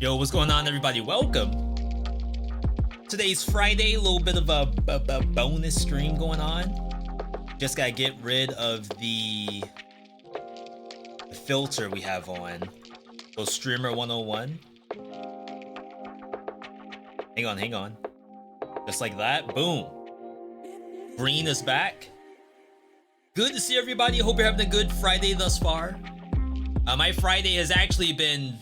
Yo, what's going on, everybody? Welcome. Today's Friday, a little bit of a bonus stream going on. Just gotta get rid of the filter we have on. So Streamer 101. Hang on. Just like that, boom. Green is back. Good to see everybody. Hope you're having a good Friday thus far. My Friday has actually been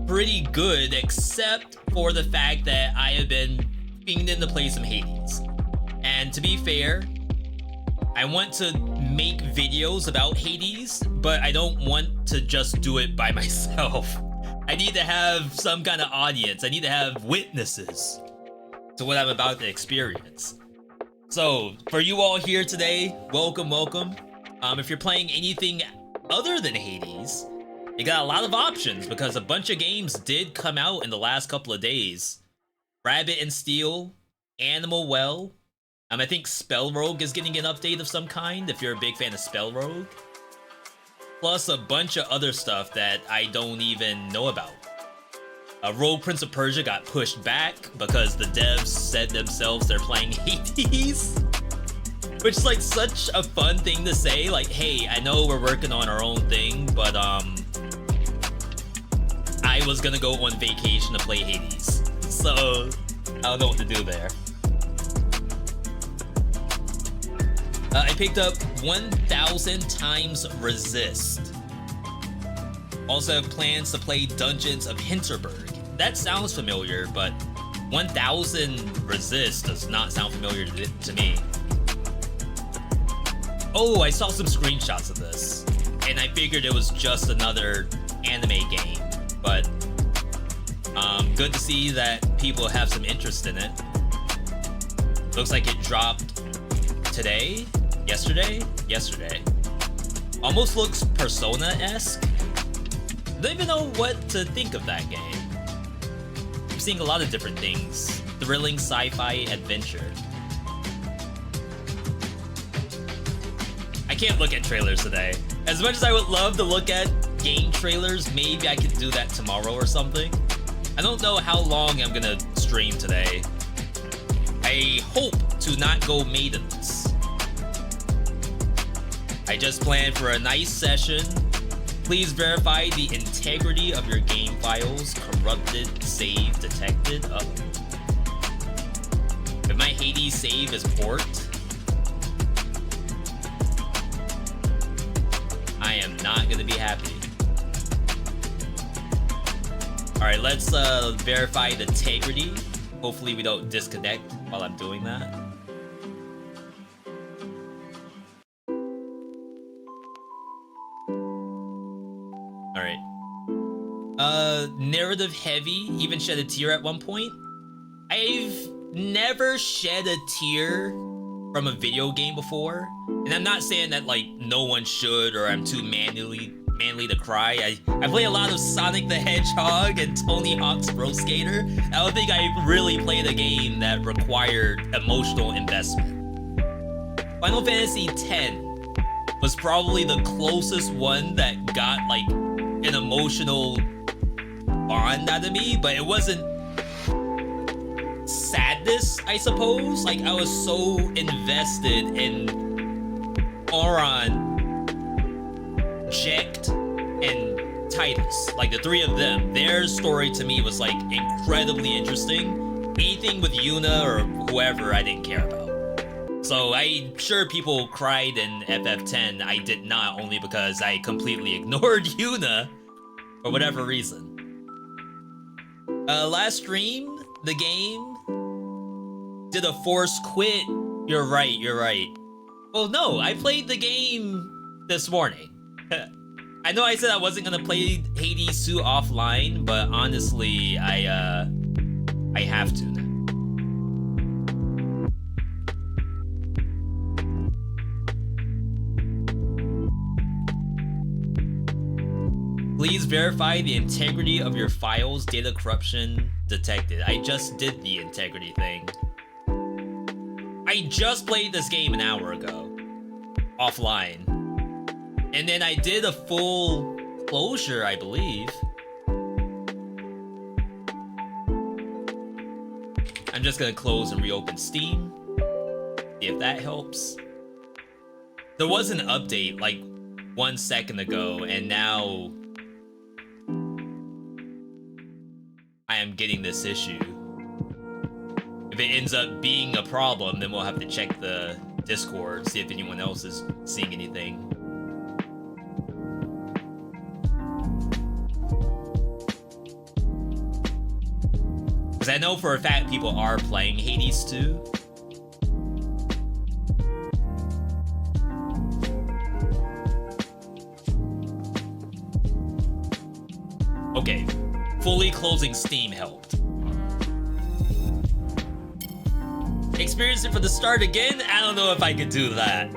pretty good, except for the fact that I have been fiending to play some Hades. And to be fair, I want to make videos about Hades, but I don't want to just do it by myself. I need to have some kind of audience. I need to have witnesses to what I'm about to experience. So, for you all here today, welcome. If you're playing anything other than Hades, you got a lot of options because a bunch of games did come out in the last couple of days. Rabbit and Steel, Animal Well. I think Spell Rogue is getting an update of some kind if you're a big fan of Spell Rogue. Plus a bunch of other stuff that I don't even know about. Rogue Prince of Persia got pushed back because the devs said themselves they're playing Hades. Which is like such a fun thing to say, like, hey, I know we're working on our own thing, but I was gonna go on vacation to play Hades. So, I don't know what to do there. I picked up 1000 times Resist. Also have plans to play Dungeons of Hinterberg. That sounds familiar, but 1000 Resist does not sound familiar to me. Oh, I saw some screenshots of this, and I figured it was just another anime game, but good to see that people have some interest in it. Looks like it dropped today? Yesterday? Almost looks Persona-esque. Don't even know what to think of that game. I'm seeing a lot of different things. Thrilling sci-fi adventure. I can't look at trailers today. As much as I would love to look at game trailers, maybe I could do that tomorrow or something. I don't know how long I'm gonna stream today. I hope to not go Maidens. I just planned for a nice session. Please verify the integrity of your game files. Corrupted save detected. If my Hades save is porked, I am not gonna be happy. Alright, let's verify the integrity. Hopefully we don't disconnect while I'm doing that. Alright. Narrative heavy, even shed a tear at one point. I've never shed a tear from a video game before. And I'm not saying that like no one should or I'm too manly to cry. I play a lot of Sonic the Hedgehog and Tony Hawk's Pro Skater. I don't think I really played a game that required emotional investment. Final Fantasy X was probably the closest one that got like an emotional bond out of me, but it wasn't sadness, I suppose. Like I was so invested in Auron, Jecht, and Titus. Like the three of them, their story to me was like incredibly interesting. Anything with Yuna or whoever I didn't care about. So I'm sure people cried in FF10. I did not, only because I completely ignored Yuna for whatever reason. Last stream, the game did a forced quit. You're right. Well, no, I played the game this morning. I know I said I wasn't gonna play Hades 2 offline, but honestly, I have to now. Please verify the integrity of your files. Data corruption detected. I just did the integrity thing. I just played this game an hour ago, offline. And then I did a full closure, I believe. I'm just gonna close and reopen Steam. See if that helps. There was an update like 1 second ago, and now I am getting this issue. If it ends up being a problem, then we'll have to check the Discord, see if anyone else is seeing anything. Because I know for a fact people are playing Hades 2. Okay, fully closing Steam helped. Experience it for the start again? I don't know if I could do that.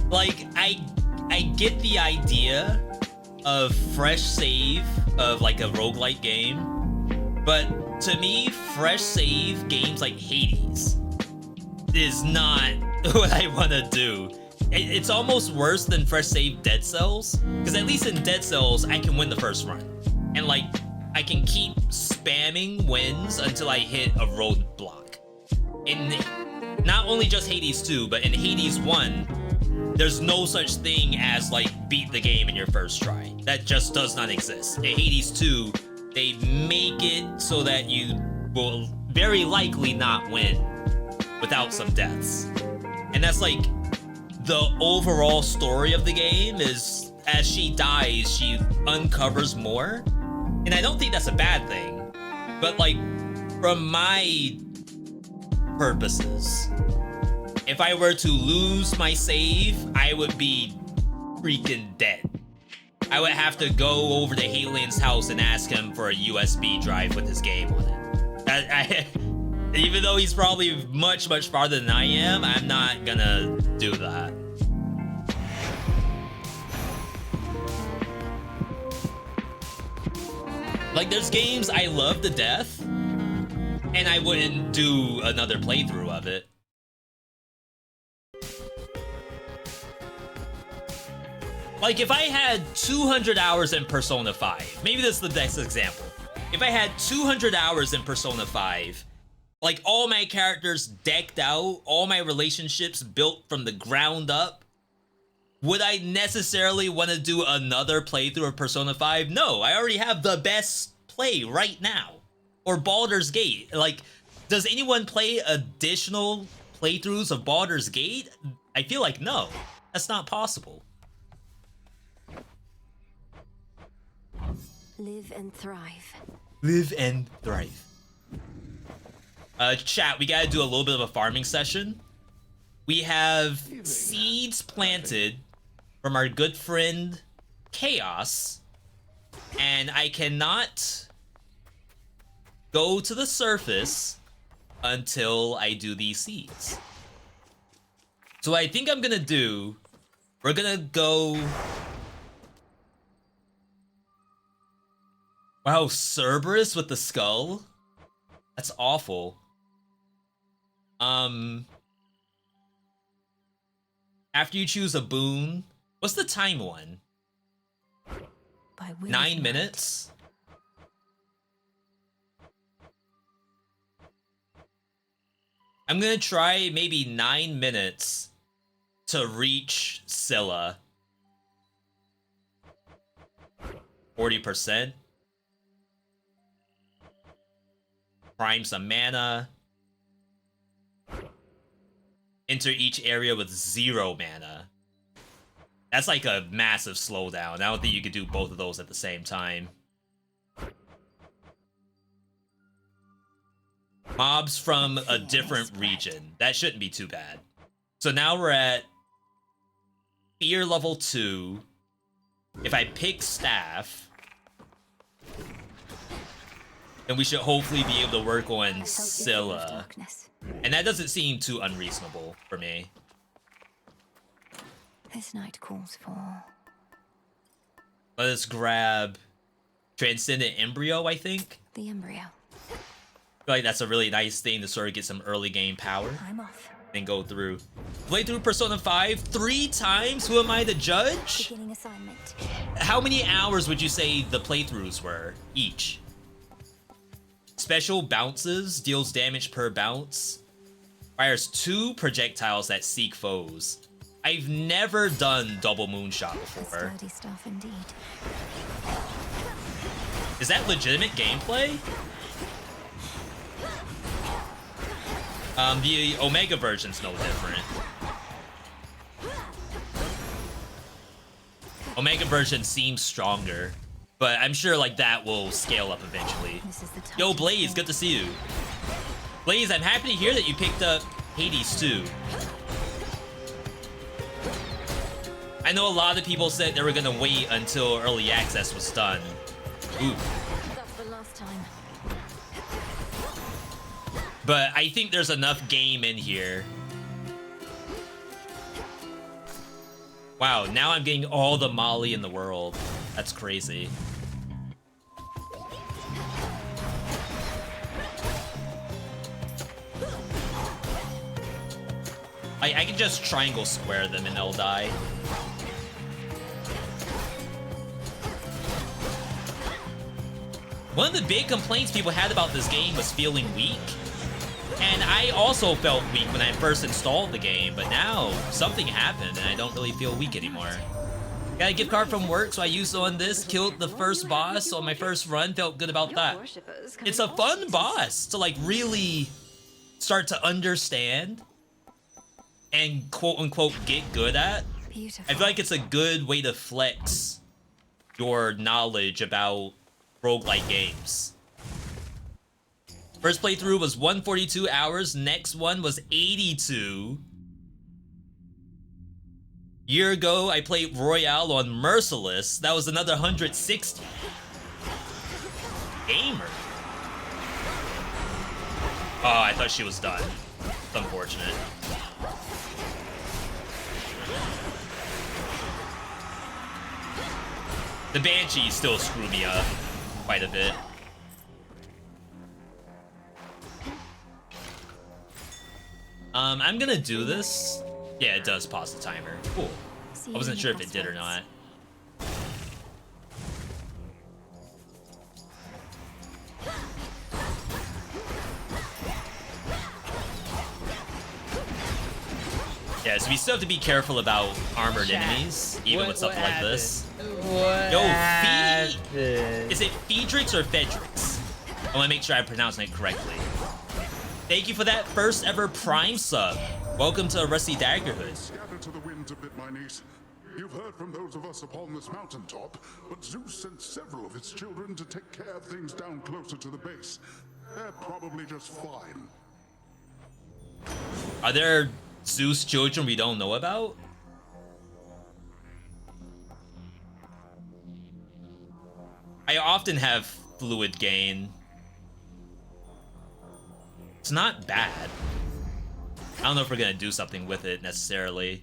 Like, I get the idea of fresh save of like a roguelike game, but to me, fresh save games like Hades is not what I want to do. It's almost worse than fresh save Dead Cells, because at least in Dead Cells, I can win the first run. And like, I can keep spamming wins until I hit a roadblock. In not only just Hades 2, but in Hades 1, there's no such thing as like beat the game in your first try. That just does not exist. In Hades 2, they make it so that you will very likely not win without some deaths. And that's like the overall story of the game is as she dies, she uncovers more. And I don't think that's a bad thing. But like, from my purposes, if I were to lose my save, I would be freaking dead. I would have to go over to Halien's house and ask him for a USB drive with his game on it. Even though he's probably much, much farther than I am, I'm not gonna do that. Like, there's games I love to death, and I wouldn't do another playthrough of it. Like, if I had 200 hours in Persona 5, maybe this is the next example. If I had 200 hours in Persona 5, like all my characters decked out, all my relationships built from the ground up, would I necessarily want to do another playthrough of Persona 5? No, I already have the best play right now. Or Baldur's Gate. Like, does anyone play additional playthroughs of Baldur's Gate? I feel like no. That's not possible. Live and thrive. Live and thrive. Chat, we gotta do a little bit of a farming session. We have seeds planted from our good friend Chaos, and I cannot go to the surface until I do these seeds. So what I think I'm gonna do, we're gonna go... Wow, Cerberus with the skull? That's awful. After you choose a boon, what's the time one? 9 minutes? I'm gonna try maybe 9 minutes to reach Scylla. 40%. Prime some mana. Enter each area with 0 mana. That's like a massive slowdown. I don't think you could do both of those at the same time. Mobs from a different region. That shouldn't be too bad. So now we're at Fear level 2. If I pick Staff, then we should hopefully be able to work on Scylla. And that doesn't seem too unreasonable for me. This night calls for... Let us grab Transcendent Embryo, I think. The embryo. I feel like that's a really nice thing to sort of get some early game power. I'm off. And go through. Play through Persona 5 3 times? Who am I to judge? Beginning assignment. How many hours would you say the playthroughs were each? Special bounces, deals damage per bounce. Fires 2 projectiles that seek foes. I've never done double moonshot before. Sturdy stuff indeed. Is that legitimate gameplay? The Omega version's no different. Omega version seems stronger, but I'm sure like that will scale up eventually. Yo, Blaze, good to see you. Blaze, I'm happy to hear that you picked up Hades too. I know a lot of people said they were gonna wait until early access was done. Ooh. That's the last time. But I think there's enough game in here. Wow, now I'm getting all the Molly in the world. That's crazy. I can just triangle square them and they'll die. One of the big complaints people had about this game was feeling weak. And I also felt weak when I first installed the game, but now something happened and I don't really feel weak anymore. Got a gift card from work, so I used it on this, killed the first boss on my first run, felt good about that. It's a fun boss to like really start to understand and quote unquote get good at. Beautiful. I feel like it's a good way to flex your knowledge about roguelike games. First playthrough was 142 hours, next one was 82. Year ago, I played Royale on Merciless. That was another 160. Gamer. Oh, I thought she was done. It's unfortunate. The Banshees still screw me up quite a bit. I'm gonna do this. Yeah, it does pause the timer. Cool. I wasn't sure if it did or not. Yeah, so we still have to be careful about armored enemies, even with something like this. Yo, is it Pádhraic or Pádhraic? I want to make sure I'm pronouncing it correctly. Thank you for that first ever Prime sub. Welcome to Rusty Daggerhood. Scattered to the winds a bit, my niece. You've heard from those of us upon this mountaintop, but Zeus sent several of his children to take care of things down closer to the base. They're probably just fine. Are there Zeus children we don't know about? I often have fluid gain. It's not bad. I don't know if we're gonna do something with it necessarily.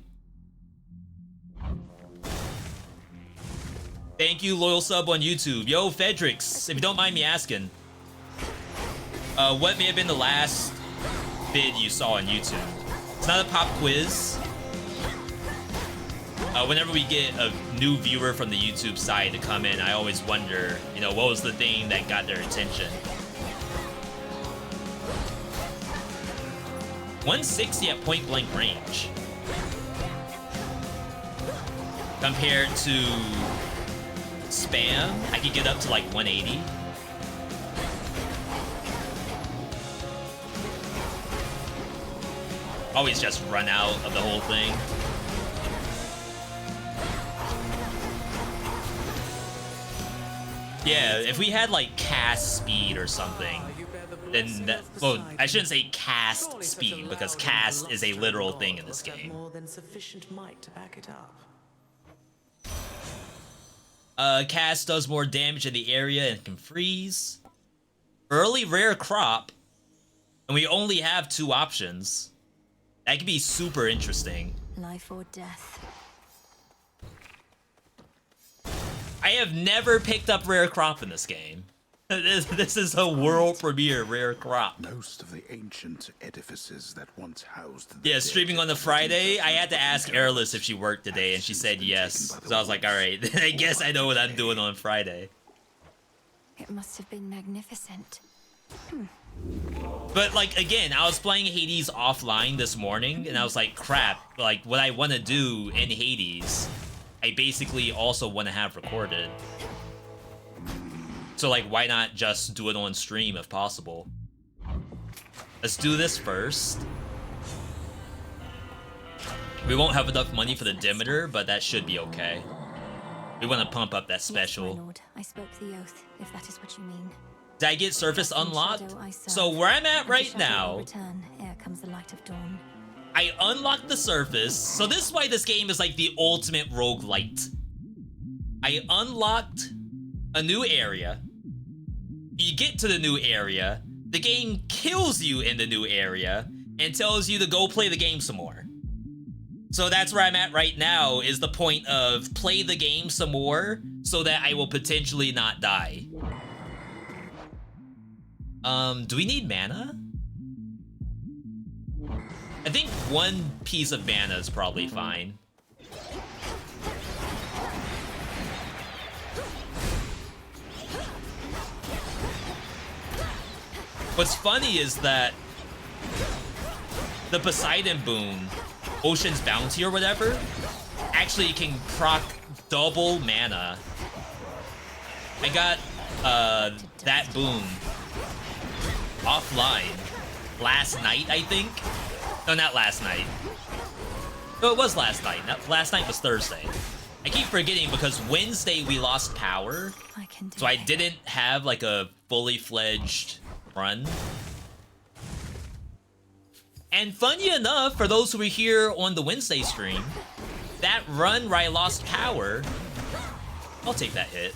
Thank you, loyal sub on YouTube. Yo, Pádhraic, if you don't mind me asking, what may have been the last vid you saw on YouTube? It's not a pop quiz. Whenever we get a new viewer from the YouTube side to come in, I always wonder, you know, what was the thing that got their attention? 160 at point blank range. Compared to spam, I could get up to like 180. Always just run out of the whole thing. Yeah, if we had like cast speed or something, then that, well, I shouldn't say cast speed because cast is a literal thing in this game. More than sufficient might to back it up. Cast does more damage in the area and can freeze. Early rare crop, and we only have 2 options. That could be super interesting. Life or death. I have never picked up rare crop in this game. This is a world premiere rare crop. Most of the ancient edifices that once housed Yeah, streaming on the Friday, I had to ask Airless if she worked today, and she said yes. So I was like, all right, I guess I know what I'm doing on Friday. It must have been magnificent. But like, again, I was playing Hades offline this morning, and I was like, crap, like, what I want to do in Hades, I basically also want to have recorded. So like, why not just do it on stream if possible? Let's do this first. We won't have enough money for the Demeter, but that should be okay. We want to pump up that special. Yes, my lord. I spoke the oath, if that is what you mean. Did I get surface unlocked? Shadow I serve, So where I'm at and right to shadow now, will return ere comes the light of dawn. I unlocked the surface. So this is why this game is like the ultimate roguelite. I unlocked a new area. You get to the new area, the game kills you in the new area, and tells you to go play the game some more. So that's where I'm at right now, is the point of play the game some more so that I will potentially not die. Do we need mana? I think one piece of mana is probably fine. What's funny is that the Poseidon Boon, Ocean's Bounty or whatever, actually can proc double mana. I got that boon offline last night, I think. No, not last night. No, it was last night. Last night was Thursday. I keep forgetting because Wednesday we lost power, so I didn't have like a fully fledged run. And funny enough, for those who were here on the Wednesday stream, that run where I lost power, I'll take that hit.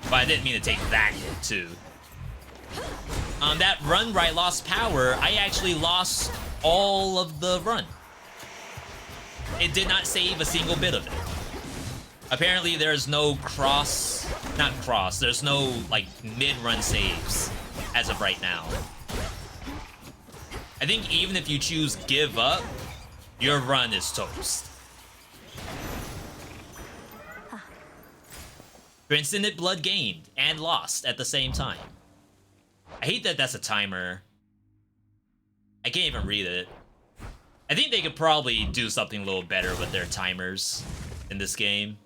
But I didn't mean to take that hit too. That run where I lost power, I actually lost all of the run. It did not save a single bit of it. Apparently there's no there's no like mid-run saves as of right now. I think even if you choose give up, your run is toast. Transcendent blood gained and lost at the same time. I hate that that's a timer. I can't even read it. I think they could probably do something a little better with their timers in this game.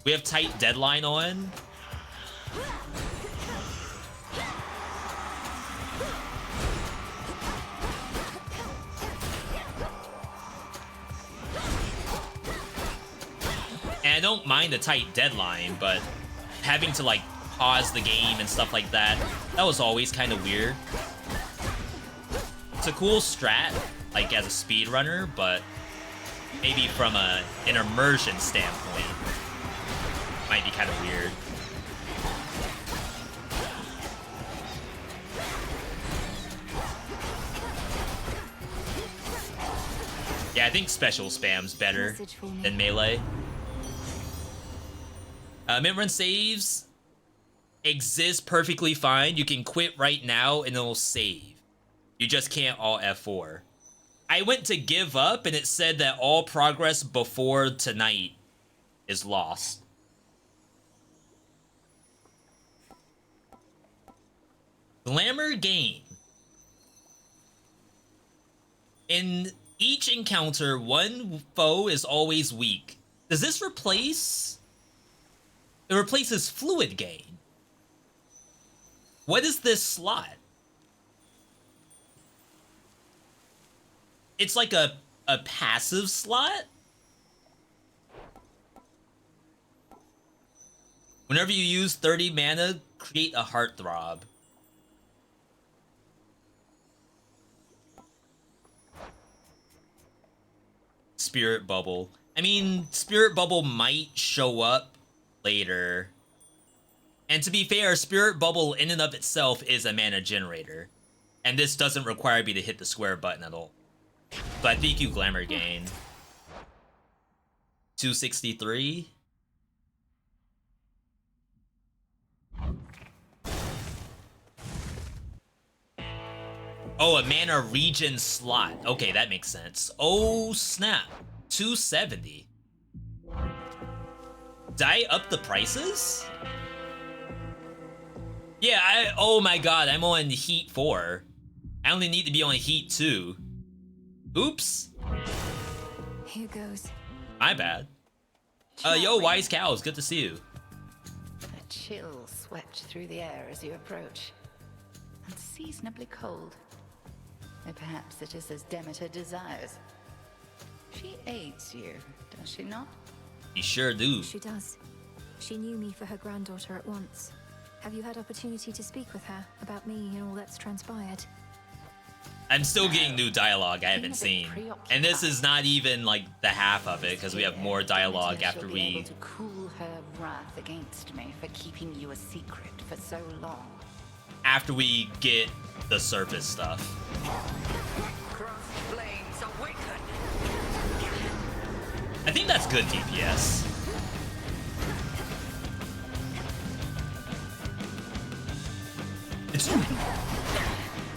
We have tight deadline on. And I don't mind the tight deadline, but having to like pause the game and stuff like that, that was always kind of weird. It's a cool strat, like as a speedrunner, but maybe from an immersion standpoint, might be kind of weird. Yeah, I think special spam's better than melee. Mid-run saves exist perfectly fine. You can quit right now and it'll save. You just can't alt F4. I went to give up and it said that all progress before tonight is lost. Glamour gain. In each encounter, one foe is always weak. Does this replace? It replaces fluid gain. What is this slot? It's like a passive slot? Whenever you use 30 mana, create a heartthrob. Spirit Bubble. I mean, Spirit Bubble might show up later. And to be fair, Spirit Bubble in and of itself is a mana generator. And this doesn't require me to hit the square button at all. But thank you, Glamour Gain. 263. Oh, a mana regen slot. Okay, that makes sense. Oh, snap. 270. Did I up the prices? Yeah, oh my god, I'm on heat 4. I only need to be on heat 2. Oops. Here goes. My bad. Yo, Wise Cows, good to see you. A chill swept through the air as you approach. Unseasonably cold. Or perhaps it is as Demeter desires. She aids you, does she not? You sure do. She does. She knew me for her granddaughter at once. Have you had opportunity to speak with her about me and all that's transpired? I'm still getting new dialogue I haven't seen. And this is not even like the half of it, because we have more dialogue after She'll be able we... to cool her wrath against me for keeping you a secret for so long. After we get the surface stuff. Crossed flames awaken. I think that's good DPS. It's...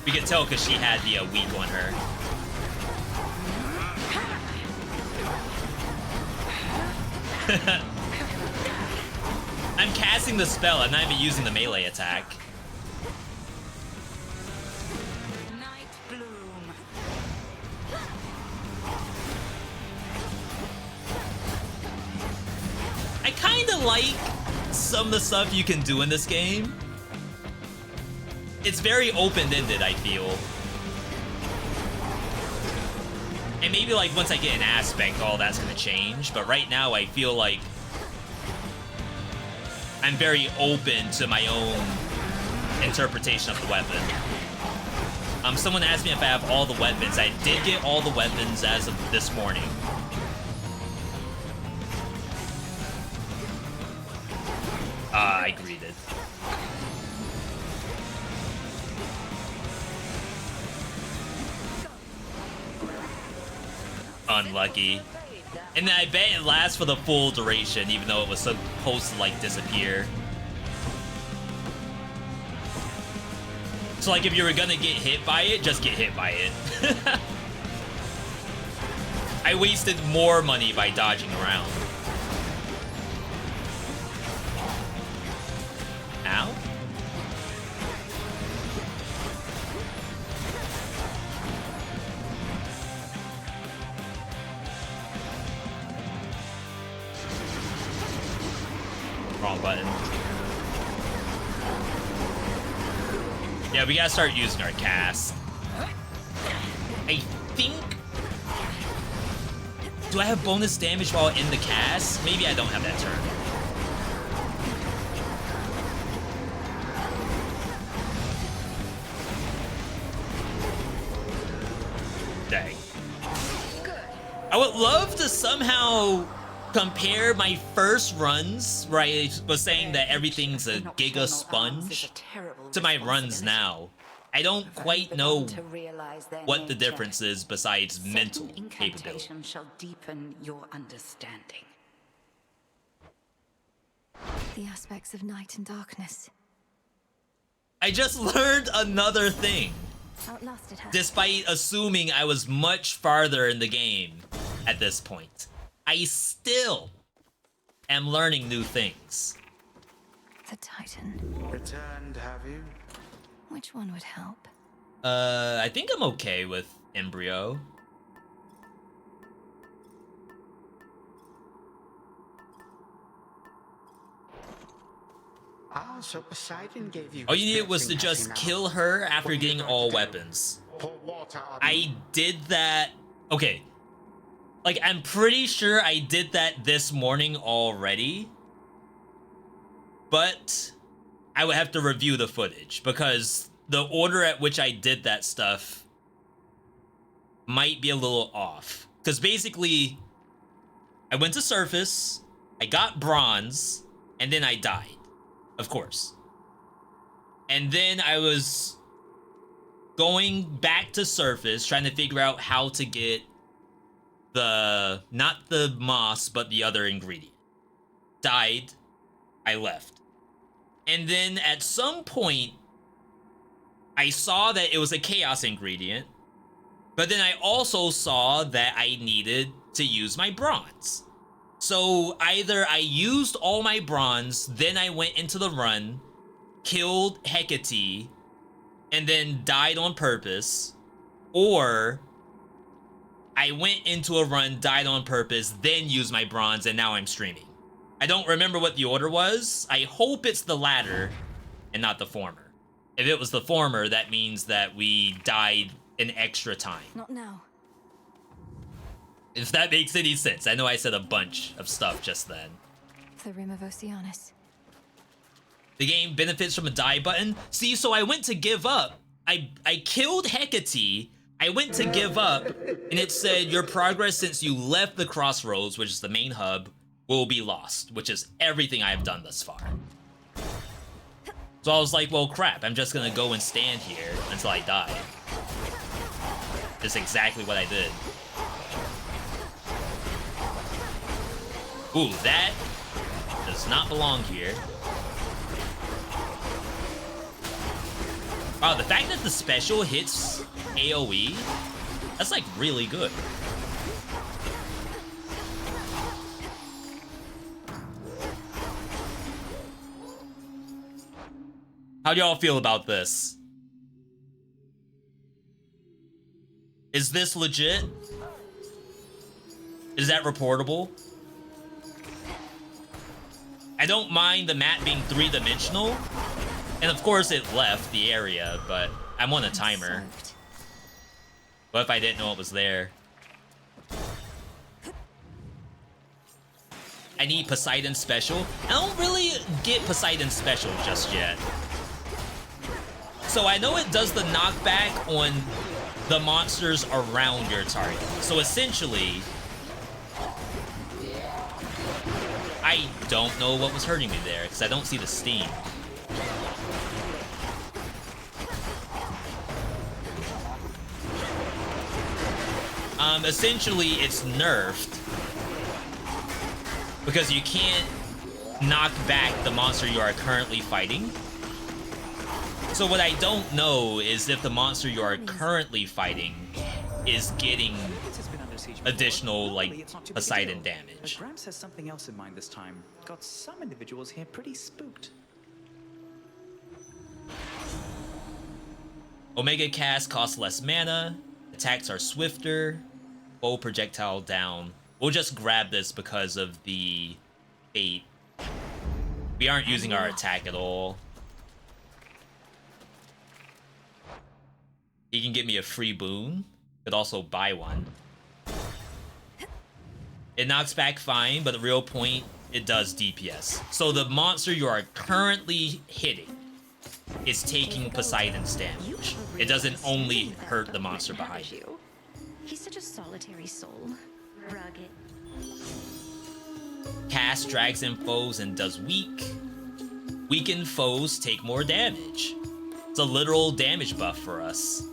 We could tell because she had the weak on her. I'm casting the spell, I'm not even using the melee attack. Night bloom. I kinda like some of the stuff you can do in this game. It's very open-ended, I feel. And maybe like once I get an aspect, all that's gonna change. But right now I feel like I'm very open to my own interpretation of the weapon. Someone asked me if I have all the weapons. I did get all the weapons as of this morning. I greeted. Unlucky. And I bet it lasts for the full duration, even though it was supposed to, like, disappear. So, like, if you were gonna get hit by it, just get hit by it. I wasted more money by dodging around. Ow? Wrong button. Yeah, we gotta start using our cast. I think... Do I have bonus damage while in the cast? Maybe I don't have that turn. Dang. I would love to somehow compare my first runs, where I was saying that everything's a giga sponge, to my runs now. I don't quite know what the difference is besides mental capability. Shall deepen your understanding. The aspects of night and darkness. I just learned another thing, Outlasted her. despite assuming I was much farther in the game at this point. I still am learning new things. The Titan. Returned, have you? Which one would help? I think I'm okay with Embryo. Ah, so Poseidon gave you. All you needed was to just kill her after getting all weapons. Pour water on I did that. Okay. Like, I'm pretty sure I did that this morning already. But I would have to review the footage, because the order at which I did that stuff might be a little off. Because basically, I went to surface, I got bronze, and then I died. Of course. And then I was going back to surface, trying to figure out how to get the, not the moss, but the other ingredient. Died. I left. And then at some point, I saw that it was a chaos ingredient, but then I also saw that I needed to use my bronze. So either I used all my bronze, then I went into the run, killed Hecate, and then died on purpose, or I went into a run, died on purpose, then used my bronze, and now I'm streaming. I don't remember what the order was. I hope it's the latter and not the former. If it was the former, that means that we died an extra time. Not now. If that makes any sense. I know I said a bunch of stuff just then. The Rim of Oceanus. The game benefits from a die button. See, so I went to give up. I killed Hecate. I went to give up, and it said your progress since you left the crossroads, which is the main hub, will be lost, which is everything I have done thus far. So I was like, well, crap, I'm just gonna go and stand here until I die. That's exactly what I did. Ooh, that does not belong here. Wow, the fact that the special hits AoE, that's like really good. How do y'all feel about this? Is this legit? Is that reportable? I don't mind the map being three-dimensional. And of course it left the area, but I'm on a timer. What if I didn't know it was there? I need Poseidon Special. I don't really get Poseidon Special just yet. So I know it does the knockback on the monsters around your target. So essentially, I don't know what was hurting me there, because I don't see the steam. Essentially, it's nerfed because you can't knock back the monster you are currently fighting. So what I don't know is if the monster you are currently fighting is getting additional, like, Poseidon damage. Gramps has something else in mind this time. Got some individuals here pretty spooked. Omega Cast costs less mana. Attacks are swifter. Bow projectile down. We'll just grab this because of the 8. We aren't using our attack at all. He can give me a free boon. Could also buy one. It knocks back fine, but the real point, it does DPS. So the monster you are currently hitting is taking Poseidon's damage. It doesn't only hurt the monster behind you. He's such a solitary soul. Rugged. Cast drags in foes and does weak. Weakened foes take more damage. It's a literal damage buff for us.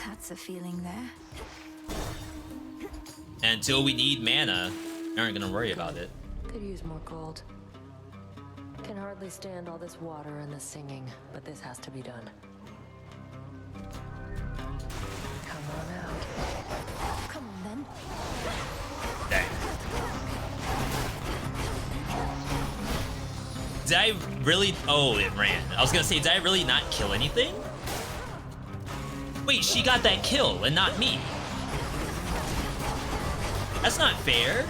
That's a feeling there. And until we need mana, we aren't gonna worry about it. Could use more gold. Can hardly stand all this water and the singing, but this has to be done. Come on out. Come on then. Dang. Did I really? Oh, it ran. I was gonna say, did I really not kill anything? Wait, she got that kill and not me. That's not fair.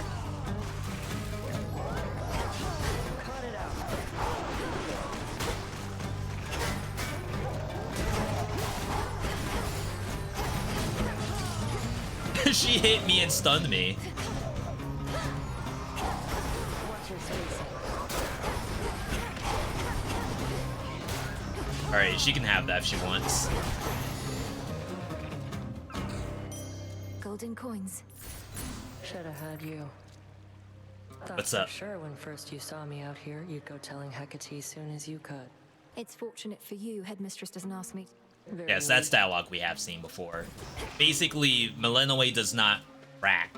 She hit me and stunned me. Alright, she can have that if she wants. Golden coins. Should have had you. Thought What's for up? sure when first you saw me out here, you'd go telling Hecate soon as you could. It's fortunate for you, Headmistress doesn't ask me. Very Yes, that's dialogue we have seen before. Basically, Millennium does not rat.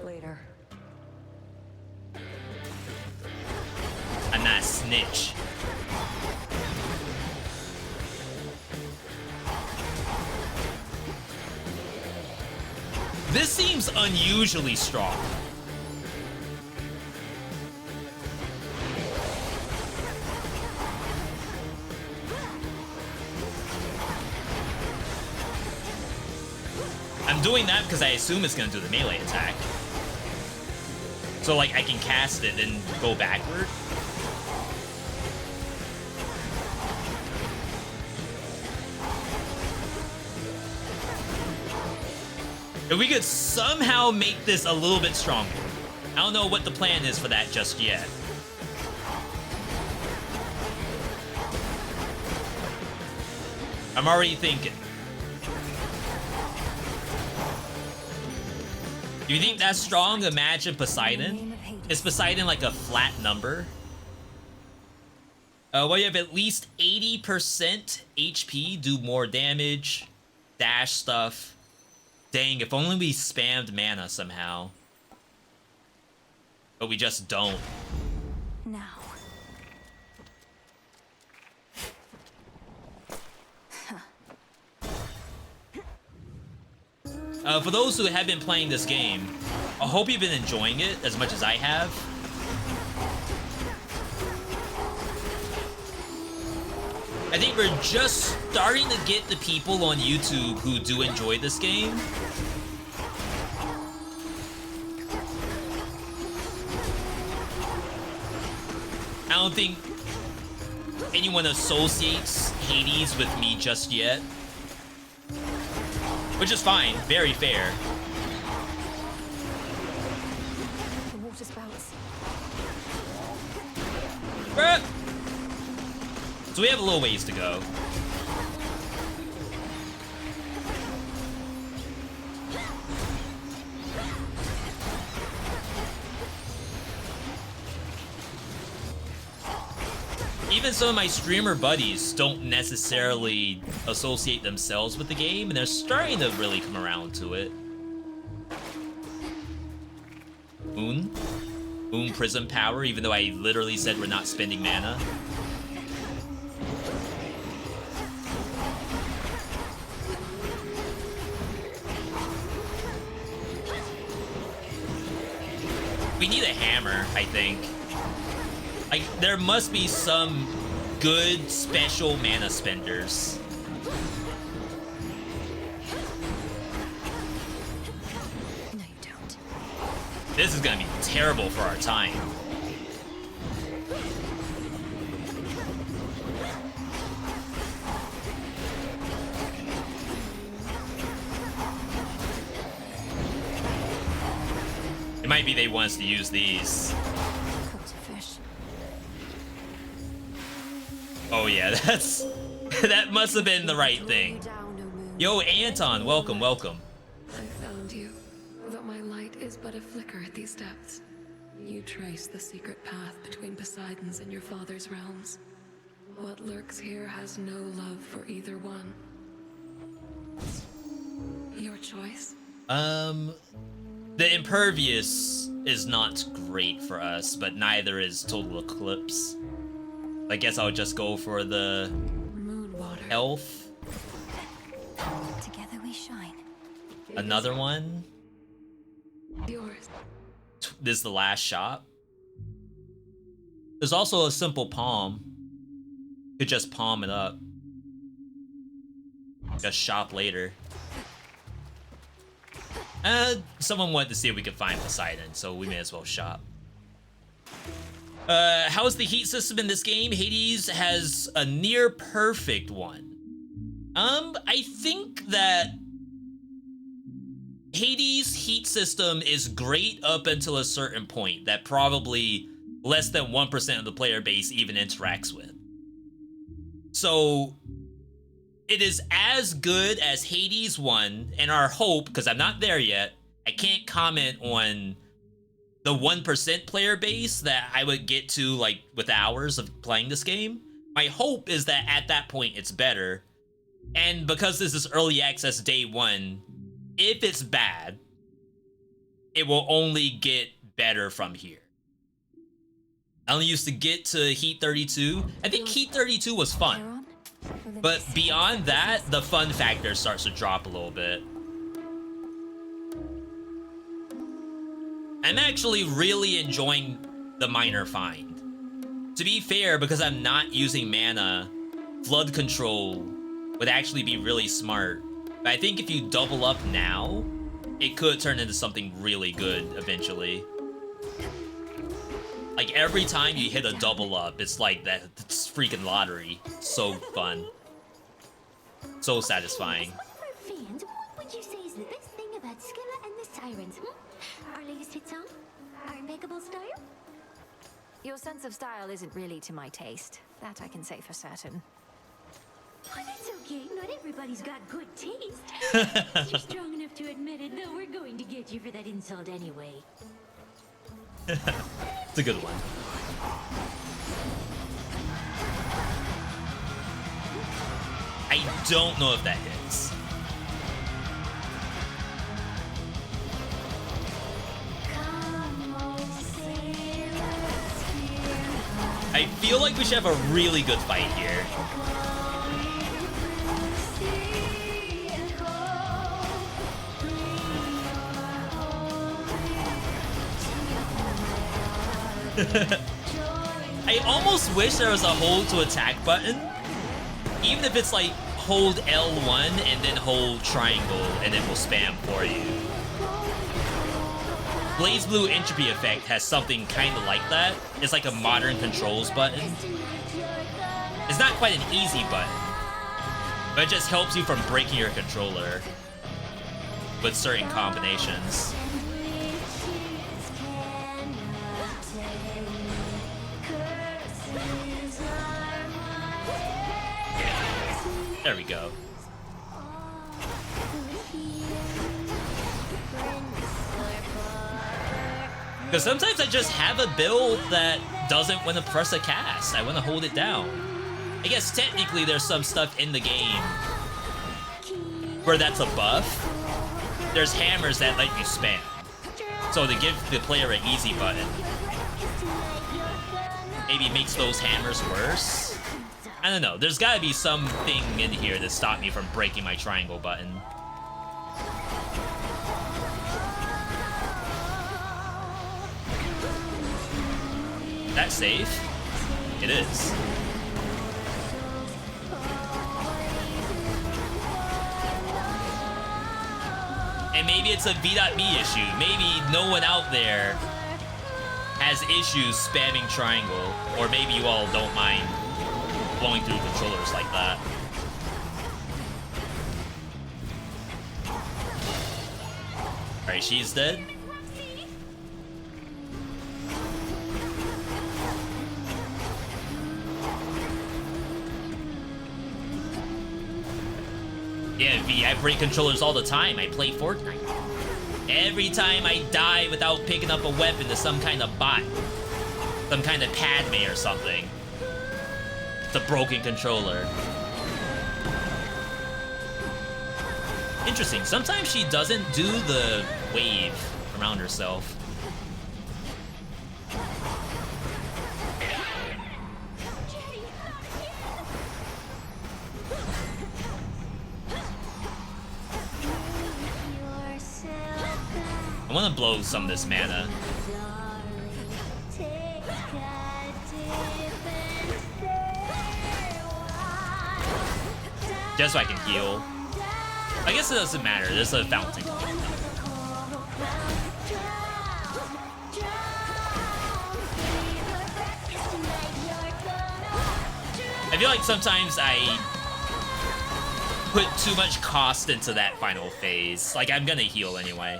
later. I'm not a snitch. This seems unusually strong. I'm doing that because I assume it's gonna do the melee attack. So like I can cast it and go backward. If we could somehow make this a little bit stronger. I don't know what the plan is for that just yet. I'm already thinking. Do you think that's strong? Imagine Poseidon. Is Poseidon like a flat number? Well, you have at least 80% HP, do more damage, dash stuff. Dang, if only we spammed mana somehow. But we just don't. Now. For those who have been playing this game, I hope you've been enjoying it as much as I have. I think we're just starting to get the people on YouTube who do enjoy this game. I don't think anyone associates Hades with me just yet. Which is fine, very fair. The water spouts. Bruh. So we have a little ways to go. Even some of my streamer buddies don't necessarily associate themselves with the game, and they're starting to really come around to it. Moon Prism Power, even though I literally said we're not spending mana. We need a hammer, I think. Like, there must be some good special mana spenders. No, you don't. This is gonna be terrible for our time. It might be they want us to use these. Oh yeah, that must have been the right thing. Yo, Anton, welcome, welcome. I found you, but my light is but a flicker at these depths. You trace the secret path between Poseidon's and your father's realms. What lurks here has no love for either one. Your choice? The Impervious is not great for us, but neither is Total Eclipse. I guess I'll just go for the Moonwater. Health. Together we shine. Another one. Yours. This is the last shop. There's also a simple palm. Could just palm it up. Just shop later. Someone wanted to see if we could find Poseidon, so we may as well shop. How's the heat system in this game? Hades has a near perfect one. I think that Hades' heat system is great up until a certain point that probably less than 1% of the player base even interacts with. So it is as good as Hades 1, and our hope, because I'm not there yet, I can't comment on the 1% player base that I would get to like with hours of playing this game. My hope is that at that point it's better. And because this is early access day 1, if it's bad, it will only get better from here. I only used to get to Heat 32. I think Heat 32 was fun. But beyond that, the fun factor starts to drop a little bit. I'm actually really enjoying the minor find. To be fair, because I'm not using mana, flood control would actually be really smart. But I think if you double up now, it could turn into something really good eventually. Like every time you hit a double up, it's like that. It's freaking lottery. So fun. So satisfying. For fans, what would you say is the best thing about Skilla and the Sirens? Our latest hit song? Our impeccable style? Your sense of style isn't really to my taste. That I can say for certain. Oh, that's okay. Not everybody's got good taste. You're strong enough to admit it, though we're going to get you for that insult anyway. It's a good one. I don't know if that hits. I feel like we should have a really good fight here. I almost wish there was a hold to attack button. Even if it's like hold L1 and then hold triangle and it will spam for you. Blaze Blue Entropy Effect has something kind of like that. It's like a modern controls button. It's not quite an easy button, but it just helps you from breaking your controller with certain combinations. There we go. Because sometimes I just have a build that doesn't want to press a cast. I want to hold it down. I guess technically there's some stuff in the game where that's a buff. There's hammers that let you spam. So to give the player an easy button, maybe it makes those hammers worse. I don't know. There's gotta be something in here to stop me from breaking my triangle button. That safe? It is. And maybe it's a V.Me issue. Maybe no one out there has issues spamming triangle. Or maybe you all don't mind blowing through controllers like that. Alright, she's dead. Yeah, V, I break controllers all the time. I play Fortnite. Every time I die without picking up a weapon to some kind of bot. Some kind of Padme or something. It's a broken controller. Interesting. Sometimes she doesn't do the wave around herself. I want to blow some of this mana. Just so I can heal. I guess it doesn't matter. There's a fountain. I feel like sometimes I put too much cost into that final phase. Like, I'm gonna heal anyway.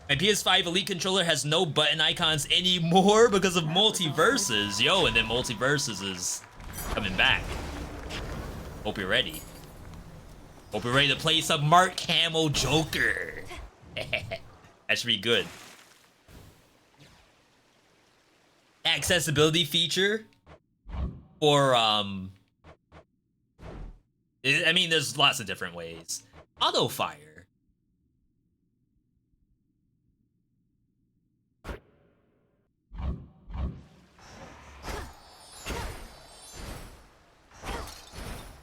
My PS5 Elite controller has no button icons anymore because of multiverses. Yo, and then multiverses is coming back. Hope you're ready. Hope you're ready to play some Mark Hamill Joker. That should be good. Accessibility feature for, I mean, there's lots of different ways. Auto fire.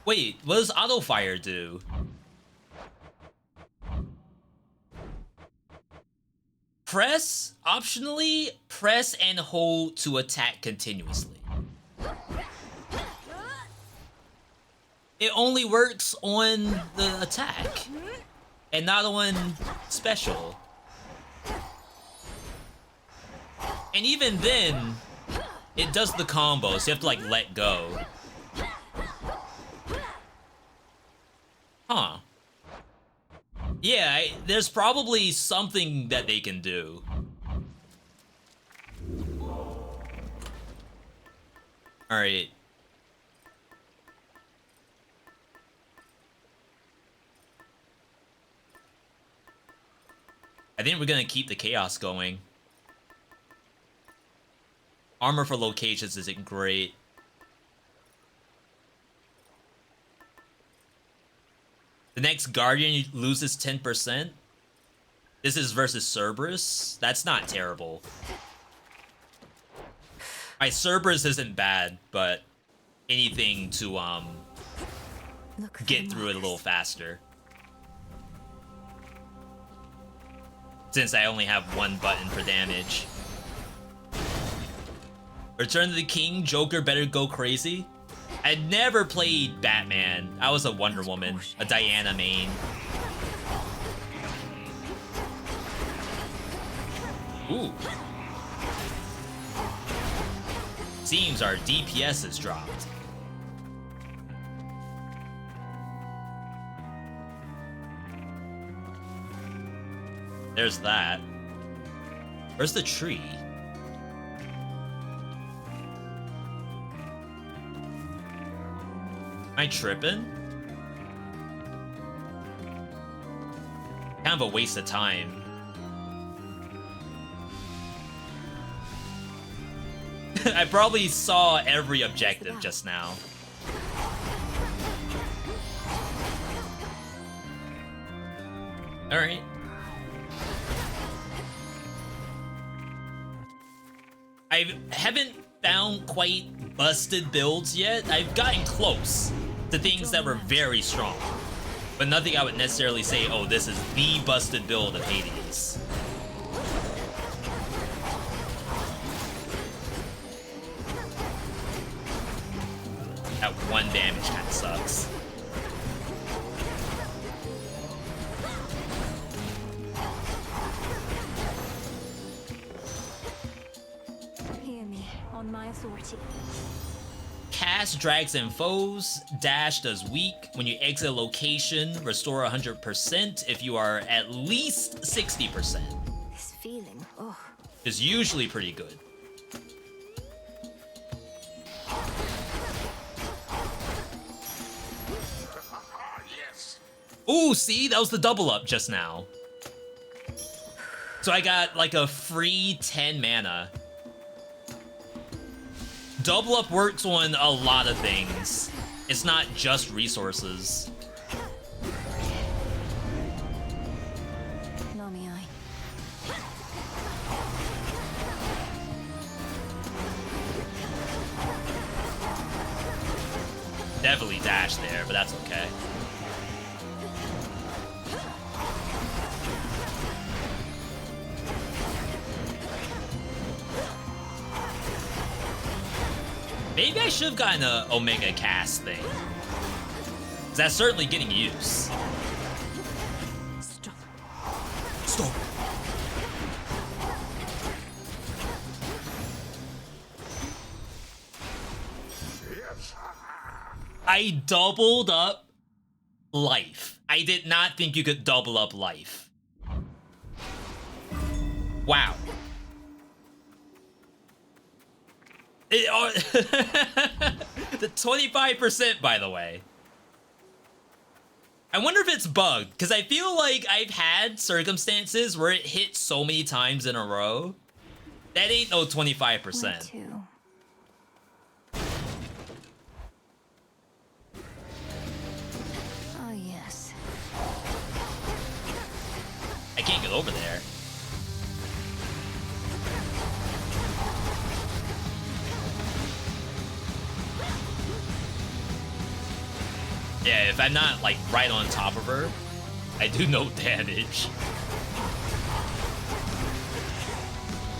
Wait, what does auto fire do? Press, optionally, press and hold to attack continuously. It only works on the attack and not on special. And even then, it does the combo, so you have to like let go. Huh. Yeah, there's probably something that they can do. Alright. I think we're gonna keep the chaos going. Armor for locations isn't great. The next Guardian loses 10%. This is versus Cerberus. That's not terrible. My Cerberus isn't bad, but anything to get through it a little faster. Since I only have one button for damage. Return to the King, Joker better go crazy. I'd never played Batman. I was a Wonder Woman, a Diana main. Ooh. Seems our DPS has dropped. There's that. Where's the tree? Am I tripping? Kind of a waste of time. I probably saw every objective just now. Alright. I haven't found quite busted builds yet. I've gotten close to things that were very strong, but nothing I would necessarily say, oh, this is the busted build of Hades. That one damage kind of sucks. Hear me, on my authority. Cast drags and foes, dash does weak. When you exit a location, restore 100% if you are at least 60%. This feeling, oh. Is usually pretty good. Yes. Ooh, see? That was the double up just now. So I got like a free 10 mana. Double up works on a lot of things. It's not just resources. SlimyYy. Definitely dash there, but that's okay. Maybe I should have gotten a Omega cast thing. 'Cause that's certainly getting use. Stop. Stop. Yes. I doubled up life. I did not think you could double up life. Wow. The 25%, by the way. I wonder if it's bugged, because I feel like I've had circumstances where it hit so many times in a row. That ain't no 25%. Me too. Oh, yes. I can't get over there. Yeah, if I'm not, like, right on top of her, I do no damage.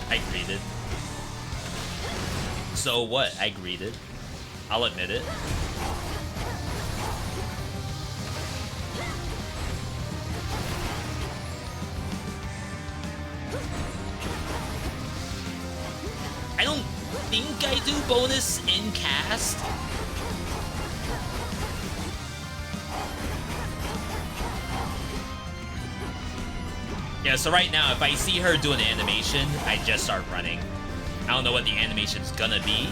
I greeted. So what? I greeted. I'll admit it. I don't think I do bonus in cast. Yeah, so right now, if I see her do an animation, I just start running. I don't know what the animation's gonna be.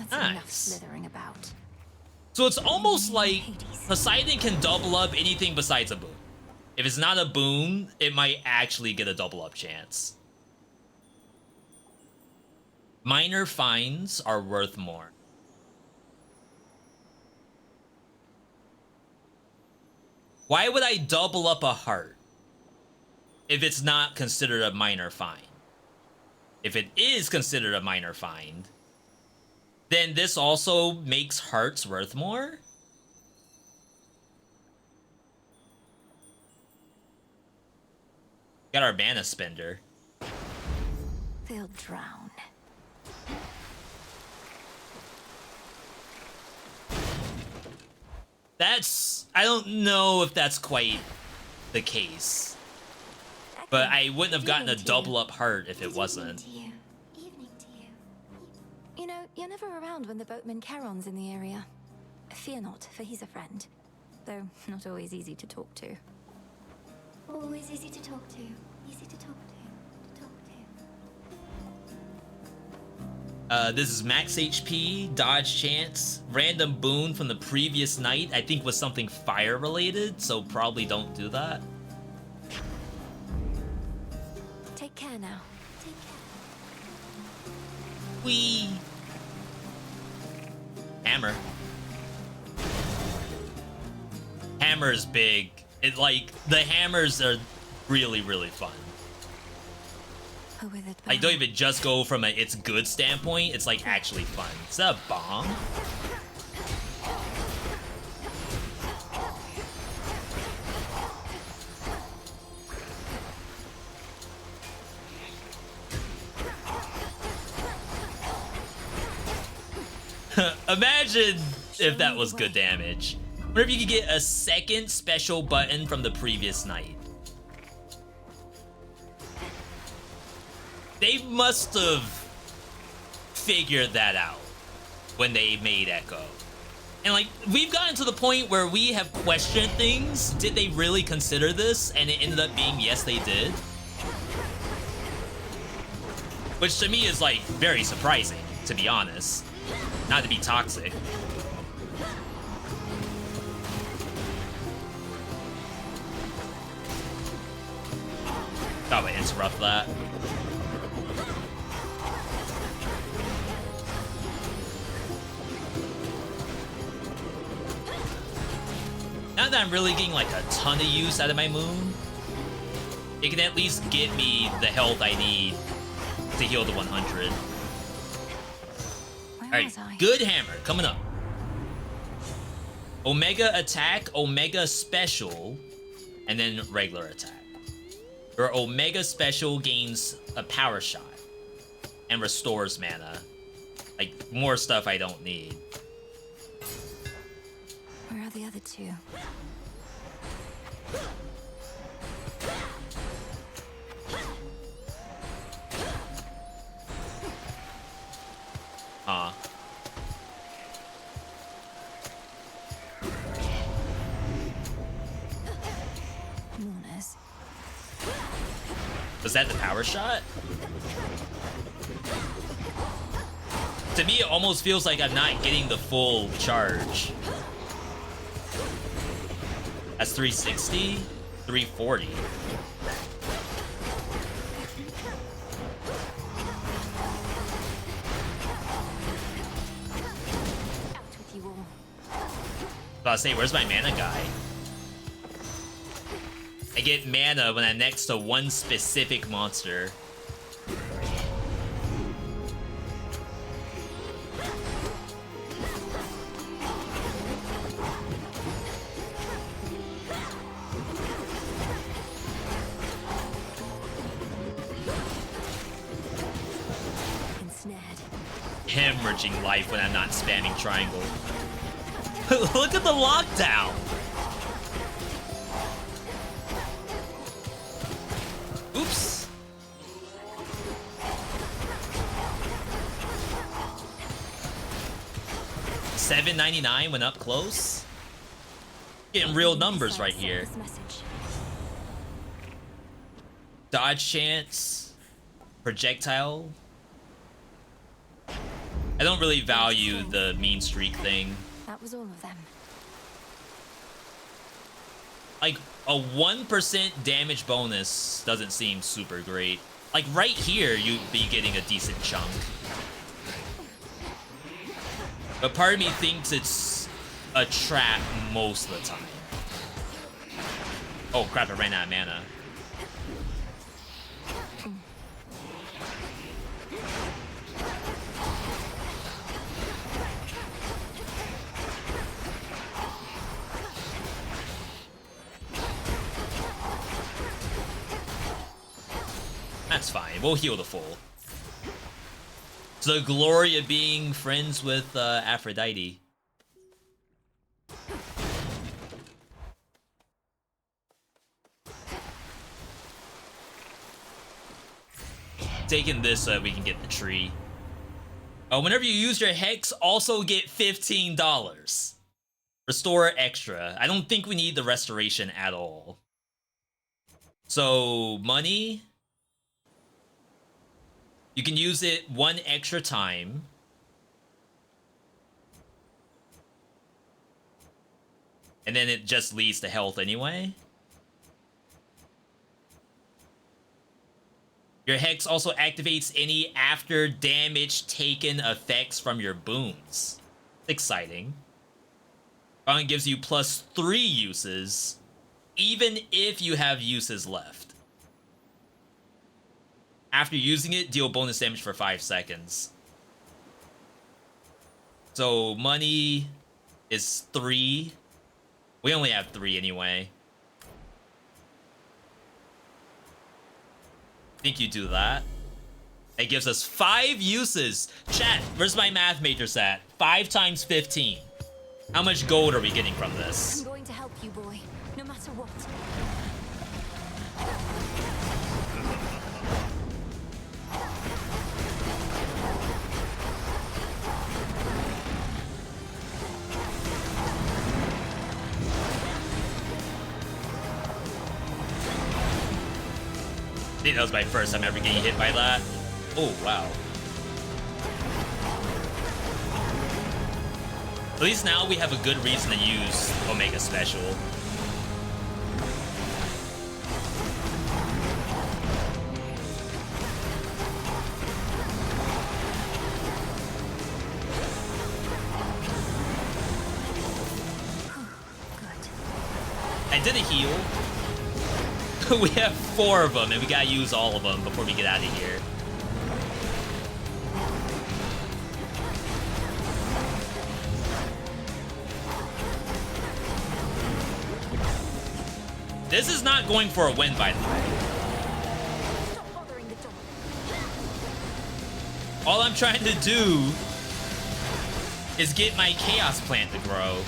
That's enough slithering about. So it's almost like Poseidon can double up anything besides a boon. If it's not a boon, it might actually get a double up chance. Minor fines are worth more. Why would I double up a heart if it's not considered a minor fine? If it is considered a minor fine, then this also makes hearts worth more? Got our mana spender. They'll drown. I don't know if that's quite the case. But I wouldn't have gotten a double up heart if it wasn't. You know, you're never around when the boatman Charon's in the area. Fear not, for he's a friend. Though not always easy to talk to. Always easy to talk to. Easy to talk to. This is max HP, dodge chance, random boon from the previous night. I think was something fire related, so probably don't do that. Take care now. Take care. Whee! Hammer. Hammer's big. The hammers are really, really fun. I don't even just go from a it's good standpoint, it's like actually fun. Is that a bomb? Imagine if that was good damage. What if you could get a second special button from the previous night? They must have figured that out when they made Echo. And like, we've gotten to the point where we have questioned things. Did they really consider this? And it ended up being, yes, they did. Which to me is like very surprising, to be honest. Not to be toxic. Thought I would interrupt that. Now that I'm really getting like a ton of use out of my moon, it can at least get me the health I need to heal to 100. Alright, good hammer coming up. Omega attack, Omega special, and then regular attack. Your Omega special gains a power shot and restores mana. Like, more stuff I don't need. Where are the other two? Mourners. Was that the power shot? To me, it almost feels like I'm not getting the full charge. That's 360, 340. I was about to say, where's my mana guy? I get mana when I'm next to one specific monster. hemorrhaging life when I'm not spamming triangle. Look at the lockdown! Oops. $7.99 went up close. Getting real numbers right here. Dodge chance. Projectile. I don't really value the mean streak thing. That was all of them. Like, a 1% damage bonus doesn't seem super great. Like, right here, you'd be getting a decent chunk. But part of me thinks it's a trap most of the time. Oh crap, I ran out of mana. That's fine, we'll heal the full. It's the glory of being friends with Aphrodite. Taking this so that we can get the tree. Whenever you use your Hex, also get $15. Restore extra. I don't think we need the restoration at all. So, money. You can use it one extra time. And then it just leads to health anyway. Your Hex also activates any after damage taken effects from your boons. Exciting. Only gives you +3 uses, even if you have uses left. After using it, deal bonus damage for 5 seconds. So money is 3. We only have 3 anyway. I think you do that. It gives us 5 uses. Chat, where's my math majors at? 5 times 15. How much gold are we getting from this? I'm going to help you, boy, no matter what. I think that was my first time ever getting hit by that. Oh, wow. At least now we have a good reason to use Omega Special. I did a heal. We have 4 of them, and we gotta use all of them before we get out of here. This is not going for a win, by the way. All I'm trying to do is get my Chaos Plant to grow.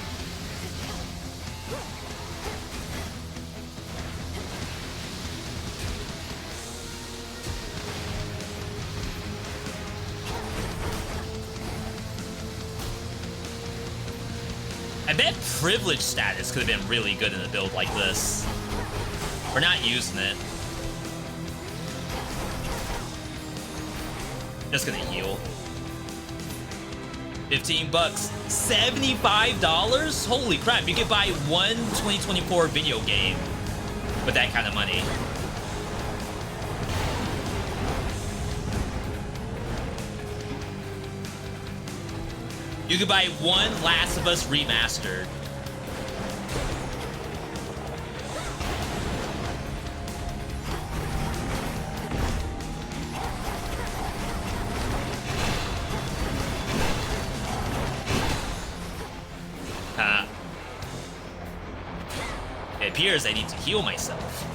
I bet privilege status could have been really good in a build like this. We're not using it. Just gonna heal. 15 bucks. $75? Holy crap, you could buy one 2024 video game with that kind of money. You could buy one Last of Us Remastered. It appears I need to heal myself.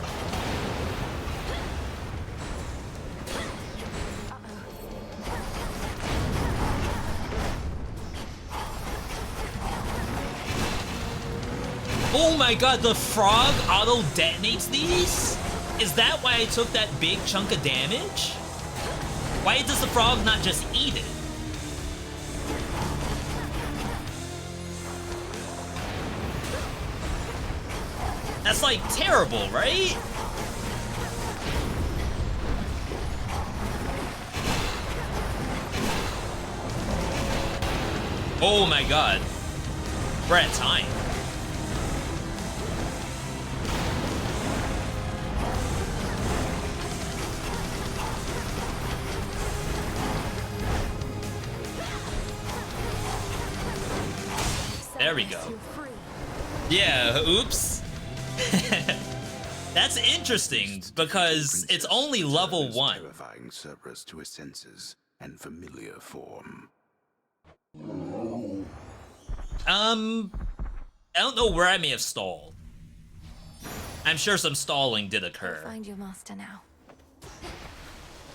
Oh my god, the frog auto detonates these? Is that why I took that big chunk of damage? Why does the frog not just eat it? That's like terrible, right? Oh my god. We're at time. There we go. Yeah, oops. That's interesting because it's only level 1. Terrifying Cerberus to his senses and familiar form. I don't know where I may have stalled. I'm sure some stalling did occur. Find your master now.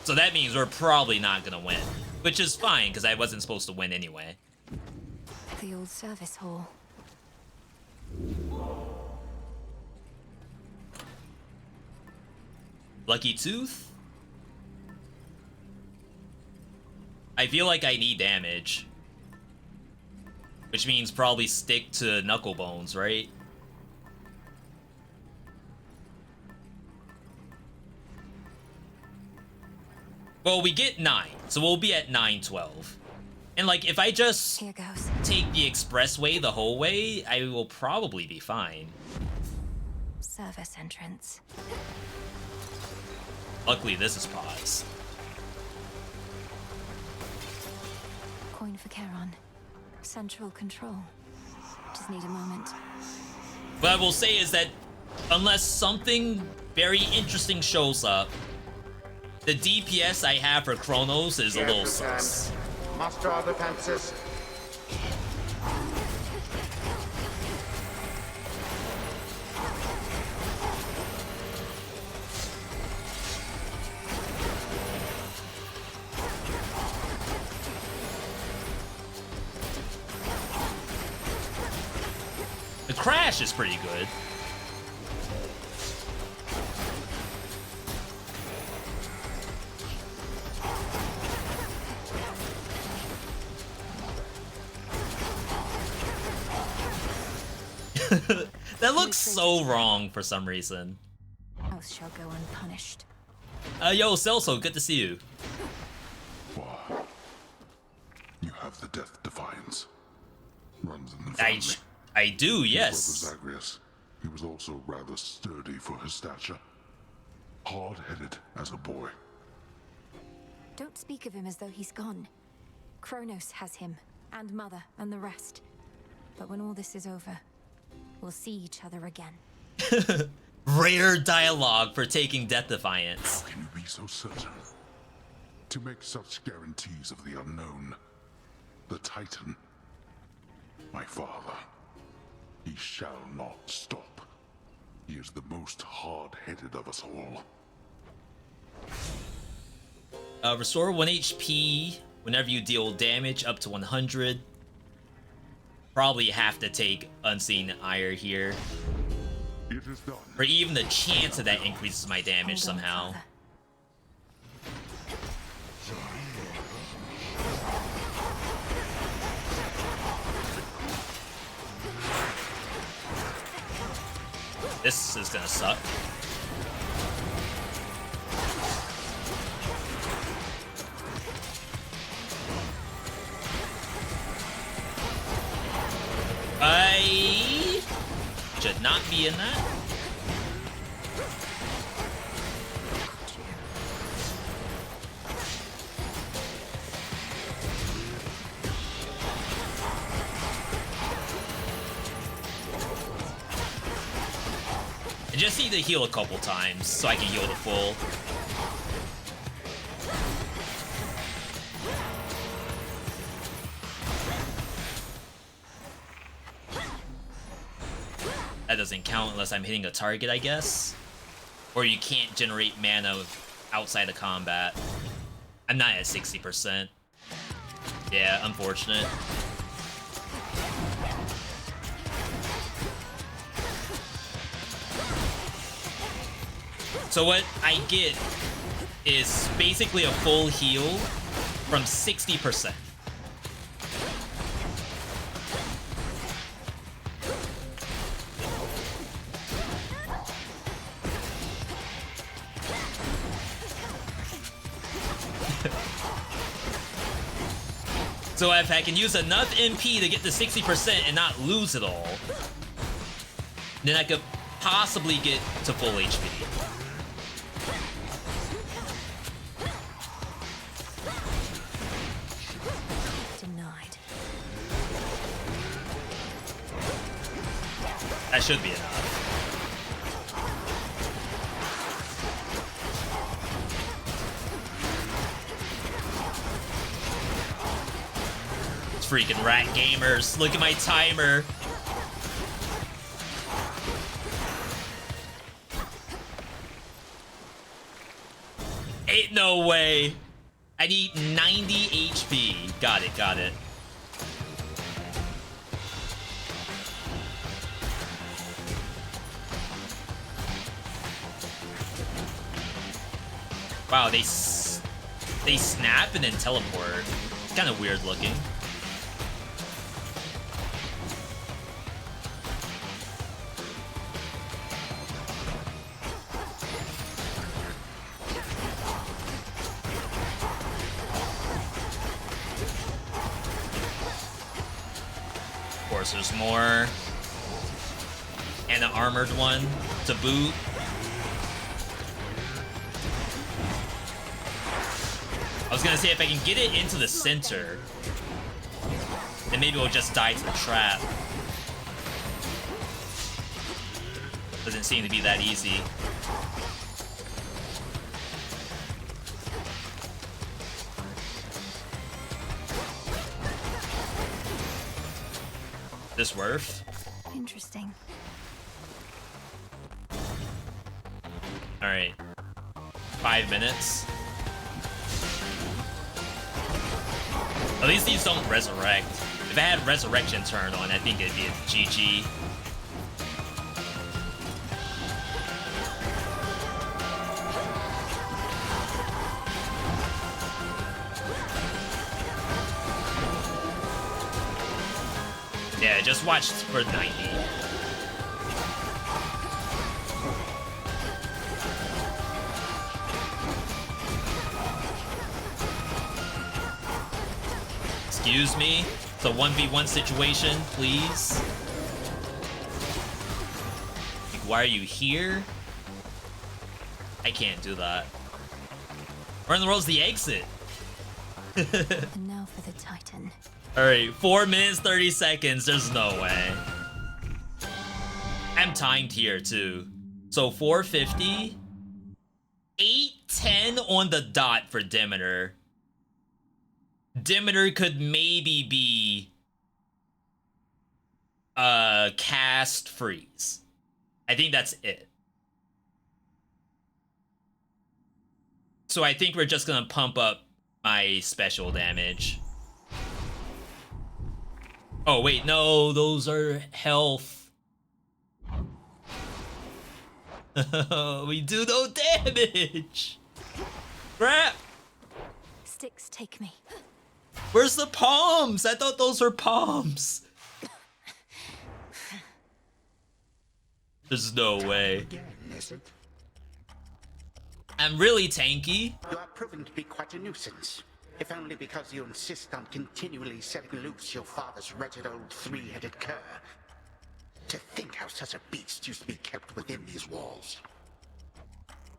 So that means we're probably not gonna win. Which is fine, because I wasn't supposed to win anyway. The old service hall. Lucky Tooth? I feel like I need damage. Which means probably stick to Knuckle Bones, right? Well, we get 9, so we'll be at 9-12. And like, if I just Here goes. take the expressway the whole way, I will probably be fine. Service entrance. Luckily, this is pause. Coin for Charon. Central control. Just need a moment. What I will say is that unless something very interesting shows up, the DPS I have for Chronos is a little sus. Muster our defenses. The crash is pretty good. That looks so wrong for some reason. Else shall go unpunished. Yo, Celso, good to see you. Why? You have the Death Defiance. Runs in the family. I do, His yes. brother Zagreus, he was also rather sturdy for his stature. Hard-headed as a boy. Don't speak of him as though he's gone. Kronos has him, and Mother, and the rest. But when all this is over, we'll see each other again. Rare dialogue for taking Death Defiance. How can you be so certain? To make such guarantees of the unknown. The Titan. My father. He shall not stop. He is the most hard-headed of us all. Restore 1 HP whenever you deal damage up to 100. Probably have to take Unseen Ire here. It is done. Or even the chance of that increases my damage somehow. This is gonna suck. I should not be in that. I just need to heal a couple times so I can heal to full. That doesn't count unless I'm hitting a target, I guess. Or you can't generate mana outside of combat. I'm not at 60%. Yeah, unfortunate. So what I get is basically a full heal from 60%. So if I can use enough MP to get to 60% and not lose it all, then I could possibly get to full HP. Denied. That should be enough. Freaking rat gamers. Look at my timer. Ain't no way. I need 90 HP. Got it, got it. Wow, they snap and then teleport. It's kind of weird looking. Of course, there's more. And an armored one to boot. I was gonna say, if I can get it into the center, then maybe we'll just die to the trap. Doesn't seem to be that easy. This worth? Interesting. Alright. 5 minutes. At least these don't resurrect. If I had resurrection turn on, I think it'd be a GG. Yeah, just watch for 90. Excuse me? It's a 1v1 situation, please. Like, why are you here? I can't do that. Where in the world's the exit? And now for the Titan. Alright, 4 minutes, 30 seconds. There's no way. I'm timed here, too. So, 450. 8:10 on the dot for Demeter. Demeter could maybe be cast freeze. I think that's it. So I think we're just gonna pump up my special damage. Oh wait, no, those are health. We do no damage. Crap. Sticks take me. Where's the palms? I thought those were palms. There's no way. Again, is it? I'm really tanky. You are proving to be quite a nuisance. If only because you insist on continually setting loose your father's wretched old three-headed cur. To think how such a beast used to be kept within these walls.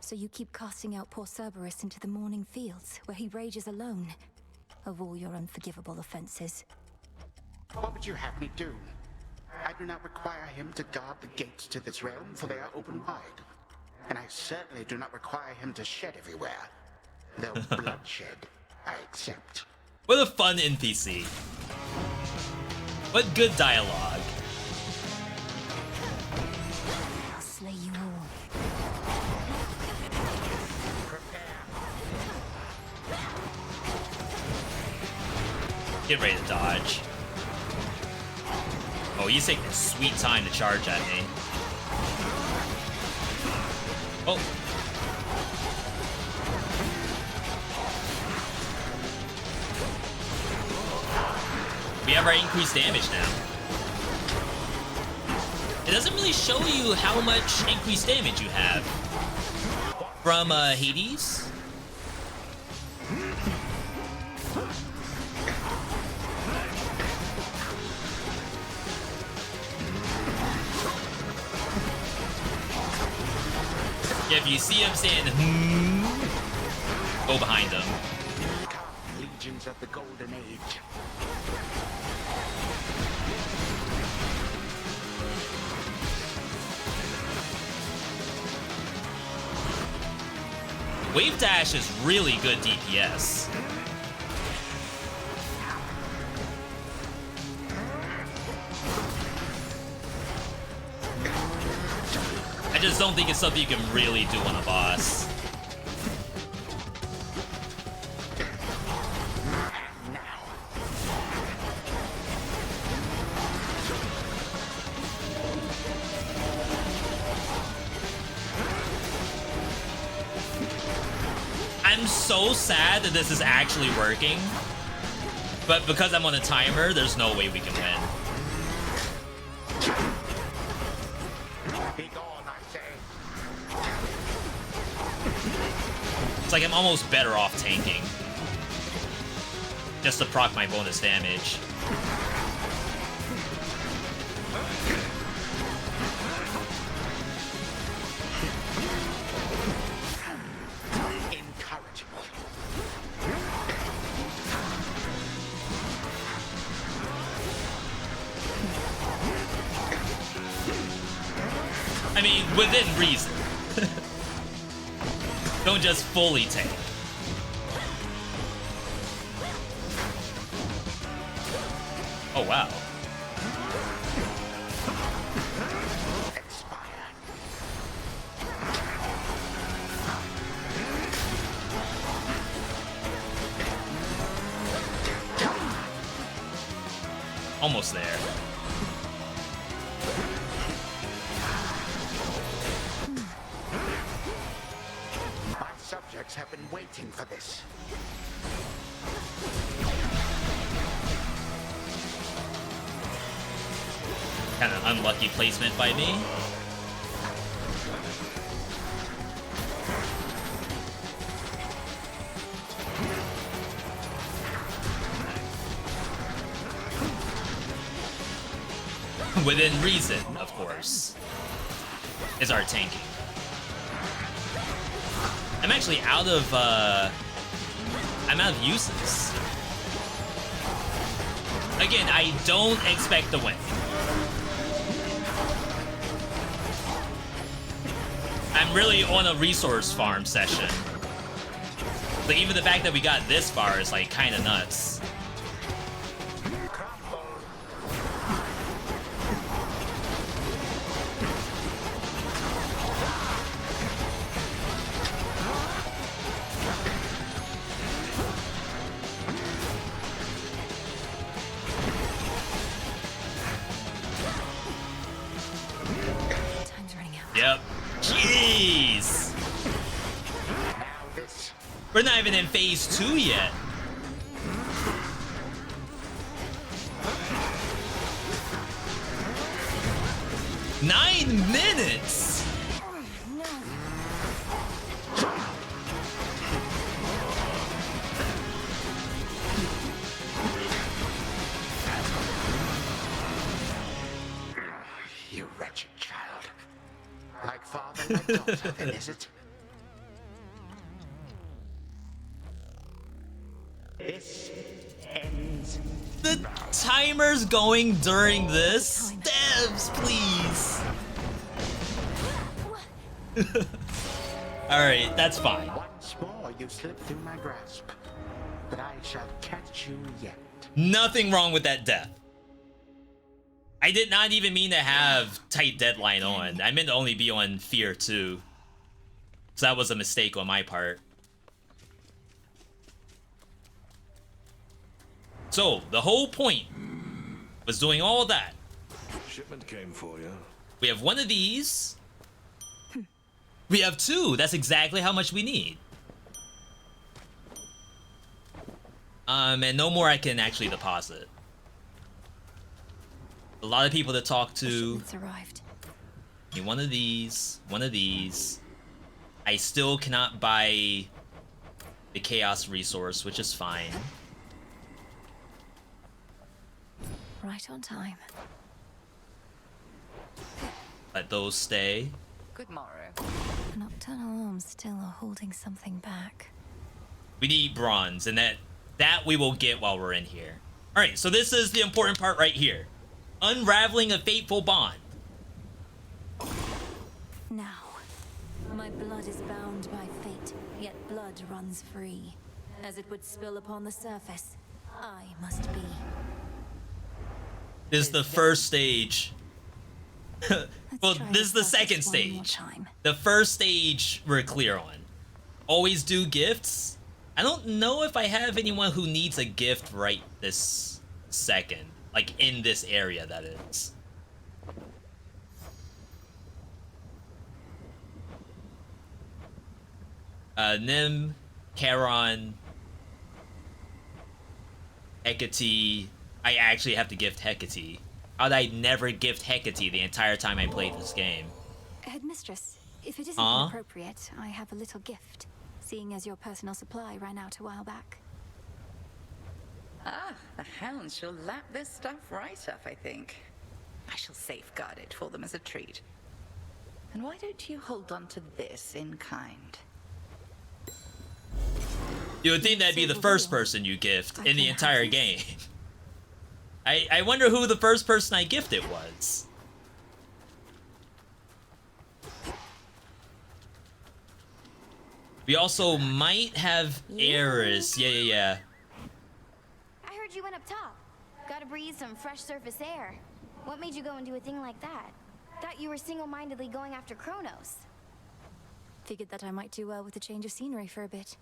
So you keep casting out poor Cerberus into the morning fields, where he rages alone, of all your unforgivable offenses. What would you have me do? I do not require him to guard the gates to this realm, for they are open wide. And I certainly do not require him to shed everywhere. Though bloodshed, I accept. What a fun NPC. What good dialogue. I'll slay you all. Get ready to dodge. Oh, he's taking a sweet time to charge at me. Oh. We have our increased damage now. It doesn't really show you how much increased damage you have from Hades. Yeah, if you see him saying, go behind him. Legions of the Golden Age. Wave Dash is really good DPS. I just don't think it's something you can really do on a boss. I'm so sad that this is actually working, but because I'm on a timer, there's no way we can win. It's like I'm almost better off tanking, just to proc my bonus damage. I mean, within reason. Don't just fully tank. Oh, wow. Almost there. Have been waiting for this. Kind of unlucky placement by me. Within reason, of course, is our tanking. I'm actually out of, I'm out of uses. Again, I don't expect to win. I'm really on a resource farm session. Like, even the fact that we got this far is, like, kind of nuts. Yep. Jeez. We're not even in phase 2 yet. Nine minutes. You wretched child. Like father, like daughter, then, is it? This ends. The timer's going during this. Devs, please. Alright, that's fine. Once more you slip through my grasp, but I shall catch you yet. Nothing wrong with that death. I did not even mean to have tight deadline on. I meant to only be on fear 2. So that was a mistake on my part. So, the whole point was doing all that. Shipment came for you. We have one of these. We have 2. That's exactly how much we need. And no more I can actually deposit. A lot of people to talk to. It's arrived. Need one of these. One of these. I still cannot buy the chaos resource, which is fine. Right on time. Let those stay. Good morrow. The nocturnal arms still are holding something back. We need bronze, and that we will get while we're in here. All right, so this is the important part right here. Unraveling a fateful bond. Now, my blood is bound by fate, yet blood runs free. As it would spill upon the surface, I must be. This is the first stage. Well, this is the second stage. The first stage we're clear on. Always do gifts. I don't know if I have anyone who needs a gift right this second. Like, in this area, that is. Nim, Charon, Hecate. I actually have to gift Hecate. How'd I never gift Hecate the entire time I played this game? Headmistress, if it isn't inappropriate, I have a little gift, seeing as your personal supply ran out a while back. Ah, the hounds shall lap this stuff right up, I think. I shall safeguard it for them as a treat. And why don't you hold on to this in kind? You would think that'd be the first person you gift in the entire game. I wonder who the first person I gifted was. We also might have Eris. Yeah. I heard you went up top. Gotta breathe some fresh surface air. What made you go and do a thing like that? Thought you were single-mindedly going after Kronos. Figured that I might do well with a change of scenery for a bit.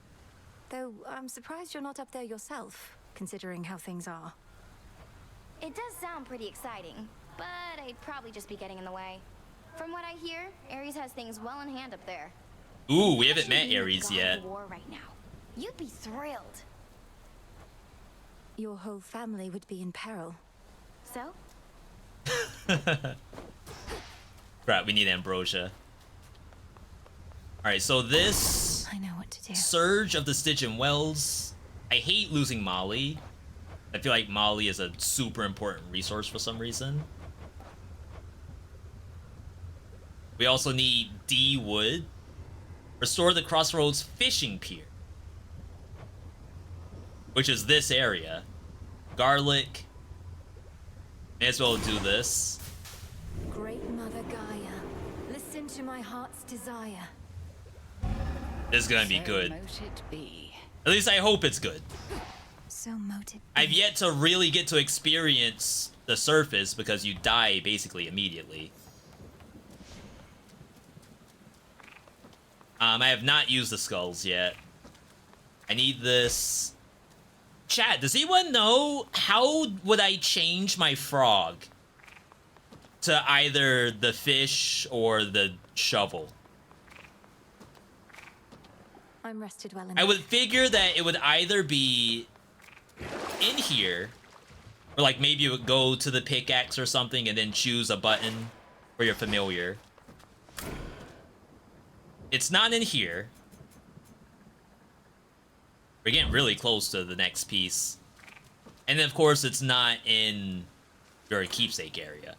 Though I'm surprised you're not up there yourself, considering how things are. It does sound pretty exciting, but I'd probably just be getting in the way. From what I hear, Ares has things well in hand up there. Ooh, we haven't met Ares yet. War right now. You'd be thrilled. Your whole family would be in peril. So? Crap, we need Ambrosia. Alright, so this... I know what to do. Surge of the Stygian Wells. I hate losing Molly. I feel like Molly is a super important resource for some reason. We also need D wood. Restore the Crossroads Fishing Pier, which is this area. Garlic. May as well do this. Great Mother Gaia, listen to my heart's desire. This is gonna be good. Mote it be. At least I hope it's good. So moted. I've yet to really get to experience the surface because you die basically immediately. I have not used the skulls yet. I need this. Chat, does anyone know how would I change my frog to either the fish or the shovel? I'm rested well enough. I would figure that it would either be in here, or like maybe it would go to the pickaxe or something and then choose a button for your familiar. It's not in here. We're getting really close to the next piece. And then of course it's not in your keepsake area.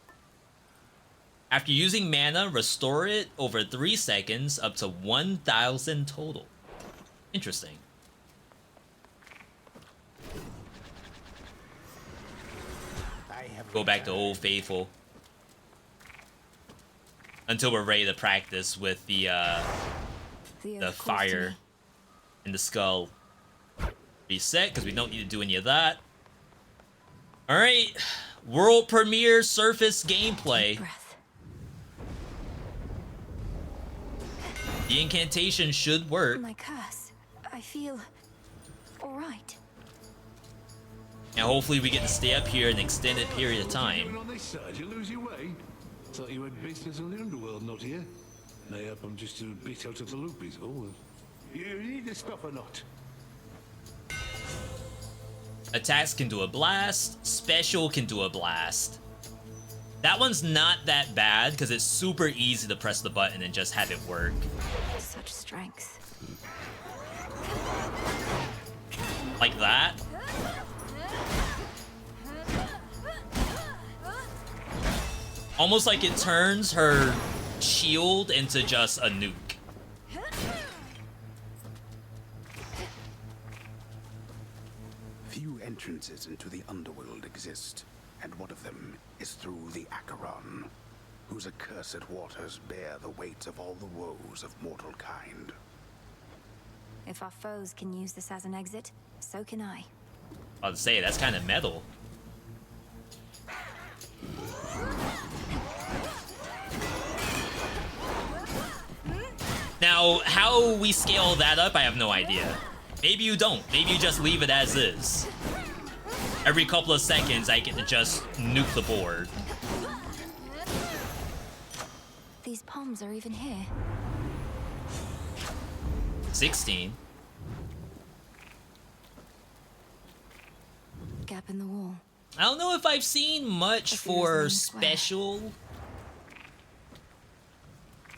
After using mana, restore it over 3 seconds up to 1,000 total. Interesting. Go back to Old Faithful. Until we're ready to practice with the fire and the skull. Reset, because we don't need to do any of that. Alright. World premiere surface gameplay. The incantation should work. My curse. I feel alright. And hopefully we get to stay up here an extended period of time. On this side, you lose your way. Thought you had business on the underworld, not here. Mayhap I'm just a bit out of the loop is all. You need this stuff or not? Attacks can do a blast. Special can do a blast. That one's not that bad because it's super easy to press the button and just have it work. Such strength. Like that. Almost like it turns her shield into just a nuke. Few entrances into the underworld exist, and one of them is through the Acheron, whose accursed waters bear the weight of all the woes of mortal kind. If our foes can use this as an exit, so can I. I'll say that's kind of metal. Now, how we scale that up, I have no idea. Maybe you don't. Maybe you just leave it as is. Every couple of seconds, I get to just nuke the board. These palms are even here. 16. Gap in the wall. I don't know if I've seen much for special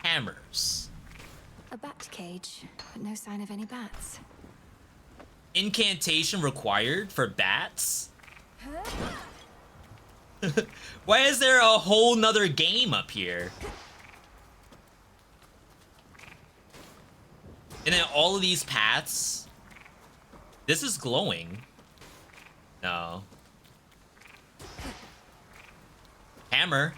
hammers. A bat cage, but no sign of any bats. Incantation required for bats? Why is there a whole nother game up here? And then all of these paths. This is glowing. No. Hammer.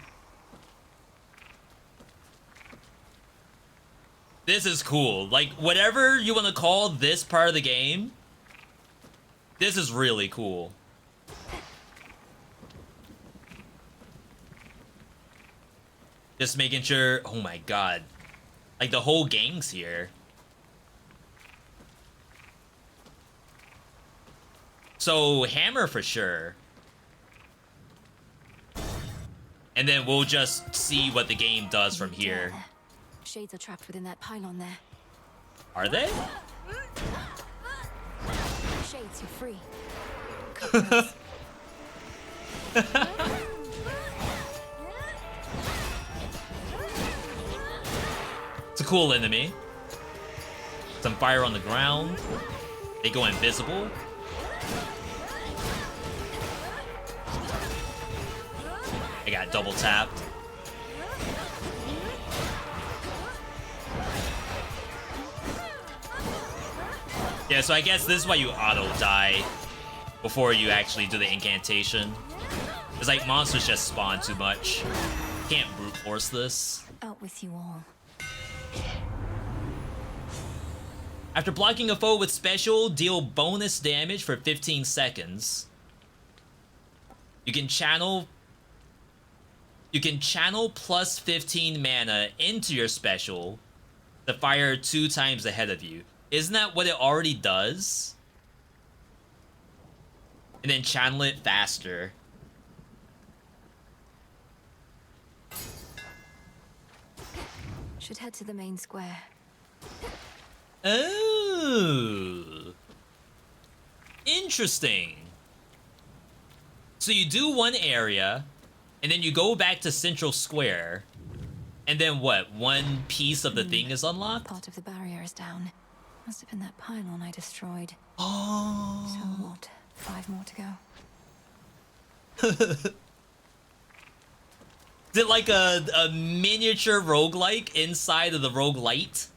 This is cool. Like, whatever you want to call this part of the game, this is really cool. Just making sure... Oh my god. Like, the whole gang's here. So, hammer for sure. And then we'll just see what the game does from here. Shades are trapped within that pylon there. Are they? Shades, you're free. It's a cool enemy. Some fire on the ground. They go invisible. I got double tapped. Yeah, so I guess this is why you auto die before you actually do the incantation. It's like monsters just spawn too much. Can't brute force this. Out with you all. After blocking a foe with special, deal bonus damage for 15 seconds. You can channel plus 15 mana into your special to fire 2 times ahead of you. Isn't that what it already does? And then channel it faster. Should head to the main square. Oh. Interesting. So you do one area, and then you go back to Central Square, and then what? One piece of the thing is unlocked? Part of the barrier is down. Must have been that pylon I destroyed. Oh. So what? 5 more to go. Is it like a miniature roguelike inside of the roguelite?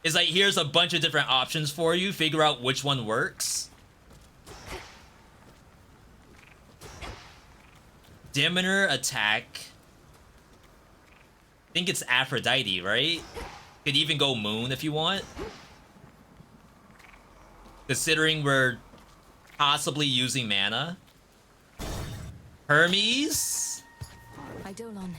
It's like, here's a bunch of different options for you. Figure out which one works. Demeter attack. I think it's Aphrodite, right? Could even go moon if you want. Considering we're possibly using mana. Hermes. Eidolon.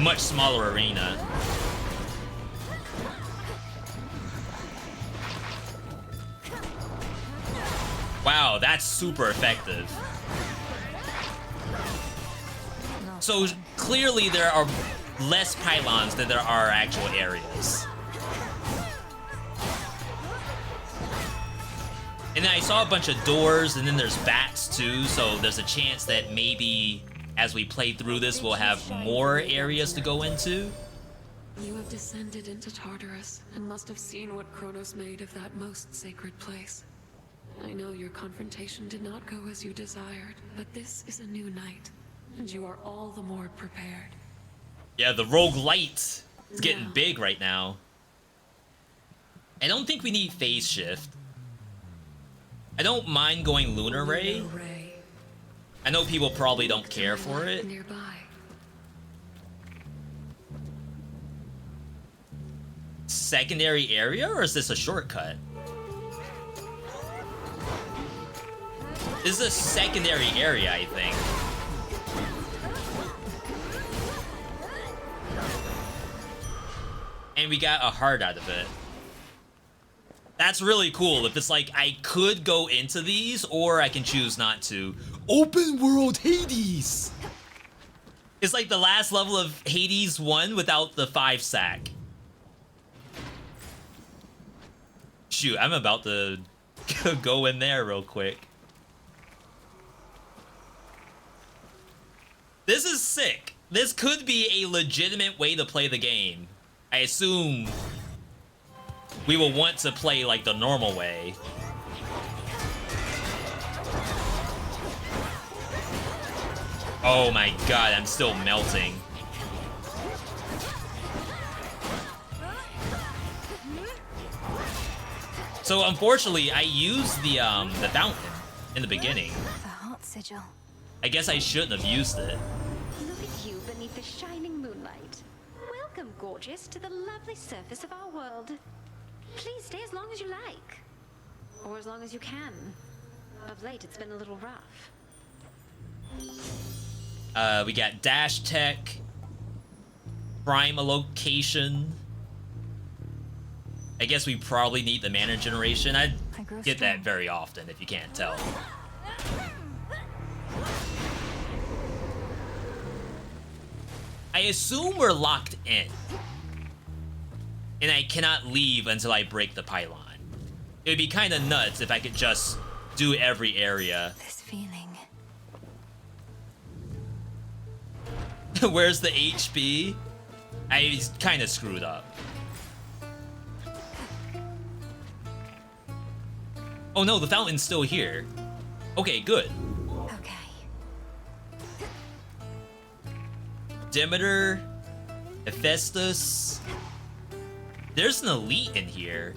Much smaller arena. Wow, that's super effective. So clearly there are less pylons than there are actual areas. And then I saw a bunch of doors, and then there's bats too, so there's a chance that maybe as we play through this, we'll have more areas to go into. You have descended into Tartarus and must have seen what Kronos made of that most sacred place. I know your confrontation did not go as you desired, but this is a new night, and you are all the more prepared. Yeah, the roguelite is getting big right now. I don't think we need phase shift. I don't mind going Lunar Ray. I know people probably don't care for it. Secondary area, or is this a shortcut? This is a secondary area, I think. And we got a heart out of it. That's really cool. If it's like, I could go into these, or I can choose not to. Open world Hades! It's like the last level of Hades 1 without the 5 sack. Shoot, I'm about to go in there real quick. This is sick. This could be a legitimate way to play the game. I assume we will want to play like the normal way. Oh my god, I'm still melting. So unfortunately, I used the fountain in the beginning. The heart sigil. I guess I shouldn't have used it. Look at you beneath the shining moonlight. Welcome, gorgeous, to the lovely surface of our world. Please stay as long as you like. Or as long as you can. Of late, it's been a little rough. We got dash tech, prime location. I guess we probably need the mana generation. I get that very often, if you can't tell. I assume we're locked in, and I cannot leave until I break the pylon. It would be kind of nuts if I could just do every area. This feeling. Where's the HP? I kind of screwed up. Oh no, the fountain's still here. Okay, good. Okay. Demeter, Hephaestus. There's an elite in here.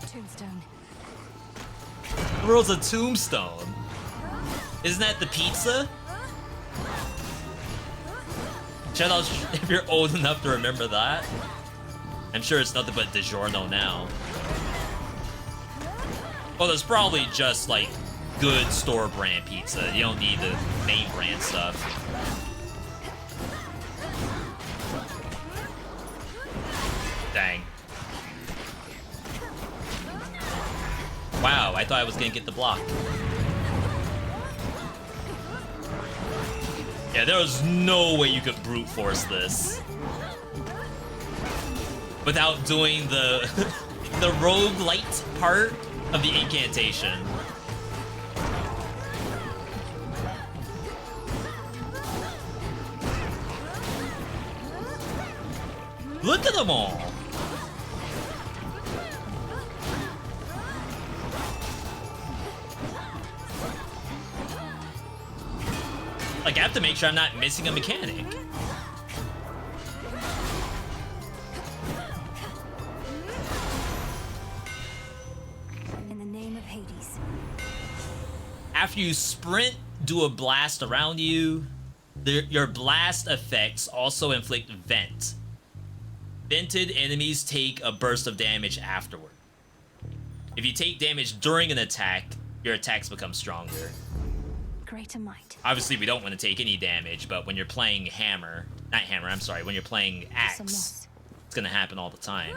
Tombstone. The world's a tombstone. Isn't that the pizza? Shout out if you're old enough to remember that. I'm sure it's nothing but DiGiorno now. Well, there's probably just like good store brand pizza. You don't need the name brand stuff. Dang. Wow, I thought I was gonna get the block. Yeah, there was no way you could brute force this without doing the the roguelite part of the incantation. Look at them all. Like, I have to make sure I'm not missing a mechanic. In the name of Hades. After you sprint, do a blast around you. Your blast effects also inflict vent. Vented enemies take a burst of damage afterward. If you take damage during an attack, your attacks become stronger. Greater might. Obviously, we don't want to take any damage, but when you're playing hammer, not hammer, I'm sorry, when you're playing axe, it's gonna happen all the time.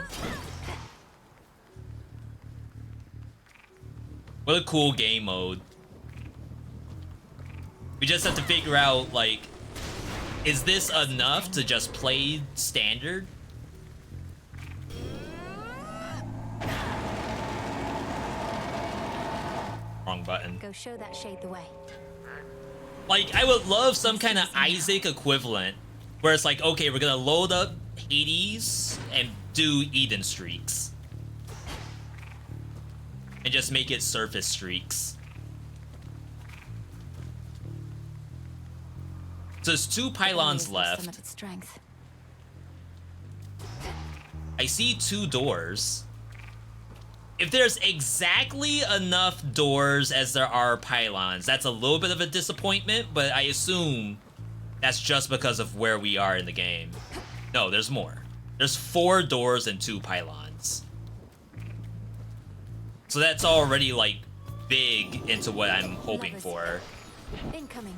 What a cool game mode. We just have to figure out, like, is this enough to just play standard? wrong button. Go show that shade the way. Like, I would love some kind of Isaac equivalent where it's like, okay, we're gonna load up Hades and do Eden streaks. And just make it surface streaks. So there's 2 pylons left. Some of its strength. I see 2 doors. If there's exactly enough doors as there are pylons, that's a little bit of a disappointment, but I assume that's just because of where we are in the game. No, there's more. There's 4 doors and 2 pylons. So that's already, like, big into what I'm hoping for. Incoming.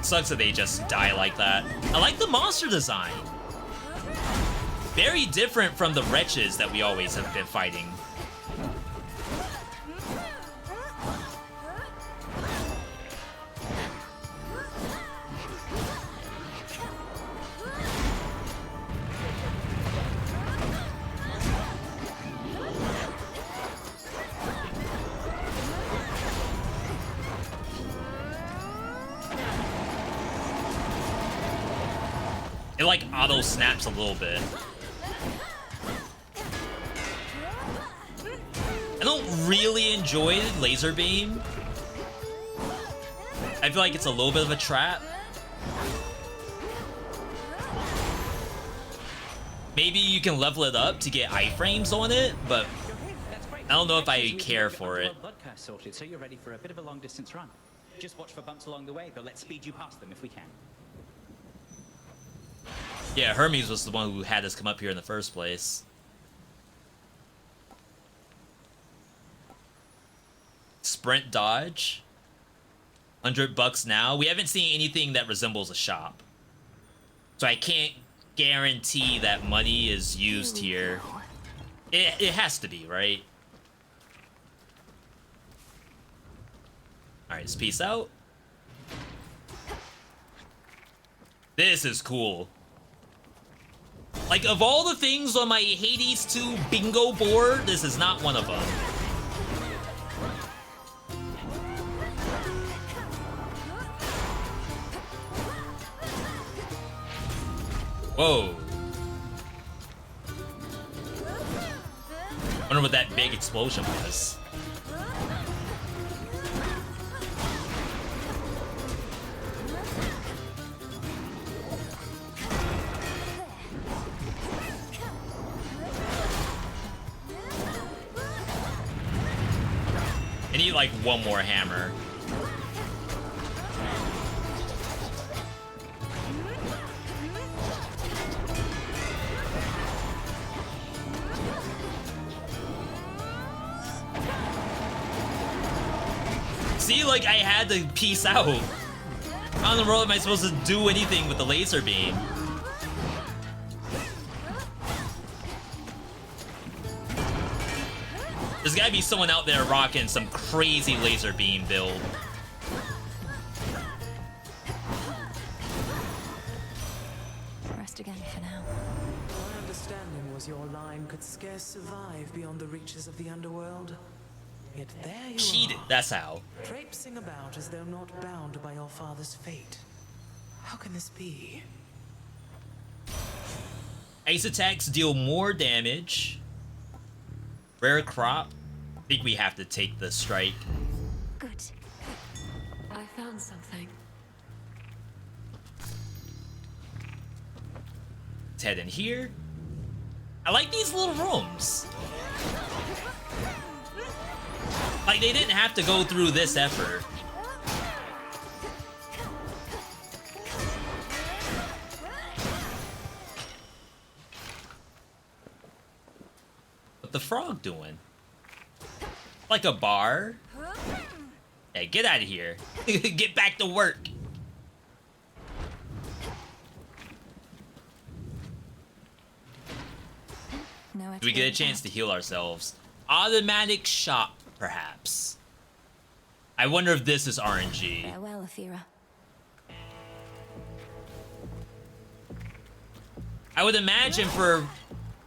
Sucks that they just die like that. I like the monster design. Very different from the wretches that we always have been fighting. It like auto snaps a little bit. I don't really enjoy laser beam. I feel like it's a little bit of a trap. Maybe you can level it up to get iframes on it, but I don't know if I care for it. Sorted, so you're ready for a bit of a long distance run. Just watch for bumps along the way, but let's speed you past them if we can. Yeah, Hermes was the one who had us come up here in the first place. Sprint dodge. $100 now. We haven't seen anything that resembles a shop. So I can't guarantee that money is used here. It has to be, right? Alright, let's peace out. This is cool. Like, of all the things on my Hades 2 bingo board, this is not one of them. Whoa. Wonder what that big explosion was. I need like one more hammer. See, like I had to peace out. How in the world am I supposed to do anything with the laser beam? There's gotta be someone out there rocking some crazy laser beam build. Rest again for now. My understanding was your line could scarce survive beyond the reaches of the underworld. Yet there you Cheated, are, that's how. traipsing about as though not bound by your father's fate. How can this be? Ice attacks deal more damage. Rare crop. I think we have to take the strike. Good. I found something. Let's head in here. I like these little rooms. Like, they didn't have to go through this effort. What the frog doing? Like a bar? Hey, get out of here. Get back to work. No, Do we get a chance to heal ourselves? Automatic shop, perhaps. I wonder if this is RNG. Farewell, Athera. I would imagine for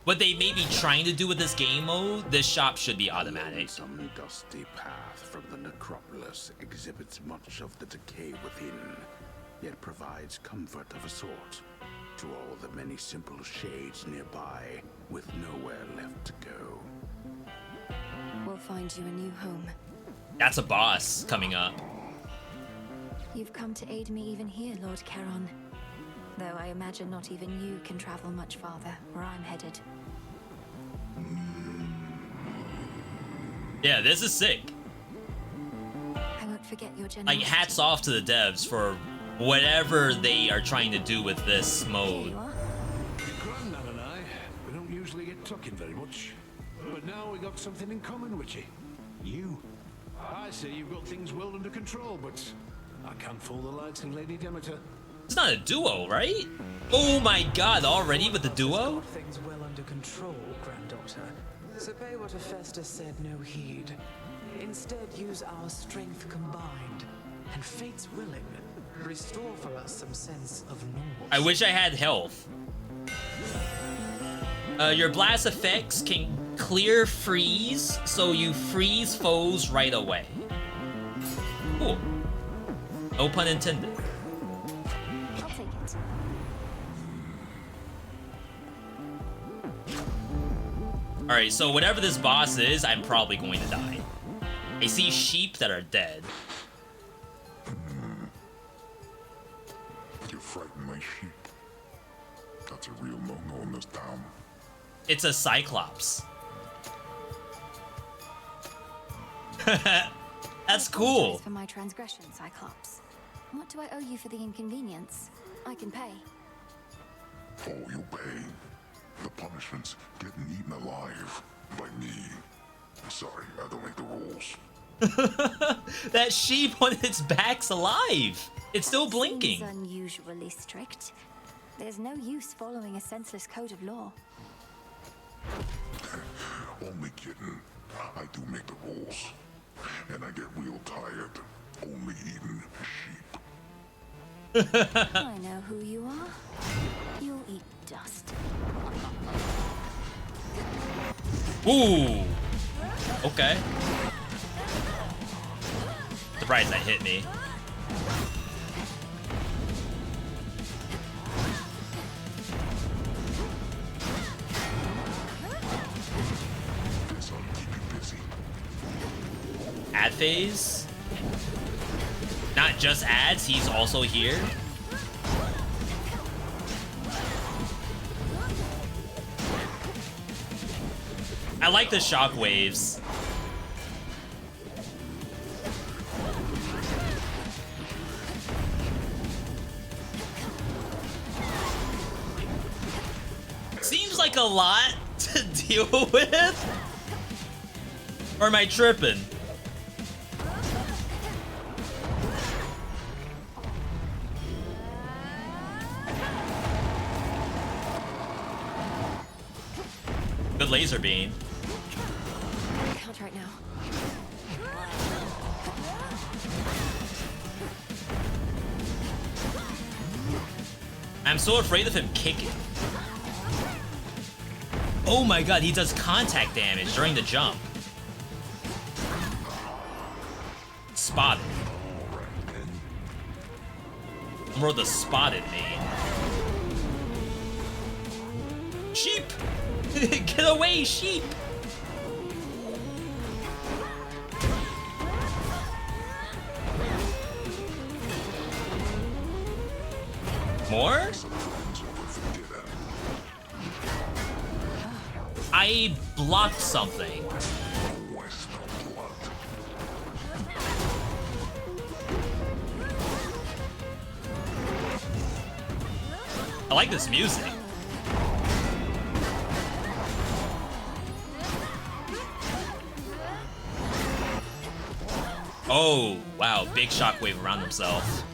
what they may be trying to do with this game mode, this shop should be automatic. Some dusty path from the necropolis exhibits much of the decay within, yet provides comfort of a sort to all the many simple shades nearby, with nowhere left to go. We'll find you a new home. That's a boss coming up. You've come to aid me even here, Lord Charon. Though I imagine not even you can travel much farther where I'm headed. Yeah, this is sick. I won't forget your generosity. Like, hats off to the devs for whatever they are trying to do with this mode. Your granddad and I, we don't usually get talking very much. But now we got something in common, Witchy. You. I say you've got things well under control, but I can't fool the likes of Lady Demeter. It's not a duo, right? Oh my god, already with the duo? Got things well under control, granddaughter. So pay what Hephaestus said no heed. Instead, use our strength combined, and fate's willing, restore for us some sense of normal. I wish I had health. Your blast effects can clear freeze, so you freeze foes right away. Cool. No pun intended. I'll take it. Alright, so whatever this boss is, I'm probably going to die. I see sheep that are dead. You frighten my sheep. That's a real no-no in this town. It's a cyclops. That's cool. For my transgression, Cyclops. What do I owe you for the inconvenience? I can pay. Oh, you'll pay. The punishment's getting eaten alive by me. Sorry, I don't make the rules. That sheep on its back's alive. It's still blinking. Seems unusually strict. There's no use following a senseless code of law. Only kidding. I do make the rules. And I get real tired only eating sheep. I know who you are. You'll eat dust. Ooh. Okay. Surprised that hit me. This'll keep you busy. Ad phase? Not just ads, he's also here. I like the shockwaves. Seems like a lot to deal with. Or am I tripping? Good laser beam. Count right now. I'm so afraid of him kicking. Oh my god, he does contact damage during the jump. Spotted. More the spotted main. Sheep! Get away, sheep! More? I blocked something. I like this music. Oh, wow, big shockwave around himself.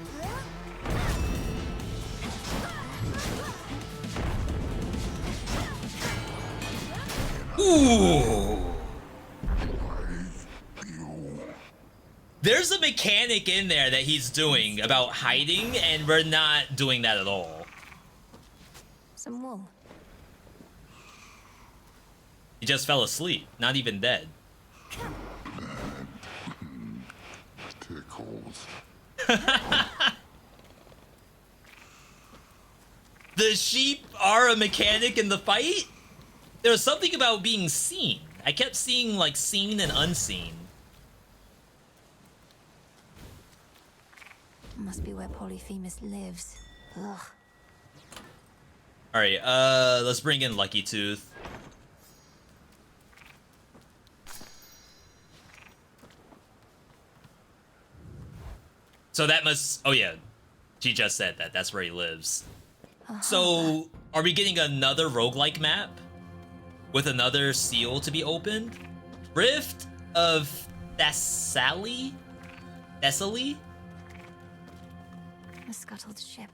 Ooh. There's a mechanic in there that he's doing about hiding, and we're not doing that at all. Some wool. He just fell asleep, not even dead. Tickles. The sheep are a mechanic in the fight? There was something about being seen. I kept seeing like seen and unseen. Must be where Polyphemus lives. Ugh. Alright, let's bring in Lucky Tooth. So that must... Oh yeah, she just said that. That's where he lives. So, are we getting another roguelike map? With another seal to be opened? Rift of Thessaly? Thessaly? A scuttled ship.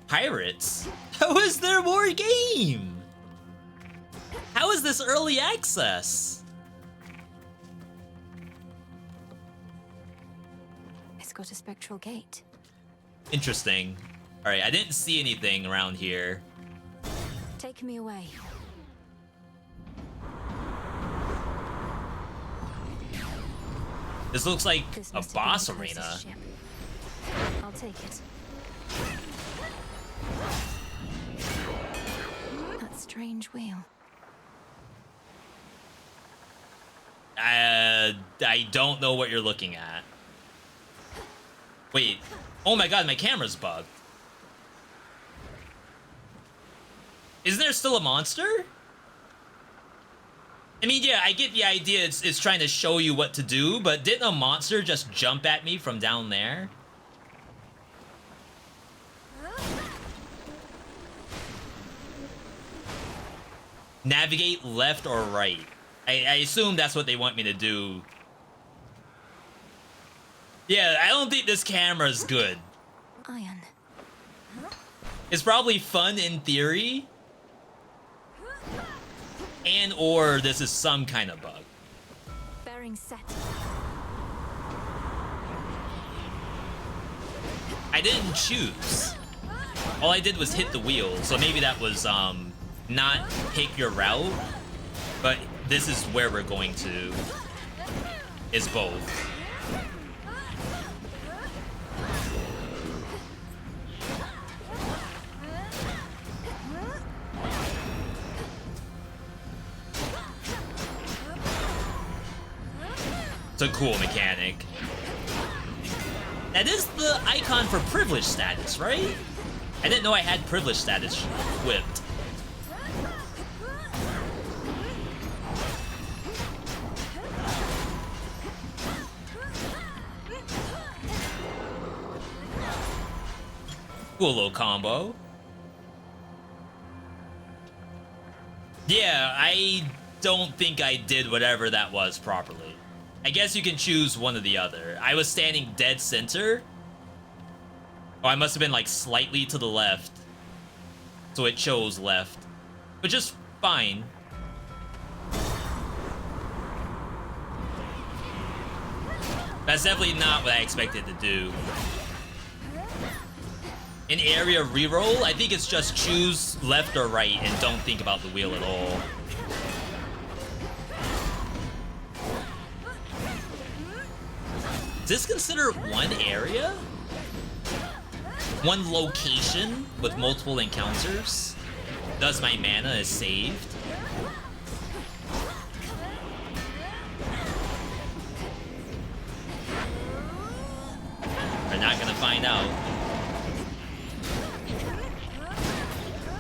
Pirates? How is there more game? How is this early access? It's got a spectral gate. Interesting. Alright, I didn't see anything around here. Take me away. This looks like This a must have been boss the closest arena. ship. I'll take it. That strange wheel. I don't know what you're looking at. Wait. Oh my god, my camera's bugged. Isn't there still a monster? I mean, yeah, I get the idea it's trying to show you what to do, but didn't a monster just jump at me from down there? Navigate left or right. I assume that's what they want me to do. Yeah, I don't think this camera's good. Iron. It's probably fun in theory. And or this is some kind of bug. Bearing set. I didn't choose. All I did was hit the wheel, so maybe that was not pick your route, but this is where we're going to. Is both. It's a cool mechanic. That is the icon for privilege status, right? I didn't know I had privilege status equipped. Cool little combo. Yeah, I don't think I did whatever that was properly. I guess you can choose one or the other. I was standing dead center. Oh, I must have been like slightly to the left. So it chose left. Which is fine. That's definitely not what I expected to do. In area reroll, I think it's just choose left or right and don't think about the wheel at all. Is this considered one area? One location with multiple encounters? Thus my mana is saved? We're not gonna find out.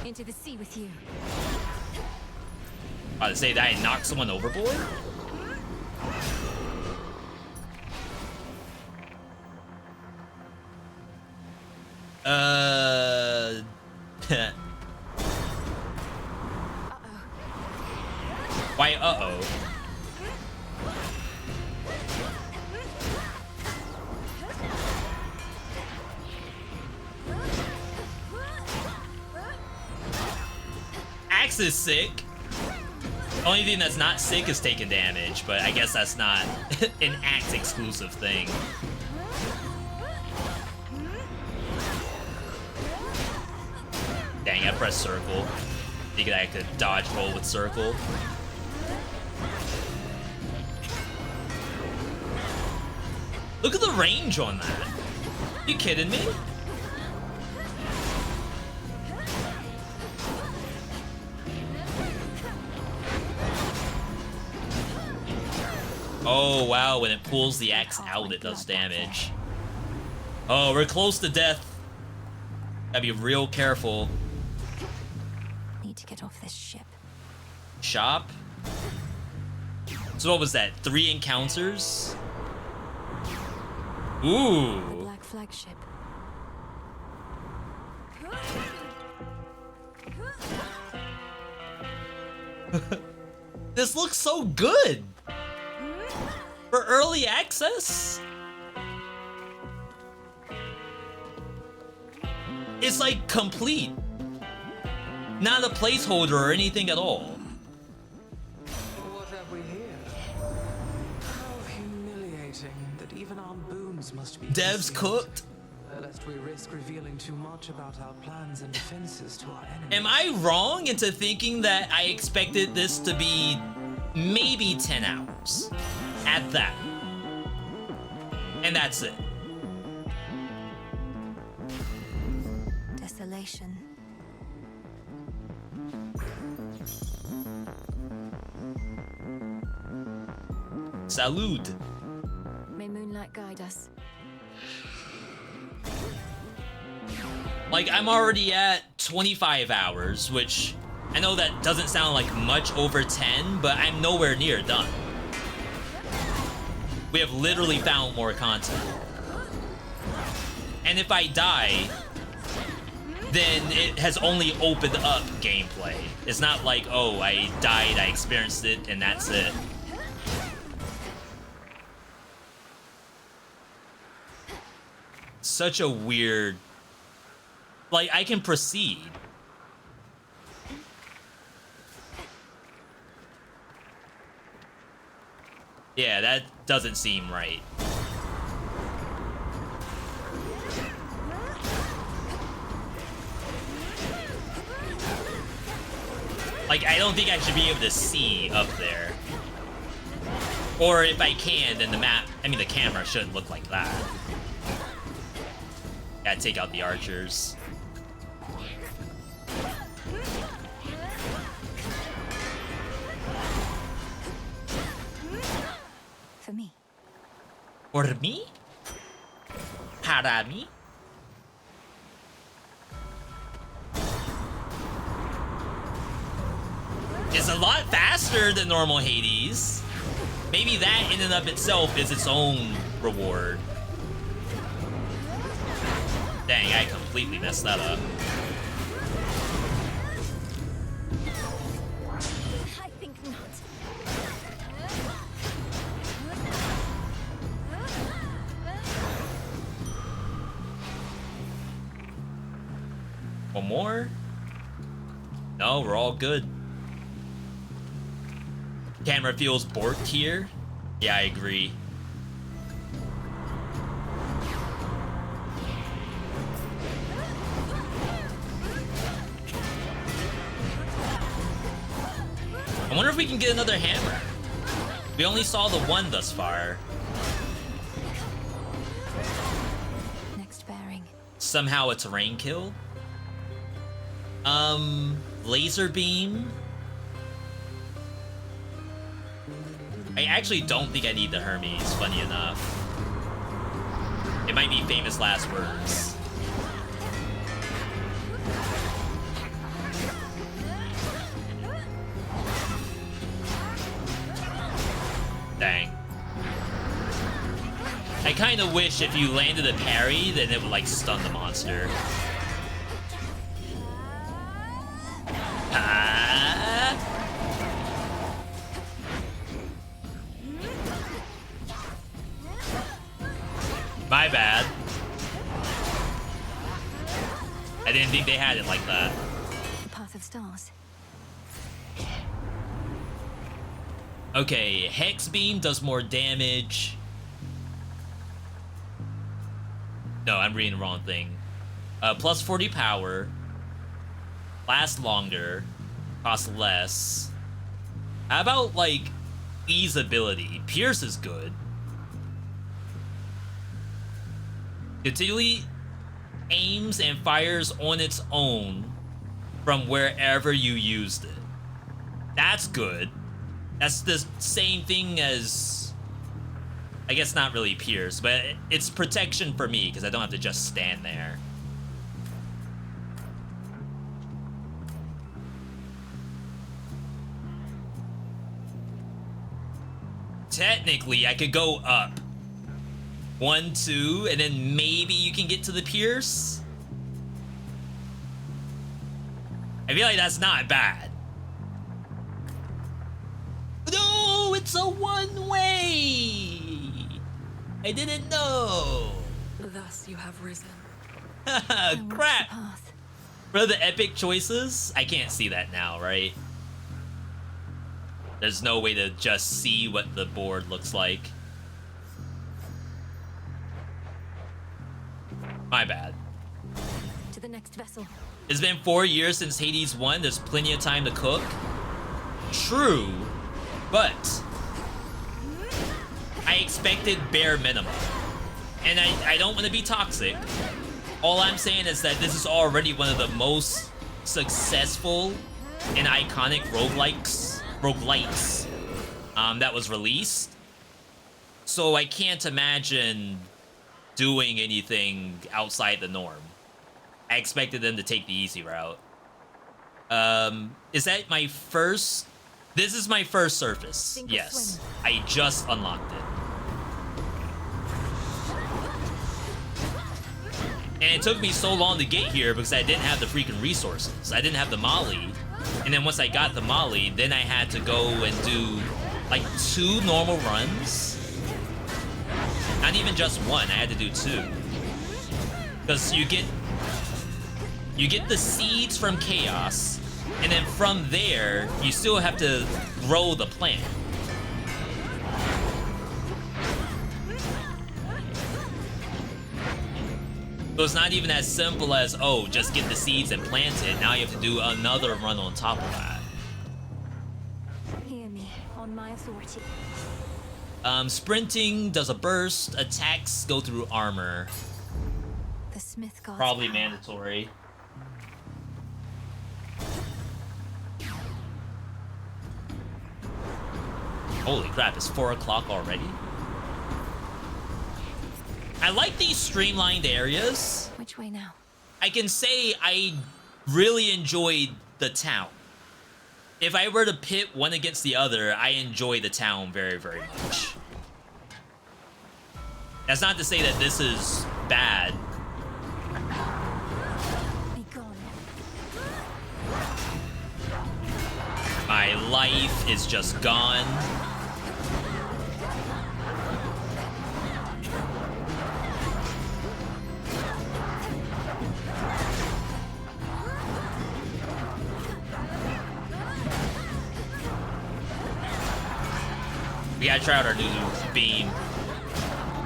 Into the sea with you. About to say that I knocked someone overboard? Why, uh-oh? Axe is sick. Only thing that's not sick is taking damage, but I guess that's not an Axe exclusive thing. Dang, I pressed circle. Thinking I could dodge roll with circle. Look at the range on that. You kidding me? Oh wow, when it pulls the axe out, it does damage. Oh, we're close to death. Gotta be real careful. Need to get off this ship. Shop? So what was that? 3 encounters? Ooh. The Black Flagship. This looks so good. For early access? It's like complete. Not a placeholder or anything at all. What have we here? How humiliating that even our boons must be Devs cooked. Lest we risk revealing too much about our plans and defenses to our enemies. Am I wrong into thinking that I expected this to be maybe 10 hours? At that. And that's it. Desolation. Salud. May moonlight guide us. Like, I'm already at 25 hours, which I know that doesn't sound like much over 10, but I'm nowhere near done. We have literally found more content. And if I die, then it has only opened up gameplay. It's not like, oh, I died, I experienced it, and that's it. Such a weird... Like, I can proceed. Yeah, that doesn't seem right. Like, I don't think I should be able to see up there. Or if I can, then the map, I mean the camera shouldn't look like that. Gotta take out the archers. For me. For me? Para mí? It's a lot faster than normal Hades. Maybe that in and of itself is its own reward. Dang, I completely messed that up. I think not. One more? No, we're all good. Camera feels borked here. Yeah, I agree. I wonder if we can get another hammer. We only saw the one thus far. Next bearing. Somehow a terrain kill? Laser beam? I actually don't think I need the Hermes, funny enough. It might be famous last words. Dang. I kind of wish if you landed a parry, then it would like stun the monster. My bad. I didn't think they had it like that. The path of stars. Okay, Hex Beam does more damage. No, I'm reading the wrong thing. Plus 40 power. Lasts longer. Costs less. How about, like, feasibility. Pierce is good. Continually aims and fires on its own from wherever you used it. That's good. That's the same thing as, I guess not really Pierce, but it's protection for me because I don't have to just stand there. Technically, I could go up 1, 2, and then maybe you can get to the Pierce. I feel like that's not bad. No, it's a one-way. I didn't know. Thus you have risen. Crap. For the epic choices, I can't see that now, right? There's no way to just see what the board looks like. My bad. To the next vessel. It's been 4 years since Hades 1. There's plenty of time to cook. True, but I expected bare minimum. And I don't want to be toxic. All I'm saying is that this is already one of the most successful and iconic roguelikes that was released. So I can't imagine doing anything outside the norm. I expected them to take the easy route. Is that my first? This is my first surface. Yes, I just unlocked it. And it took me so long to get here because I didn't have the freaking resources. I didn't have the Molly. And then once I got the Molly, then I had to go and do like 2 normal runs. Not even just 1, I had to do 2. Because you get the seeds from Chaos, and then from there, you still have to grow the plant. So it's not even as simple as, oh, just get the seeds and plant it. Now you have to do another run on top of that. Hear me, on my authority. Sprinting does a burst. Attacks go through armor. The Smith God's Probably power. mandatory. Holy crap, it's 4 o'clock already? I like these streamlined areas. Which way now? I can say I really enjoyed the town. If I were to pit one against the other, I enjoy the town very, very much. That's not to say that this is bad. Be gone. My life is just gone. We gotta try out our new beam.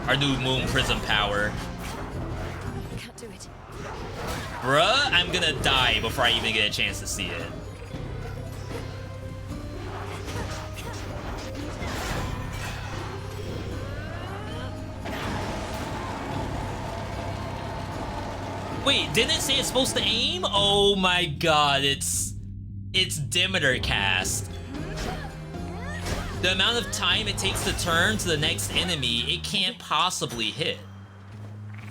Our new moon prism power. Can't do it. Bruh, I'm gonna die before I even get a chance to see it. Wait, didn't it say it's supposed to aim? Oh my god, it's Demeter cast. The amount of time it takes to turn to the next enemy, it can't possibly hit.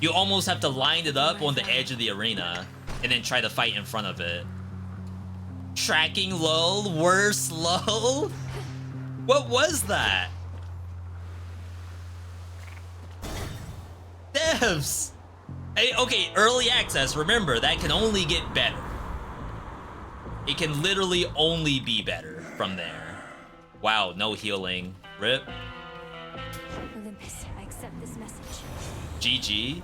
You almost have to line it up on the edge of the arena and then try to fight in front of it. Tracking lull, worse lull? What was that? Devs! Hey, okay, early access, remember, that can only get better. It can literally only be better from there. Wow, no healing. Rip. Olympus, I accept this message. GG.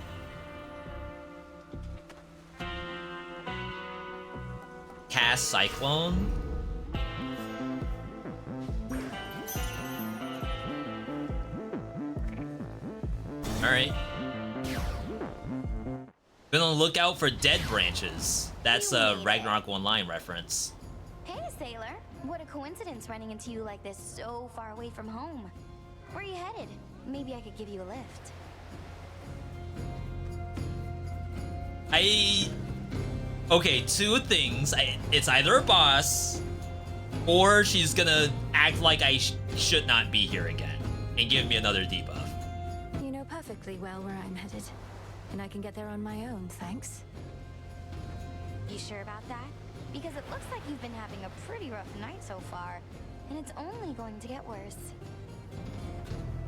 Cast Cyclone. Alright. Been on the lookout for dead branches. That's a Ragnarok Online reference. Hey, sailor. What a coincidence running into you like this so far away from home. Where are you headed? Maybe I could give you a lift. Okay, two things. It's either a boss, or she's gonna act like I should not be here again and give me another debuff. You know perfectly well where I'm headed, and I can get there on my own, thanks. You sure about that? Because it looks like you've been having a pretty rough night so far, and it's only going to get worse.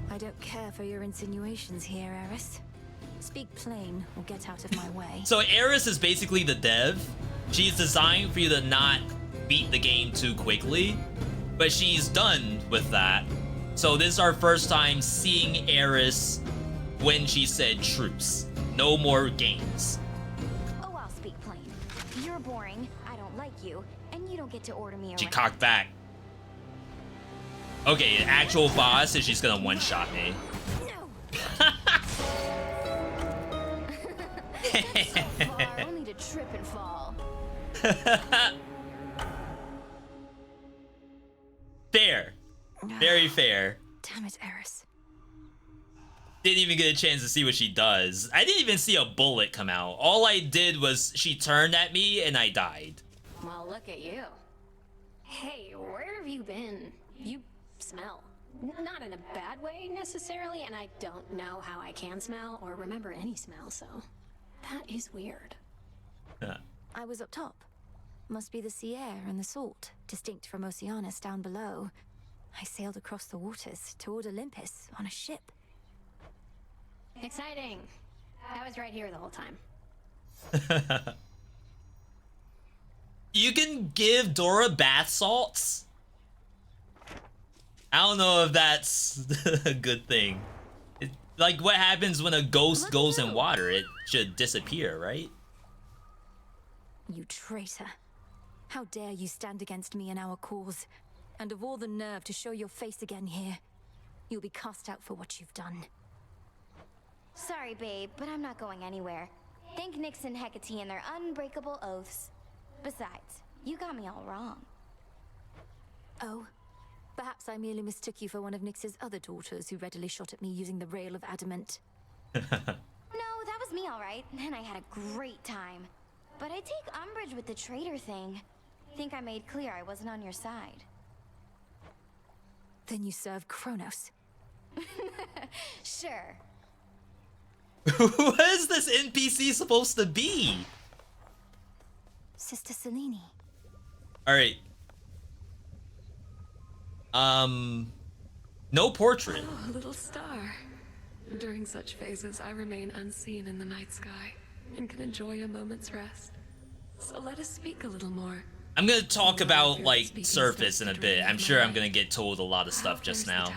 I don't care for your insinuations here, Eris. Speak plain or get out of my way. So Eris is basically the dev. She's designed for you to not beat the game too quickly, but she's done with that. So this is our first time seeing Eris when she said truce. No more games. Oh, I'll speak plain. You're boring, I don't like you, and you don't get to order me around. She cocked back. Okay, an actual boss is she's gonna one-shot me. So far, only to trip and fall. Fair. Very fair. Damn it, Eris. Didn't even get a chance to see what she does. I didn't even see a bullet come out. All I did was she turned at me and I died. Well, look at you. Hey, where have you been? You smell. Not in a bad way, necessarily, and I don't know how I can smell or remember any smell, so... That is weird. I was up top. Must be the sea air and the salt, distinct from Oceanus down below. I sailed across the waters toward Olympus on a ship. Exciting. I was right here the whole time. You can give Dora bath salts? I don't know if that's a good thing. Like, what happens when a ghost goes in water? It should disappear, right? You traitor. How dare you stand against me and our cause? And of all the nerve to show your face again here. You'll be cast out for what you've done. Sorry, babe, but I'm not going anywhere. Thank Nyx and Hecate and their unbreakable oaths. Besides, you got me all wrong. Oh? Perhaps I merely mistook you for one of Nyx's other daughters who readily shot at me using the rail of adamant. No, that was me all right, and I had a great time. But I take umbrage with the traitor thing. Think I made clear I wasn't on your side. Then you serve Kronos. Sure. What is this NPC supposed to be? Sister Selene. Alright. No portrait. Oh, little star. During such phases, I remain unseen in the night sky and can enjoy a moment's rest. So let us speak a little more. I'm gonna talk about, like, surface in a bit. I'm sure I'm gonna get told a lot of stuff just now.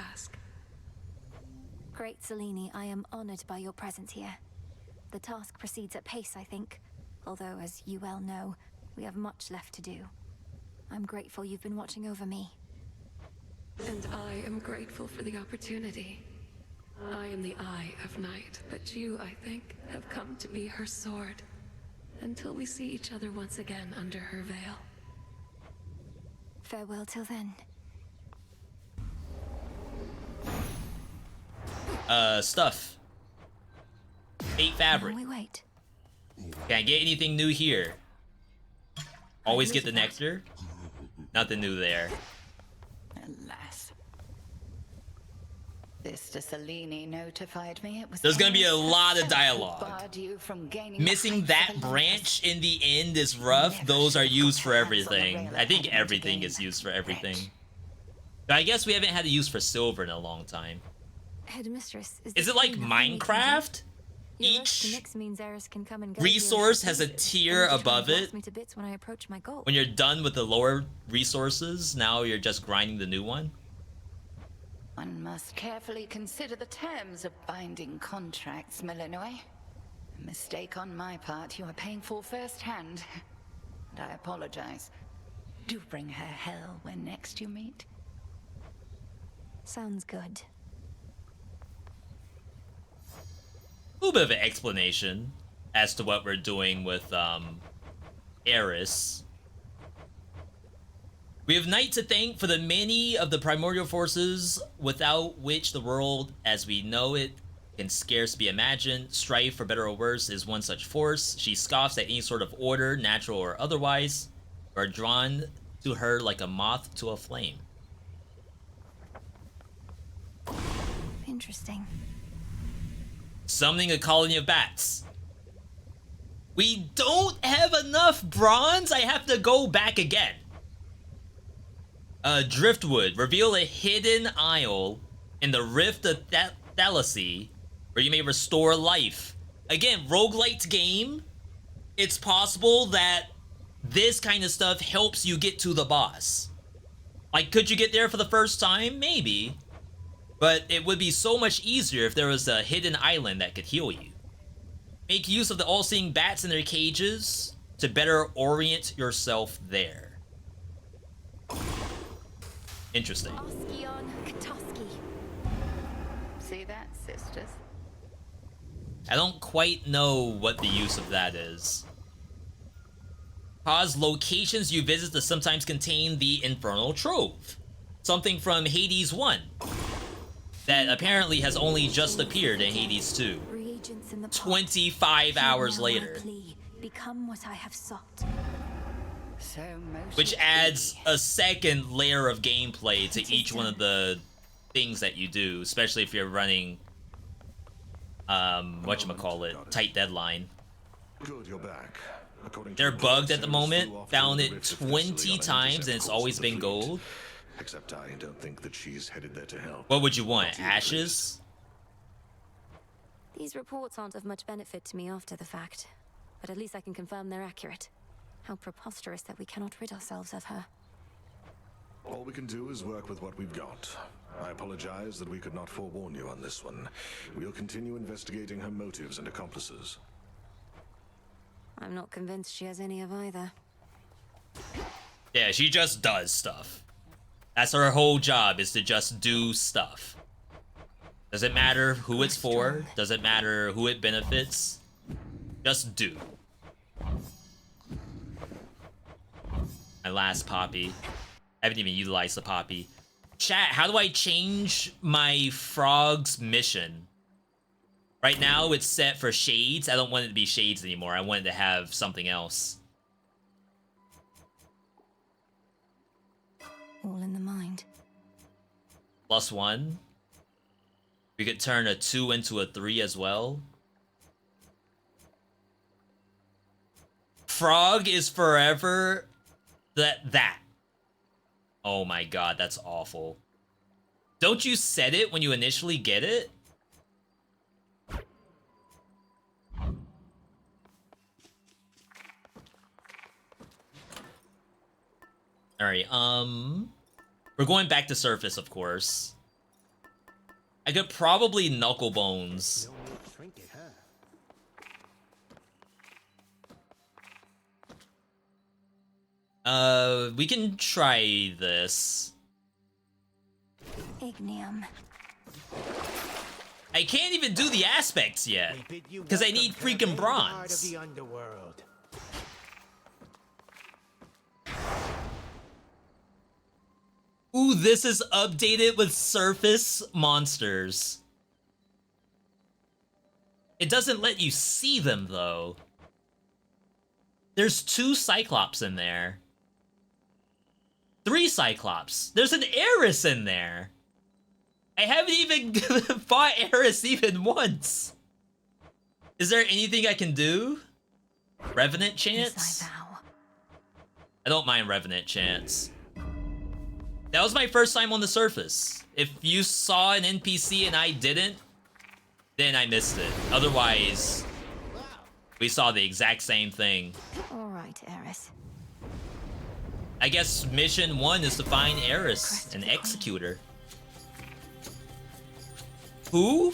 Great Selene, I am honored by your presence here. The task proceeds at pace, I think. Although, as you well know, we have much left to do. I'm grateful you've been watching over me. And I am grateful for the opportunity. I am the eye of night, but you, I think, have come to be her sword. Until we see each other once again under her veil. Farewell till then. Stuff. 8 fabric. We wait. Can I get anything new here? Always get the nectar? Nothing new there. Alas. Sister Selene notified me it was. There's gonna be a lot of who dialogue. barred you from gaining Missing the that heights of branch in the end is rough. Those are used for everything. I think everything is used for everything. But I guess we haven't had to use for silver in a long time. Headmistress, Is it like Minecraft? Each resource has a tier above it. When you're done with the lower resources, now you're just grinding the new one. One must carefully consider the terms of binding contracts, Millenoi. A mistake on my part you are paying for firsthand. And I apologize. Do bring her hell when next you meet. Sounds good. A little bit of an explanation as to what we're doing with Eris. We have night to thank for the many of the primordial forces without which the world as we know it can scarce be imagined. Strife, for better or worse, is one such force. She scoffs at any sort of order, natural or otherwise, or drawn to her like a moth to a flame. Interesting. Summoning a colony of bats. We don't have enough bronze? I have to go back again. Driftwood. Reveal a hidden isle in the Rift of Thalassy where you may restore life. Again, roguelite game. It's possible that this kind of stuff helps you get to the boss. Like, could you get there for the first time? Maybe. But it would be so much easier if there was a hidden island that could heal you. Make use of the all-seeing bats in their cages to better orient yourself there. Interesting. See that, sisters? I don't quite know what the use of that is. Cause locations you visit to sometimes contain the Infernal Trove. Something from Hades 1. That apparently has only just appeared in Hades 2. 25 hours later. Become what I have sought. Which adds a second layer of gameplay to each one of the things that you do, especially if you're running whatchamacallit, tight deadline. Good, you're back. They're bugged at the moment. Found it 20 times and it's always been gold. Except I don't think that she's headed there to help. What would you want? Ashes? These reports aren't of much benefit to me after the fact, but at least I can confirm they're accurate. How preposterous that we cannot rid ourselves of her. All we can do is work with what we've got. I apologize that we could not forewarn you on this one. We'll continue investigating her motives and accomplices. I'm not convinced she has any of either. Yeah, she just does stuff. That's her whole job, is to just do stuff. Doesn't matter who it's for, doesn't matter who it benefits. Just do. My last poppy. I haven't even utilized the poppy. Chat, how do I change my frog's mission? Right now it's set for shades. I don't want it to be shades anymore. I want it to have something else. All in the mind. +1. We could turn a 2 into a 3 as well. Frog is forever that. Oh my god, that's awful. Don't you set it when you initially get it? Alright, we're going back to surface, of course. I could probably knuckle bones. We can try this. Ignium. I can't even do the aspects yet, because I need freaking bronze. Ooh, this is updated with surface monsters. It doesn't let you see them, though. There's 2 Cyclops in there. 3 Cyclops. There's an Eris in there. I haven't even fought Eris even once. Is there anything I can do? Revenant chance? I don't mind Revenant chance. That was my first time on the surface. If you saw an NPC and I didn't, then I missed it. Otherwise, we saw the exact same thing. All right, Eris. I guess mission 1 is to find Eris and execute her. Who?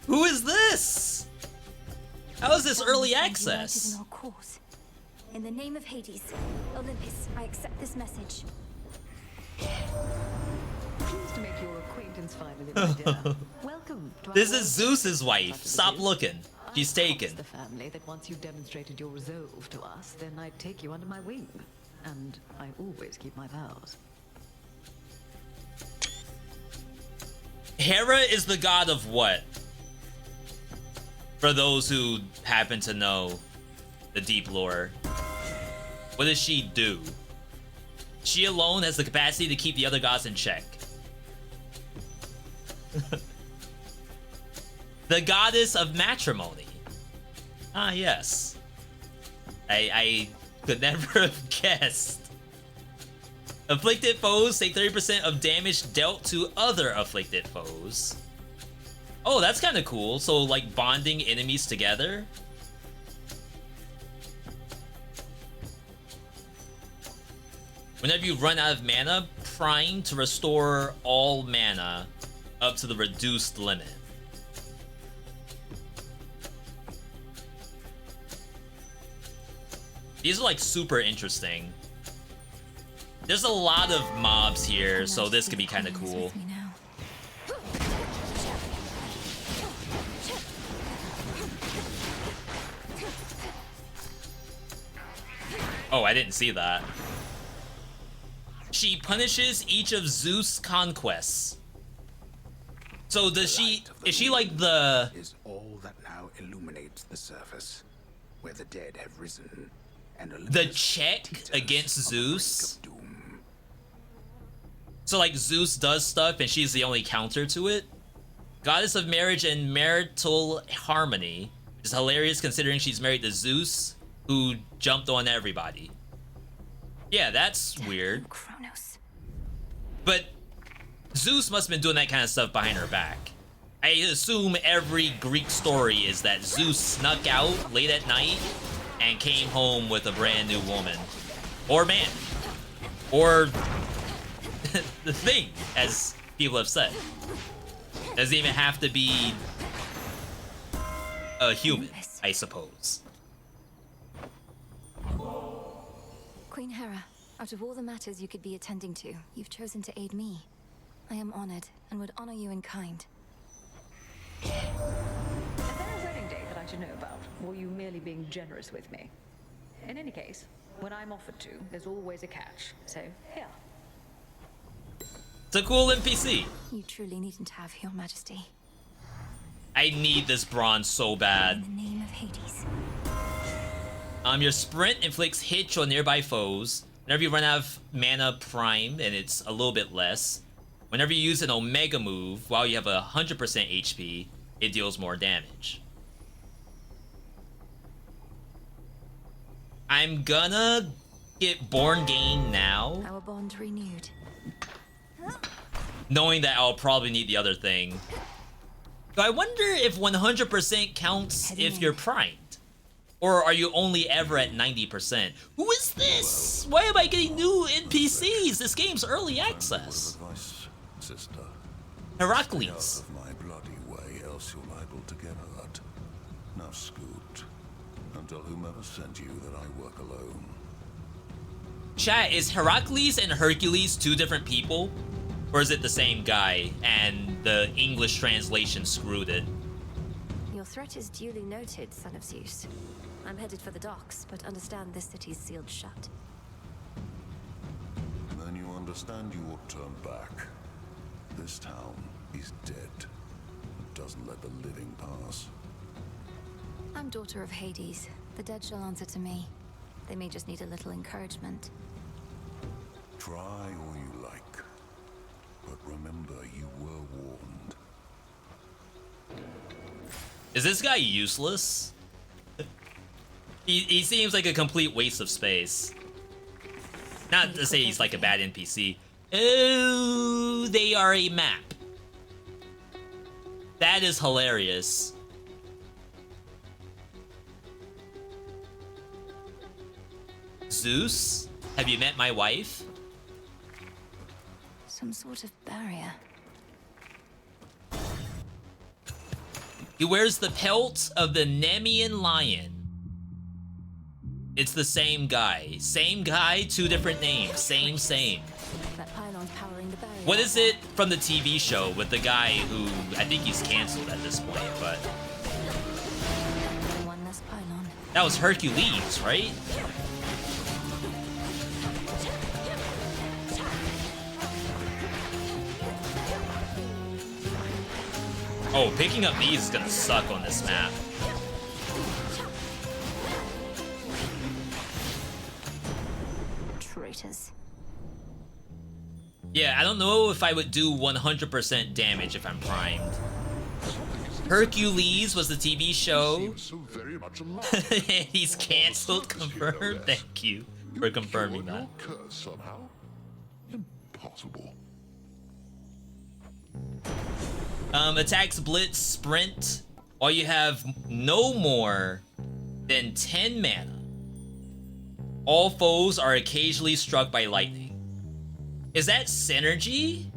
Who is this? How is this early access? In the name of Hades, Olympus, I accept this message. Pleased to make your acquaintance finally, my dear. Welcome to This is Zeus's wife. Stop looking. She's taken. The family that once you demonstrated your resolve to us, then I'd take you under my wing. And I always keep my vows. Hera is the god of what? For those who happen to know the deep lore. What does she do? She alone has the capacity to keep the other gods in check. The goddess of matrimony. Ah, yes. I could never have guessed. Afflicted foes take 30% of damage dealt to other afflicted foes. Oh, that's kind of cool. So, like, bonding enemies together? Whenever you run out of mana, prime to restore all mana up to the reduced limit. These are, like, super interesting. There's a lot of mobs here, so this could be kind of cool. Oh, I didn't see that. She punishes each of Zeus' conquests. So does she... Is she like the... Is all that now illuminates the surface, where the dead have risen, and the check against Zeus? So like Zeus does stuff and she's the only counter to it? Goddess of marriage and marital harmony. Is hilarious considering she's married to Zeus, who jumped on everybody. Yeah, that's weird. Kronos. But Zeus must have been doing that kind of stuff behind her back. I assume every Greek story is that Zeus snuck out late at night and came home with a brand new woman. Or man. Or the thing, as people have said. Doesn't even have to be a human, I suppose. Queen Hera, out of all the matters you could be attending to, you've chosen to aid me. I am honored and would honor you in kind. Is there a wedding date that I should know about, or are you merely being generous with me? In any case, when I'm offered to, there's always a catch. So, here. It's a cool NPC. You truly needn't have, Your Majesty. I need this bronze so bad. In the name of Hades. Your sprint inflicts hits on nearby foes. Whenever you run out of mana prime, and it's a little bit less. Whenever you use an Omega move, while you have 100% HP, it deals more damage. I'm gonna get Born Gain now. Our bond renewed. Knowing that I'll probably need the other thing. So I wonder if 100% counts if you're primed. Or are you only ever at 90%? Who is this? Why am I getting new NPCs? This game's early access. Sister. Heracles. Stay out of my bloody way, else you're liable to get hurt. Now scoot. And tell whomever sent you that I work alone. Chat, is Heracles and Hercules two different people? Or is it the same guy and the English translation screwed it? Your threat is duly noted, son of Zeus. I'm headed for the docks, but understand this city's sealed shut. Then you understand you ought to turn back. This town is dead. It doesn't let the living pass. I'm daughter of Hades. The dead shall answer to me. They may just need a little encouragement. Try all you like. But remember, you were warned. Is this guy useless? He seems like a complete waste of space. Not to say he's like a bad NPC. Oh, they are a map. That is hilarious. Zeus, have you met my wife? Some sort of barrier. He wears the pelt of the Nemean lion. It's the same guy. Same guy, two different names. Same. That pylon's powering the barrier. What is it from the TV show with the guy who, I think he's canceled at this point, but... One less pylon. That was Hercules, right? Oh, picking up these is gonna suck on this map. Traitors. Yeah, I don't know if I would do 100% damage if I'm primed. Hercules was the TV show. He's cancelled, confirmed. Thank you for confirming that. Somehow? Impossible. Attacks, blitz, sprint. While you have no more than 10 mana, all foes are occasionally struck by lightning. Is that synergy?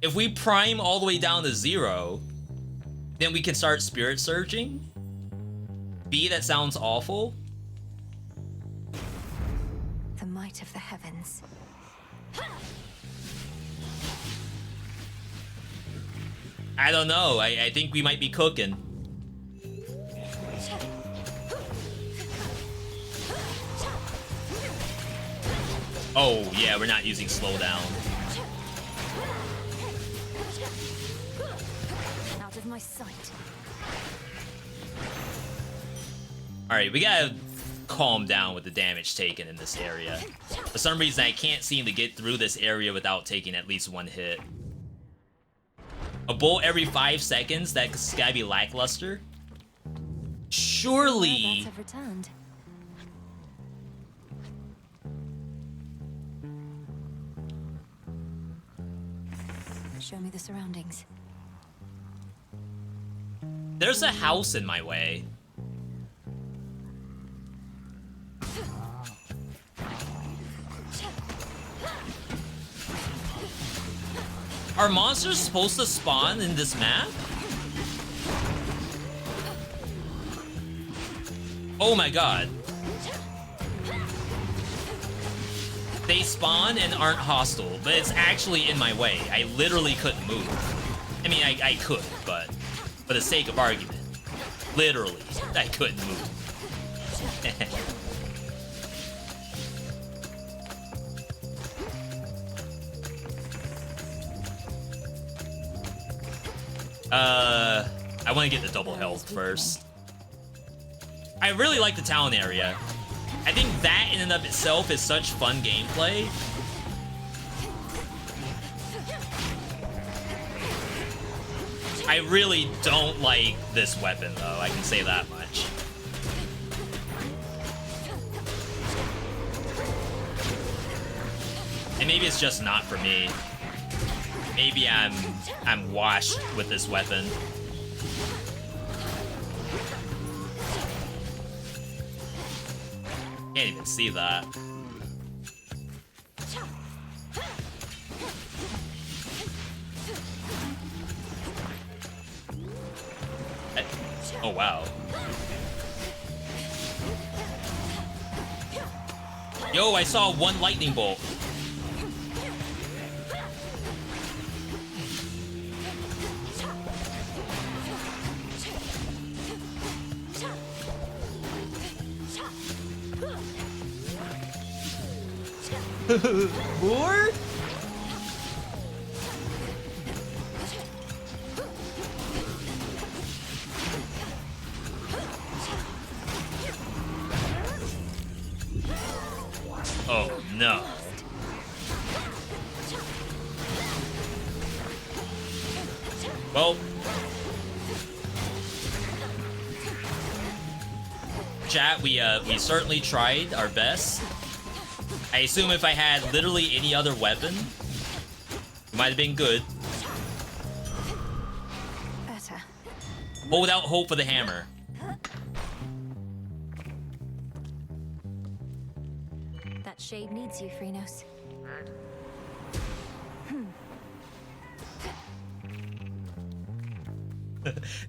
If we prime all the way down to 0, then we can start spirit surging? B, that sounds awful. The might of the heavens. I don't know. I think we might be cooking. Oh, yeah, we're not using slowdown. Out of my sight. Alright, we gotta calm down with the damage taken in this area. For some reason, I can't seem to get through this area without taking at least one hit. A bolt every 5 seconds? That's gotta be lackluster? Surely... Have returned. Show me the surroundings. There's a house in my way. Are monsters supposed to spawn in this map? Oh my god. They spawn and aren't hostile, but it's actually in my way. I literally couldn't move. I mean, I could, but for the sake of argument, literally, I couldn't move. I want to get the double health first. I really like the town area. I think that in and of itself is such fun gameplay. I really don't like this weapon, though. I can say that much. And maybe it's just not for me. Maybe I'm washed with this weapon. Can't even see that. Oh wow. Yo, I saw one lightning bolt. More? Oh no. Well, chat, we certainly tried our best. I assume if I had literally any other weapon, it might have been good. Better. Hold out hope for the hammer. That shade needs you, Phrynos.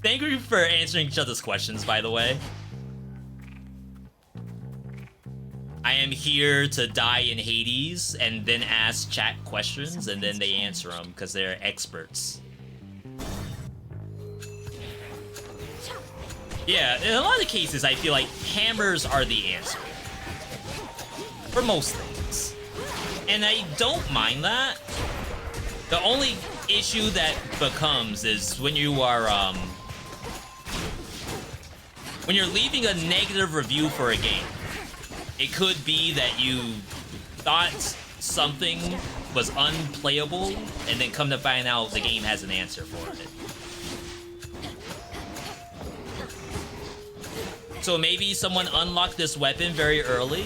Thank you for answering each other's questions, by the way. I am here to die in Hades and then ask chat questions and then they answer them because they're experts. Yeah, in a lot of cases I feel like hammers are the answer. For most things. And I don't mind that. The only issue that becomes is when you are, when you're leaving a negative review for a game. It could be that you thought something was unplayable, and then come to find out the game has an answer for it. So maybe someone unlocked this weapon very early,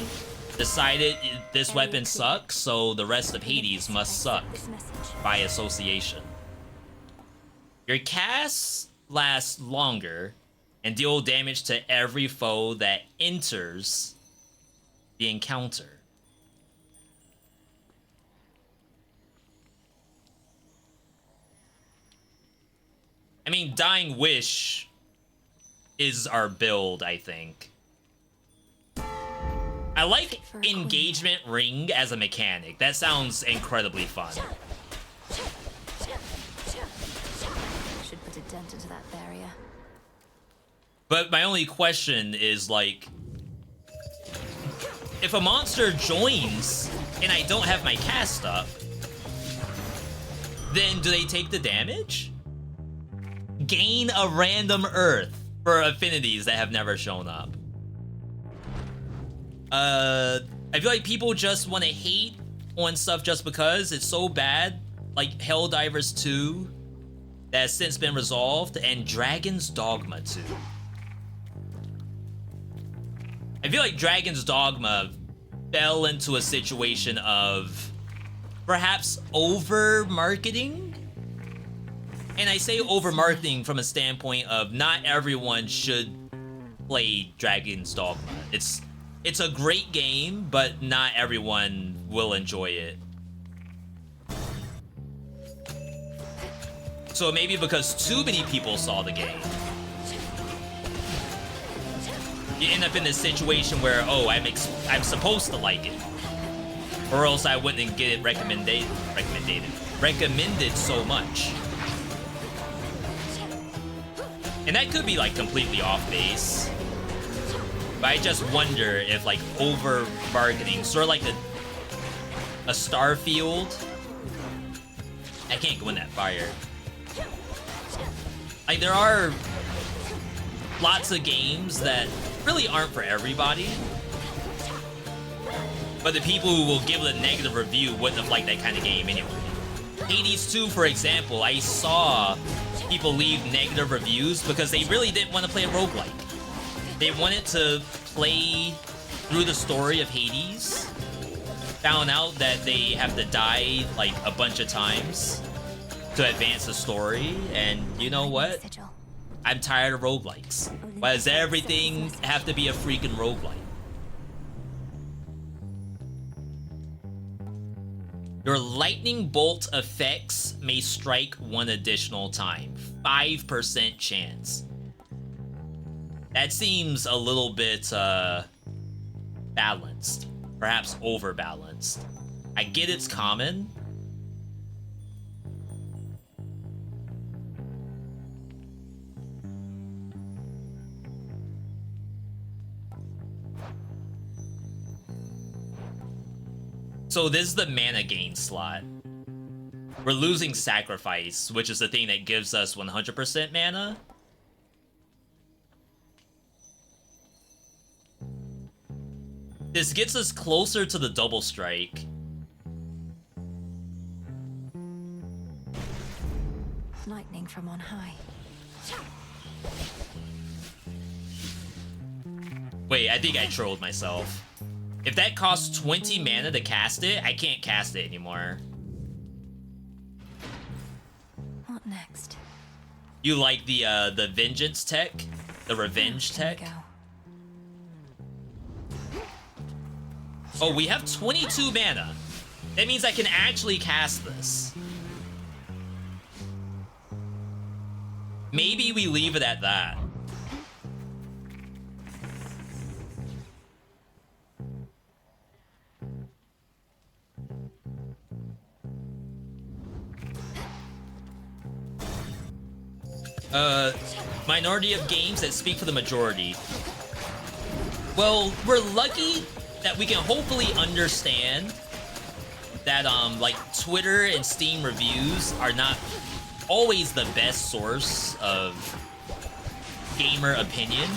decided this weapon sucks, so the rest of Hades must suck by association. Your casts last longer and deal damage to every foe that enters the encounter. I mean, Dying Wish is our build, I think. I like engagement ring as a mechanic. That sounds incredibly fun. Should put a dent into that barrier. But my only question is, like, if a monster joins and I don't have my cast up, then do they take the damage? Gain a random earth for affinities that have never shown up. I feel like people just want to hate on stuff just because it's so bad, like Helldivers 2 that has since been resolved, and Dragon's Dogma 2. I feel like Dragon's Dogma fell into a situation of perhaps over-marketing. And I say over-marketing from a standpoint of not everyone should play Dragon's Dogma. It's a great game, but not everyone will enjoy it. So maybe because too many people saw the game, you end up in this situation where, oh, I'm supposed to like it, or else I wouldn't get it recommended so much. And that could be like completely off base. But I just wonder if like over marketing, sort of like a Starfield. I can't go in that fire. Like there are lots of games that really aren't for everybody. But the people who will give it a negative review wouldn't have liked that kind of game anyway. Hades 2, for example, I saw people leave negative reviews because they really didn't want to play a roguelike. They wanted to play through the story of Hades, found out that they have to die like a bunch of times to advance the story, and you know what? I'm tired of roguelikes. Why does everything have to be a freaking roguelike? Your lightning bolt effects may strike one additional time. 5% chance. That seems a little bit balanced. Perhaps overbalanced. I get it's common. So this is the mana gain slot. We're losing Sacrifice, which is the thing that gives us 100% mana. This gets us closer to the double strike. Lightning from on high. Wait, I think I trolled myself. If that costs 20 mana to cast it, I can't cast it anymore. What next? You like the vengeance tech? The revenge tech? Oh, we have 22 mana. That means I can actually cast this. Maybe we leave it at that. Minority of games that speak for the majority. Well, we're lucky that we can hopefully understand that like Twitter and Steam reviews are not always the best source of gamer opinion.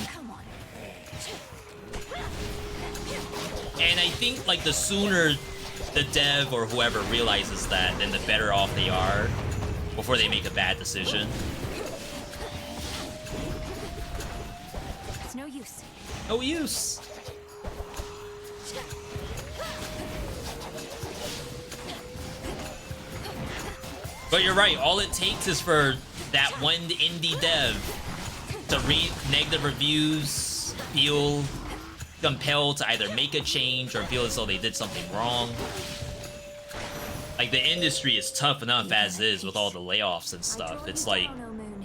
And I think like the sooner the dev or whoever realizes that, then the better off they are before they make a bad decision. It's no use. No use. But you're right, all it takes is for that one indie dev to read negative reviews, feel compelled to either make a change or feel as though they did something wrong. Like, the industry is tough enough as is with all the layoffs and stuff. It's like,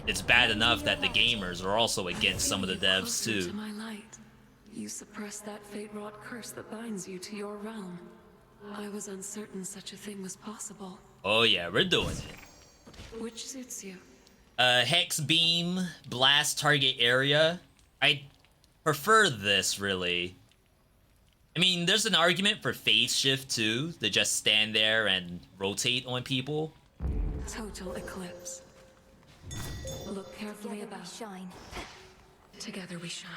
it's bad enough that the gamers are also against some of the devs too. To my light. You suppressed that fate-wrought curse that binds you to your realm. I was uncertain such a thing was possible. Oh yeah, we're doing it. Which suits you? Hex beam, blast target area. I prefer this, really. I mean, there's an argument for phase shift too, to just stand there and rotate on people. Total eclipse. Look carefully about. Shine. Together we shine.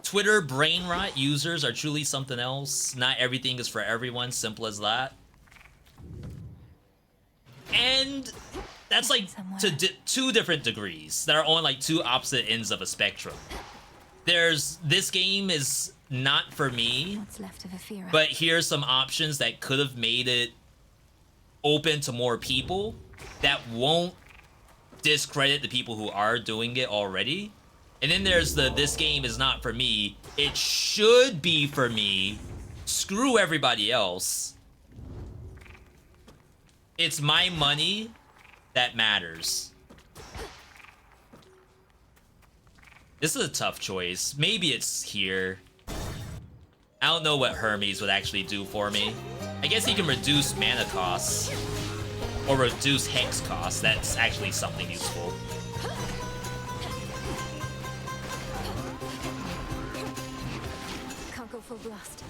Twitter brain rot users are truly something else. Not everything is for everyone, simple as that. And that's like to two different degrees that are on like two opposite ends of a spectrum. There's, this game is not for me, What's left of Aphira. but here's some options that could have made it open to more people that won't discredit the people who are doing it already. And then there's the, this game is not for me, it should be for me, screw everybody else. It's my money that matters. This is a tough choice. Maybe it's here. I don't know what Hermes would actually do for me. I guess he can reduce mana costs. Or reduce hex costs. That's actually something useful. Can't go full blast.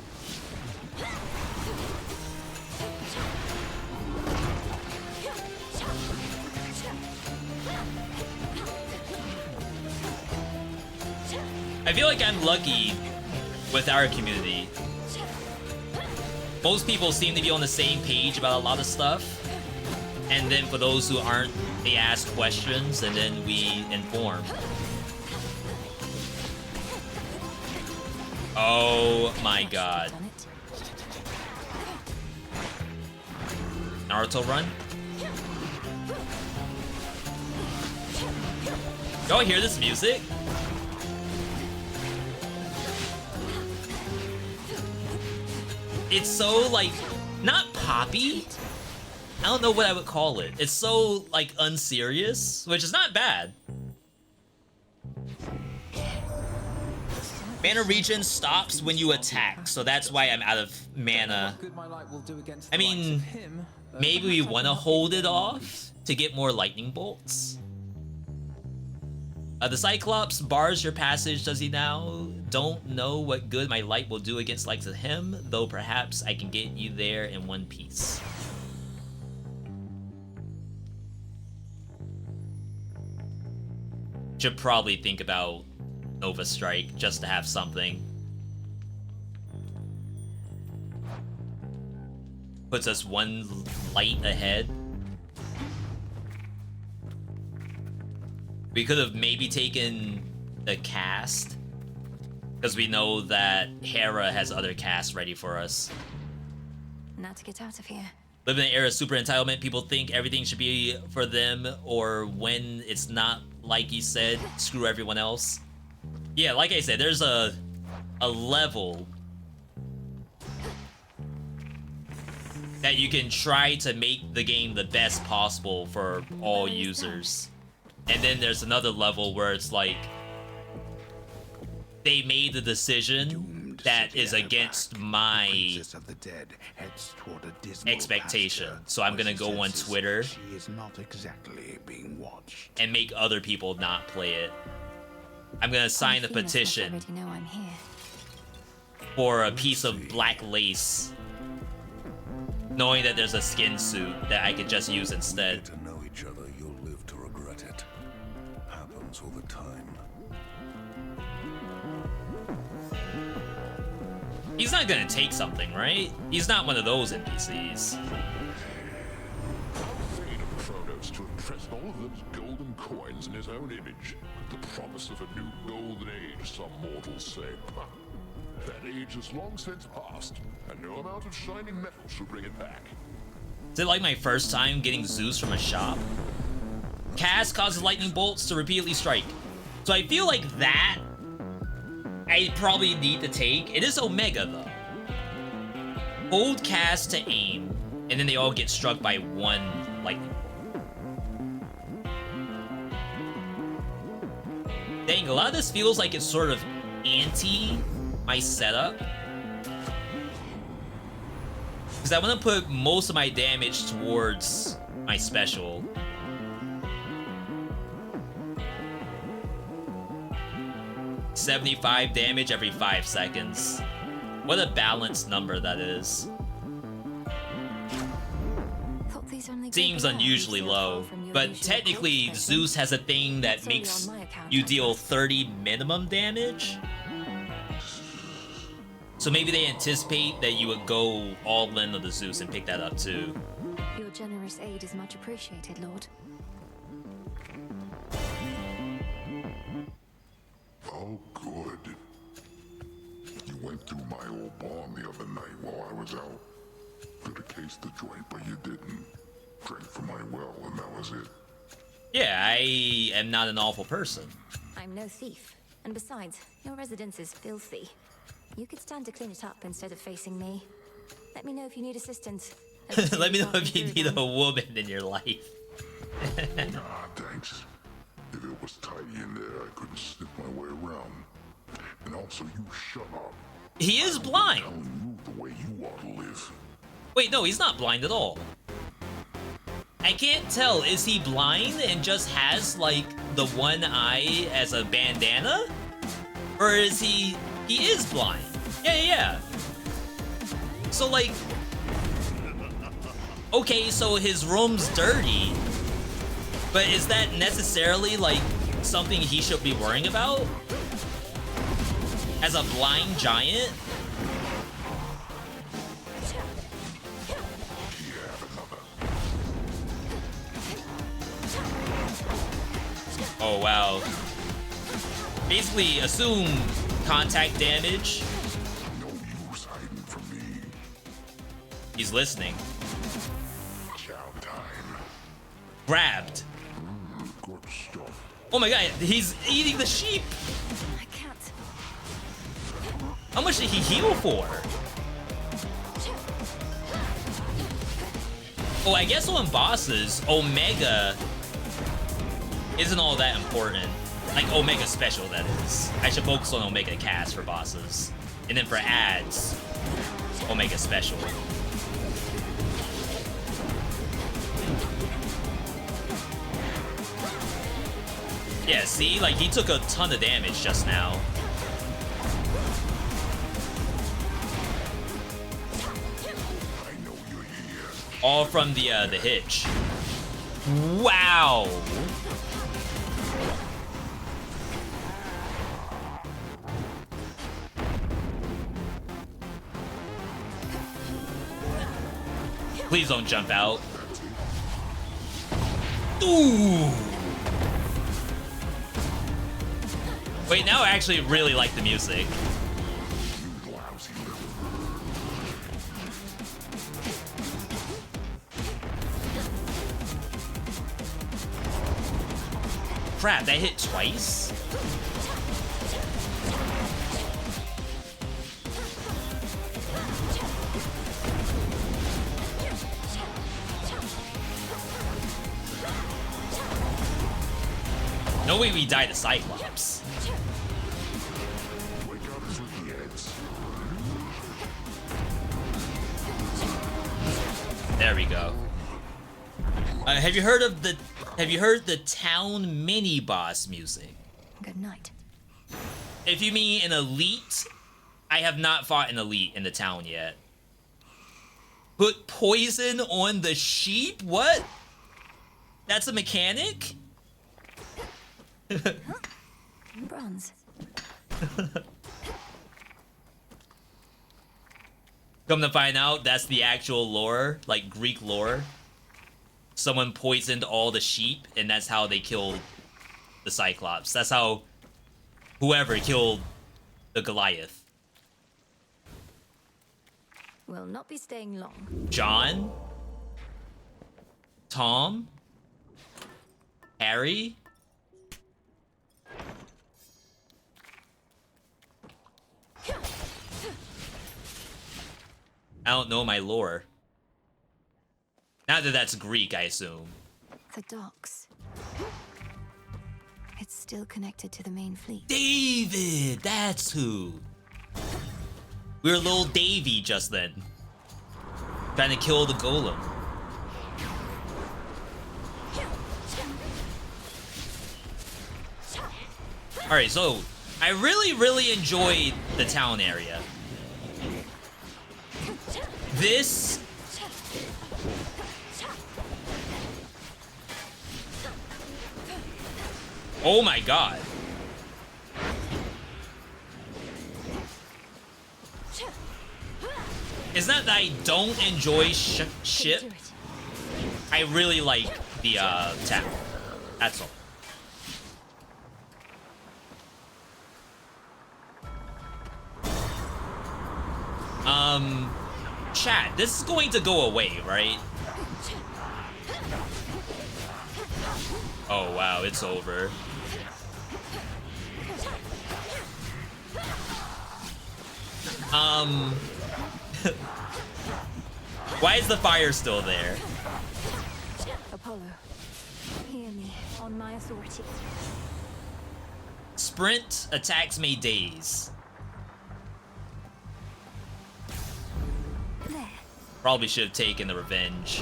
I feel like I'm lucky with our community. Most people seem to be on the same page about a lot of stuff. And then for those who aren't, they ask questions and then we inform. Oh my god. Naruto run? Y'all hear this music? It's so, like, not poppy. I don't know what I would call it. It's so, like, unserious, which is not bad. Mana regen stops when you attack, so that's why I'm out of mana. I mean, maybe we want to hold it off to get more lightning bolts. The Cyclops bars your passage, does he now? Don't know what good my light will do against likes of him, though perhaps I can get you there in one piece. Should probably think about Nova Strike just to have something. Puts us one light ahead. We could have maybe taken the cast, because we know that Hera has other casts ready for us. Now to get out of here. Live in an era of super entitlement, people think everything should be for them, or when it's not like you said, screw everyone else. Yeah, like I said, there's a level that you can try to make the game the best possible for all users. And then there's another level where it's like, they made the decision that is against my expectation. So I'm gonna go on Twitter and make other people not play it. I'm gonna sign a petition. for a piece of black lace, knowing that there's a skin suit that I could just use instead. To know each other, you'll live to regret it. Happens all the time. He's not gonna take something, right? He's not one of those NPCs. Kronos to impress all of those golden coins in his own image. The promise of a new golden age, some mortals say. That age has long since passed, and no amount of shining metal shall bring it back. Is it like my first time getting Zeus from a shop? Cast causes lightning bolts to repeatedly strike. So I feel like that I probably need to take. It is Omega though. Hold cast to aim, and then they all get struck by one lightning bolt. Dang, a lot of this feels like it's sort of anti my setup. Because I want to put most of my damage towards my special. $75 damage every 5 seconds. What a balanced number that is. Seems unusually low, but technically Zeus has a thing that makes you deal 30 minimum damage. So maybe they anticipate that you would go all in on the Zeus and pick that up too. Your generous aid is much appreciated, Lord. Oh, good. You went through my old barn the other night while I was out. Could have cased the joint, but you didn't. Drank from my well, and that was it. Yeah, I am not an awful person. I'm no thief. And besides, your residence is filthy. You could stand to clean it up instead of facing me. Let me know if you need assistance. Let me know if you need a woman in your life. Nah, thanks. If it was tidy in there, I couldn't slip my way around. And also, you shut up. He is blind. I'm telling you the way you ought to live. Wait, no, he's not blind at all. I can't tell. Is he blind and just has, like, the one eye as a bandana? Or is he is blind? Yeah. So, like... Okay, so his room's dirty. But is that necessarily, like, something he should be worrying about? As a blind giant? Oh, wow. Basically, assume contact damage. No use hiding from me. He's listening. Chow time. Grabbed. Good stuff. Oh my god, he's eating the sheep. I can't. How much did he heal for? Oh, I guess on bosses, Omega isn't all that important. Like Omega Special, that is. I should focus on Omega Cast for bosses. And then for ads, Omega Special. Yeah, see? Like, he took a ton of damage just now. All from the hitch. Wow! Please don't jump out. Ooh! Wait, now I actually really like the music. Crap, that hit twice? No way we die to Cyclops. There we go. Have you heard the town mini boss music? Good night. If you mean an elite I have not fought an elite in the town yet. Put poison on the sheep? What? That's a mechanic? Bronze. Come to find out, that's the actual lore, like Greek lore. Someone poisoned all the sheep, and that's how they killed the Cyclops. That's how whoever killed the Goliath. Will not be staying long. John? Tom? Harry? I don't know my lore. Now that that's Greek, I assume. The docks. It's still connected to the main fleet. David! That's who. We were little Davy just then. Trying to kill the golem. Alright, so I really enjoyed the town area. This... Oh my god. It's not that I don't enjoy ship. I really like the town. That's all. Chat, this is going to go away, right? Oh wow, it's over. Why is the fire still there? Apollo, hear me on my authority. Sprint attacks may daze. There. Probably should have taken the revenge.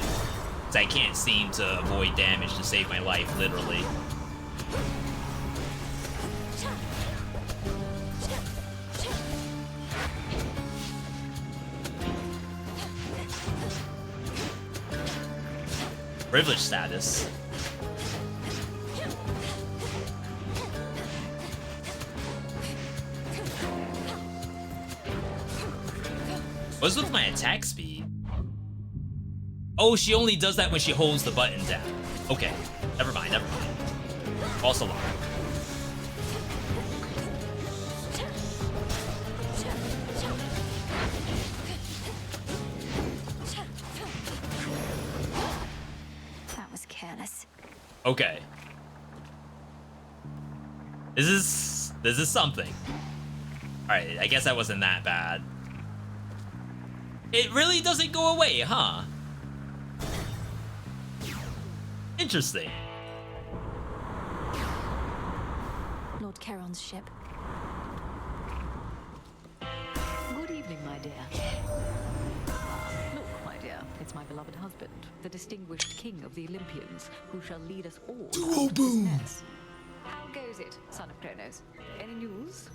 'Cause I can't seem to avoid damage to save my life, literally. Privilege status. What's with my attack speed? Oh, she only does that when she holds the button down. Okay, never mind, never mind. False alarm. That was careless. Okay. This is something. Alright, I guess that wasn't that bad. It really doesn't go away, huh? Interesting. Lord Charon's ship. Good evening, my dear. Look, my dear, it's my beloved husband, the distinguished king of the Olympians, who shall lead us all out of this mess. How goes it, son of Kronos? Any news?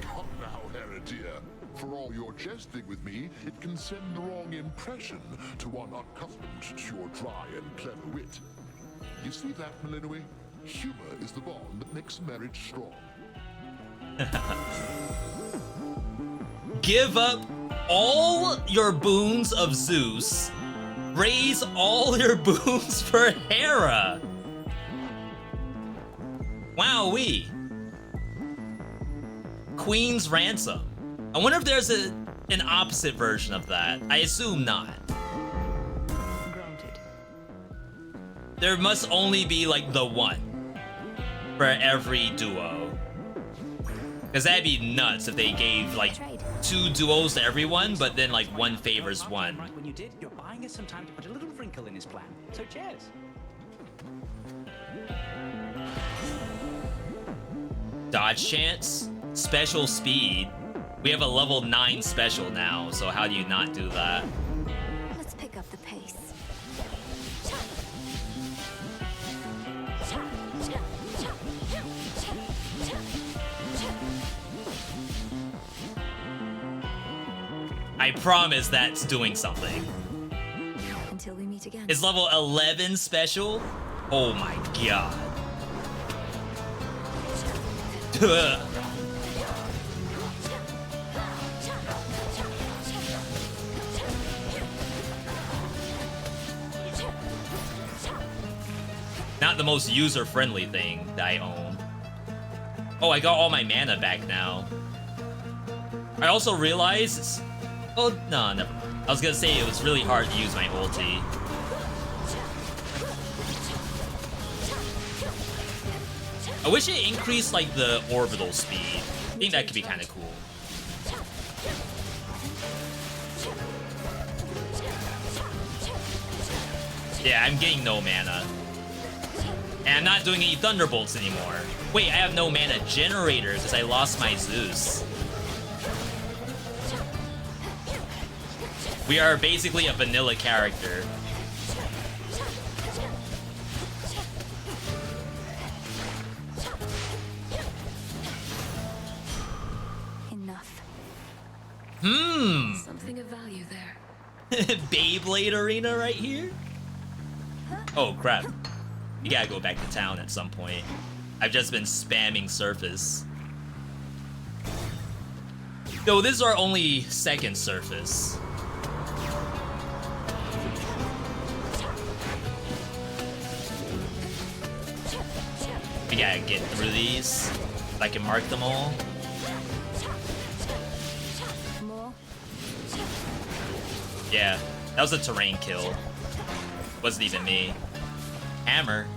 Come now, Heredia. For all your jesting with me, it can send the wrong impression to one accustomed to your dry and clever wit. You see that, Melinoi? Humor is the bond that makes marriage strong. Give up all your boons of Zeus. Raise all your boons for Hera. Wowee. Queen's Ransom. I wonder if there's an opposite version of that. I assume not. Granted. There must only be like the one for every duo. Because that'd be nuts if they gave like 2 duos to everyone, but then like one favors one. Right when you did, you're buying us some time to put a little wrinkle in his plan. So cheers. Dodge chance, special speed. We have a level 9 special now, so how do you not do that? Let's pick up the pace. I promise that's doing something. Until we meet again. It's level 11 special? Oh my god. Not the most user-friendly thing that I own. Oh, I got all my mana back now. I also realized... Oh, no, never mind. I was gonna say it was really hard to use my ulti. I wish it increased, like, the orbital speed. I think that could be kind of cool. Yeah, I'm getting no mana. And I'm not doing any Thunderbolts anymore. Wait, I have no mana generator because I lost my Zeus. We are basically a vanilla character. Enough. Something of value there. Beyblade arena right here? Oh crap. You gotta go back to town at some point. I've just been spamming surface. Though this is our only second surface. We gotta get through these. If I can mark them all. Yeah, that was a terrain kill. Wasn't even me. Hammer.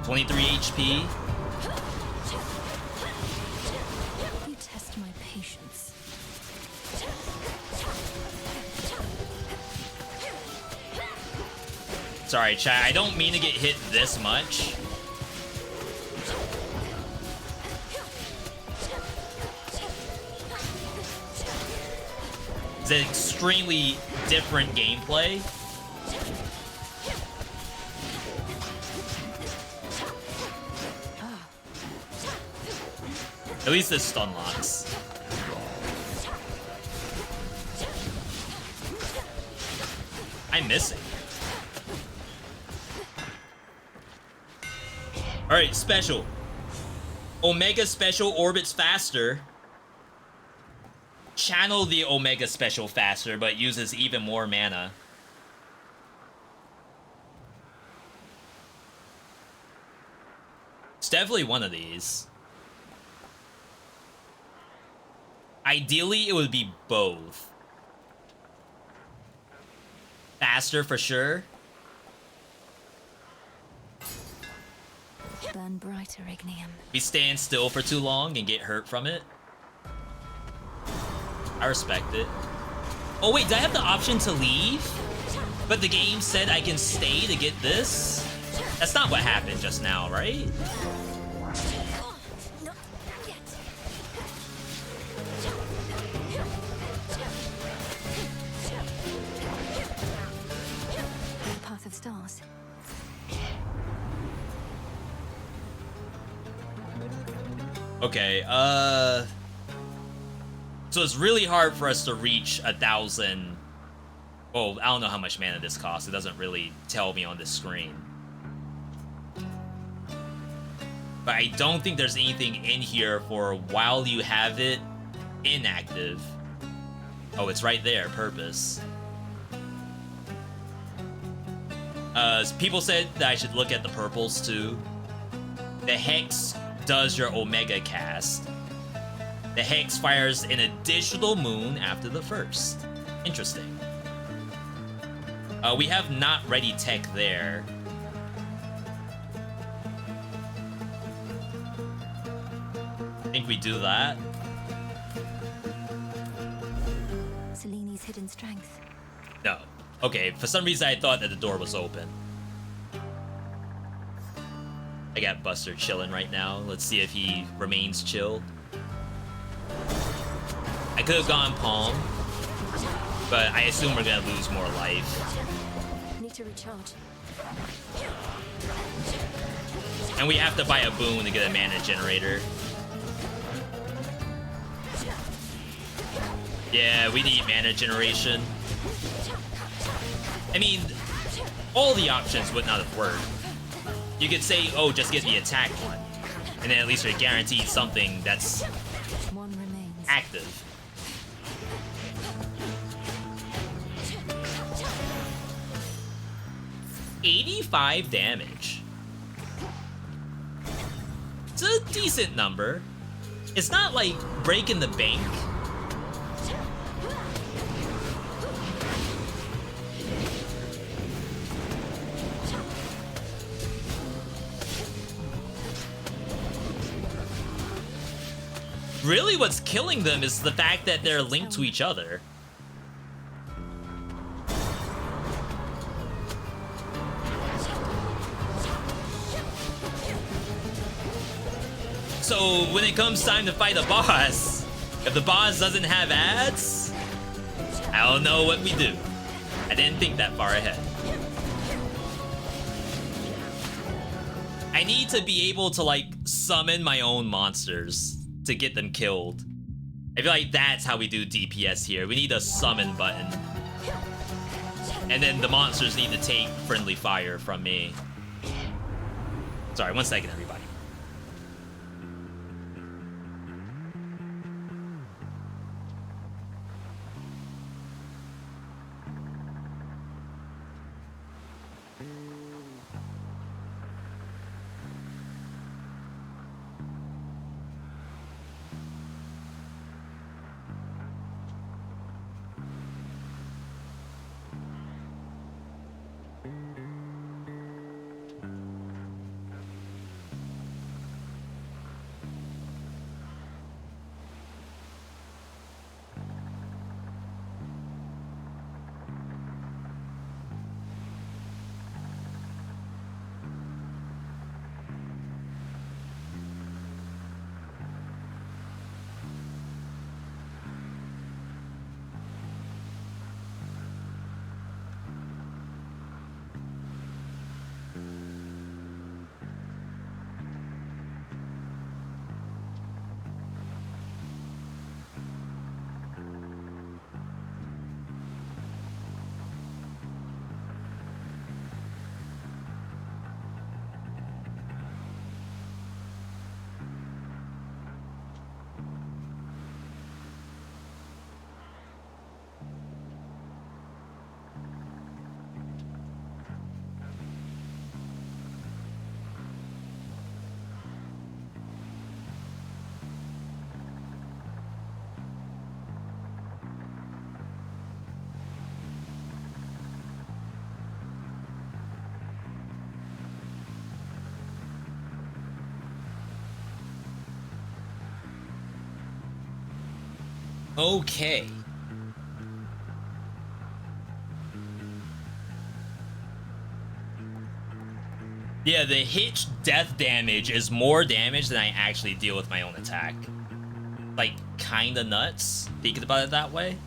23 HP. You test my patience. Sorry, chat. I don't mean to get hit this much. It's an extremely different gameplay. At least this stun locks. I'm missing. Alright, special. Omega special orbits faster. Channel the Omega special faster, but uses even more mana. It's definitely one of these. Ideally, it would be both. Faster for sure. Burn brighter, Ignium. We stand still for too long and get hurt from it. I respect it. Oh wait, did I have the option to leave? But the game said I can stay to get this? That's not what happened just now, right? Path of Stars. Okay, so it's really hard for us to reach 1,000. Well, I don't know how much mana this costs. It doesn't really tell me on this screen. But I don't think there's anything in here for while you have it inactive. Oh, it's right there, purpose. People said that I should look at the purples too. The Hex does your Omega cast. The Hex fires an additional moon after the first. Interesting. We have not ready tech there. I think we do that. Seleni's hidden strength. No. Okay, for some reason I thought that the door was open. I got Buster chilling right now. Let's see if he remains chill. I could have gone Palm, but I assume we're gonna lose more life. Need to recharge. And we have to buy a boon to get a mana generator. Yeah, we need mana generation. I mean, all the options would not have worked. You could say, oh, just get the attack one. And then at least you're guaranteed something that's active. $85 damage. It's a decent number. It's not like breaking the bank. Really, what's killing them is the fact that they're linked to each other. So when it comes time to fight a boss, if the boss doesn't have ads, I don't know what we do. I didn't think that far ahead. I need to be able to like summon my own monsters to get them killed. I feel like that's how we do DPS here. We need a summon button. And then the monsters need to take friendly fire from me. Sorry, 1 second, everybody. Okay. Yeah, the hitch death damage is more damage than I actually deal with my own attack. Like, kinda nuts, thinking about it that way.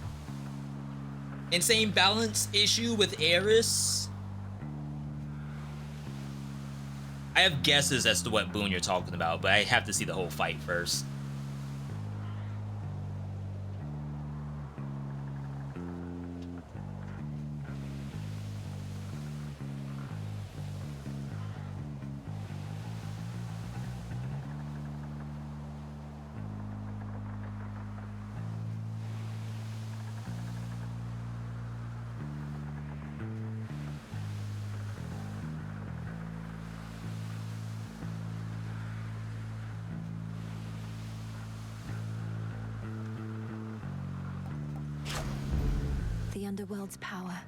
Insane balance issue with Eris. I have guesses as to what boon you're talking about, but I have to see the whole fight first. The underworld's power.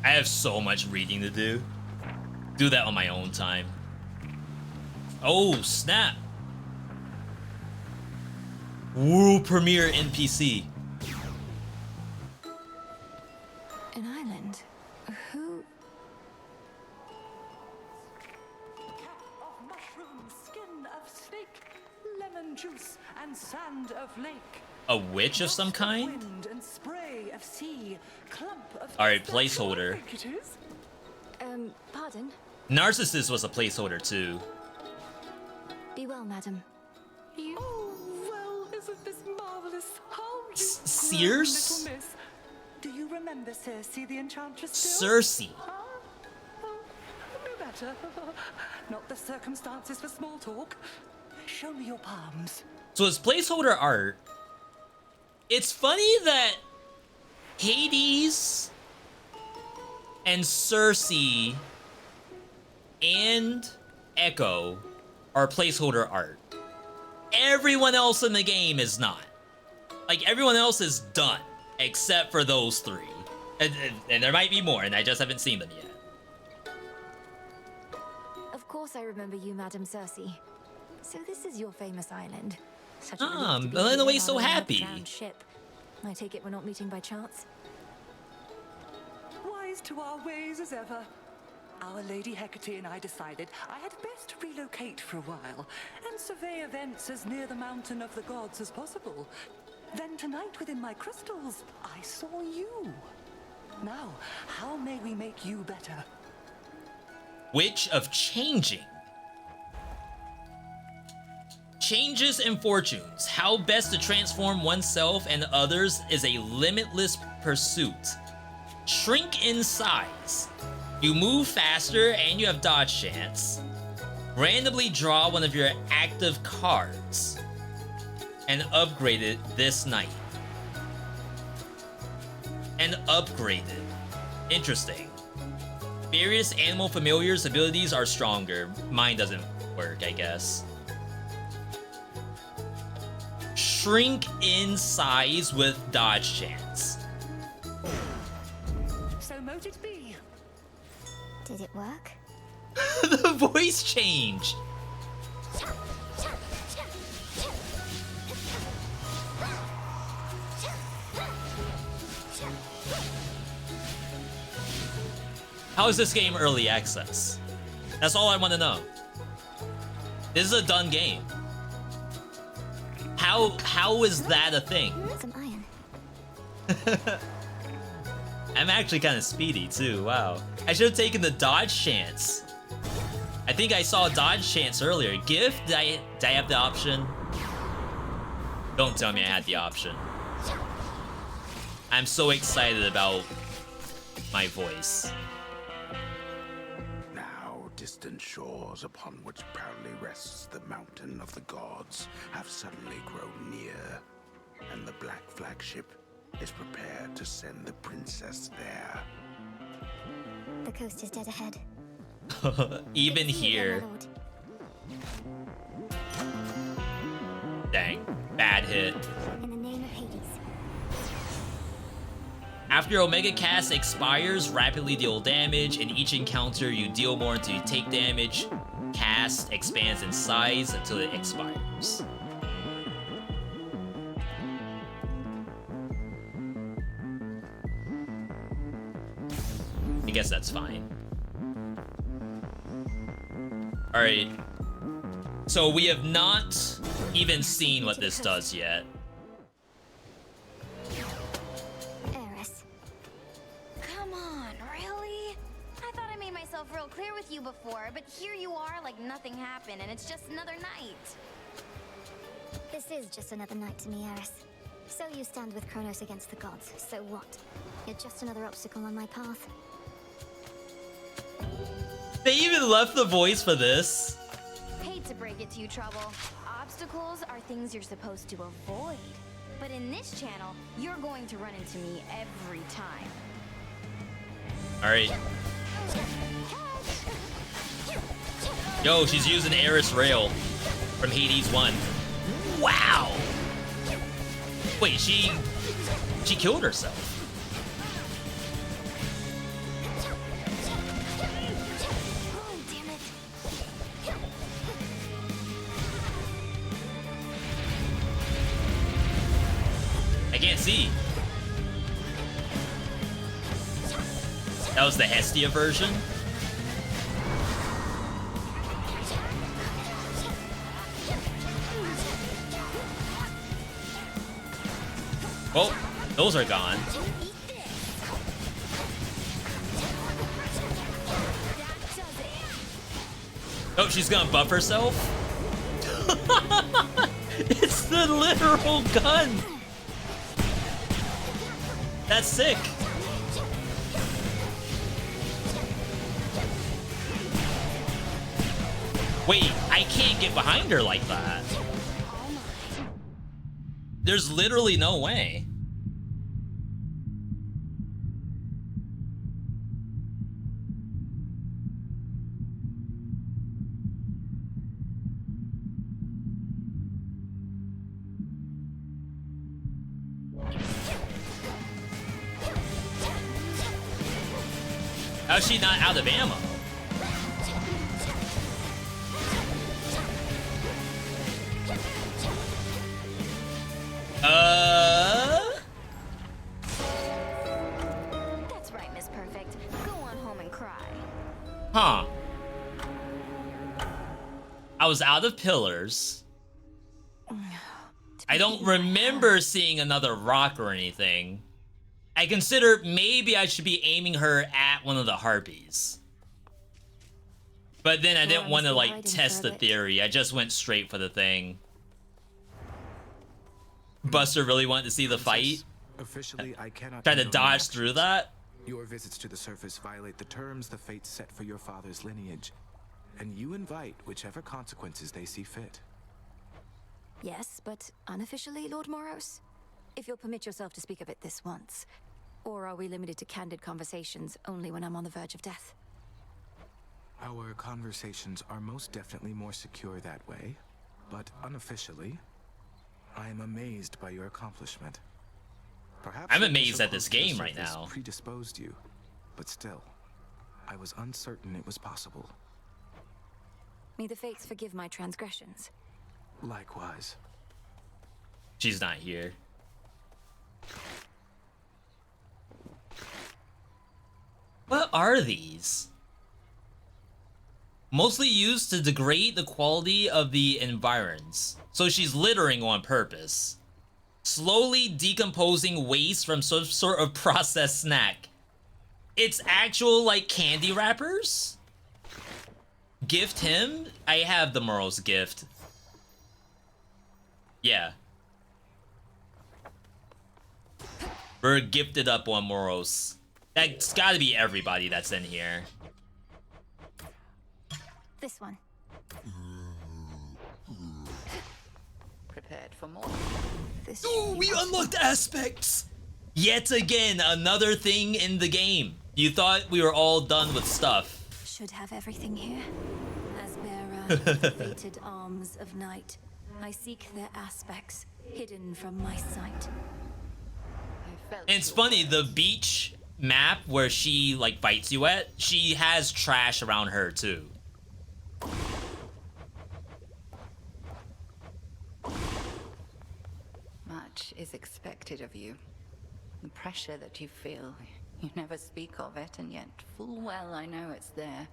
I have so much reading to do. Do that on my own time. Oh, snap. World premiere NPC. An island? Who? Cap of mushroom, skin of snake, lemon juice and sand of lake. A witch of some kind? Wind and spray of sea, clump of Alright, placeholder. Pardon? Narcissus was a placeholder too. Be well, madam. You wonders of this marvelous home. Sears? Little miss. Do you remember Circe, the enchantress? Still? Circe. No matter. Not the circumstances for small talk. Show me your palms. So as placeholder art, it's funny that Hades and Circe and Echo are placeholder art. Everyone else in the game is not. Like, everyone else is done, except for those three. And there might be more, and I just haven't seen them yet. Of course I remember you, Madam Circe. So this is your famous island. Such a Ah, relief to be Melanoe's here so on a happy. drowned ship. I take it we're not meeting by chance? Wise to our ways as ever. Our Lady Hecate and I decided I had best relocate for a while and survey events as near the mountain of the gods as possible. Then tonight within my crystals, I saw you. Now, how may we make you better? Witch of Changing. Changes and fortunes. How best to transform oneself and others is a limitless pursuit. Shrink in size. You move faster and you have dodge chance. Randomly draw one of your active cards and upgrade it this night. And upgrade it. Interesting. Various animal familiars' abilities are stronger. Mine doesn't work, I guess. Shrink in size with dodge chance. So mote it be. Did it work? The voice changed. How is this game early access? That's all I want to know. This is a done game. How is that a thing? Some iron. I'm actually kind of speedy too, wow. I should have taken the dodge chance. I think I saw dodge chance earlier. Gift, did I have the option? Don't tell me I had the option. I'm so excited about my voice. Now, distant shores upon which proudly rests the mountain of the gods have suddenly grown near, and the black flagship is prepared to send the princess there. The coast is dead ahead. Even here. Dang, bad hit. In the name of Hades. After your Omega Cast expires, rapidly deal damage. In each encounter, you deal more until you take damage. Cast expands in size until it expires. I guess that's fine. Alright. So we have not even seen what this does yet. Eris. Come on, really? I thought I made myself real clear with you before, but here you are like nothing happened and it's just another night. This is just another night to me, Eris. So you stand with Kronos against the gods. So what? You're just another obstacle on my path. They even left the voice for this. Hate to break it to you, Trouble. Obstacles are things you're supposed to avoid. But in this channel, you're going to run into me every time. Alright. Yo, she's using Eris Rail from Hades 1. Wow! Wait, she killed herself. I can't see. That was the Hestia version. Well, those are gone. Oh, she's gonna buff herself? It's the literal gun! That's sick. Wait, I can't get behind her like that. There's literally no way. How's she not out of ammo? That's right, Miss Perfect. Go on home and cry. Huh. I was out of pillars. I don't remember seeing another rock or anything. I consider maybe I should be aiming her at one of the harpies. But then I didn't want to like test the theory. I just went straight for the thing. Buster really wanted to see the fight. Officially, I cannot Try to dodge through that. Your visits to the surface violate the terms the fates set for your father's lineage, and you invite whichever consequences they see fit. Yes, but unofficially, Lord Moros? If you'll permit yourself to speak of it this once. Or are we limited to candid conversations only when I'm on the verge of death? Our conversations are most definitely more secure that way, but unofficially, I am amazed by your accomplishment. Perhaps I'm amazed at this game right now. Predisposed you, but still, I was uncertain it was possible. May the fates forgive my transgressions. Likewise. She's not here. What are these? Mostly used to degrade the quality of the environs. So she's littering on purpose. Slowly decomposing waste from some sort of processed snack. It's actual, like, candy wrappers? Gift him? I have the Moros gift. Yeah. We're gifted up on Moros. That's gotta be everybody that's in here. This one. Prepared for more. Ooh, we unlocked aspects! Yet again, another thing in the game. You thought we were all done with stuff. Should have everything here. As bearer of the fated arms of night, I seek their aspects, hidden from my sight. And it's funny, the beach map where she, like, fights you at, she has trash around her, too. Much is expected of you. The pressure that you feel, you never speak of it, and yet full well I know it's there.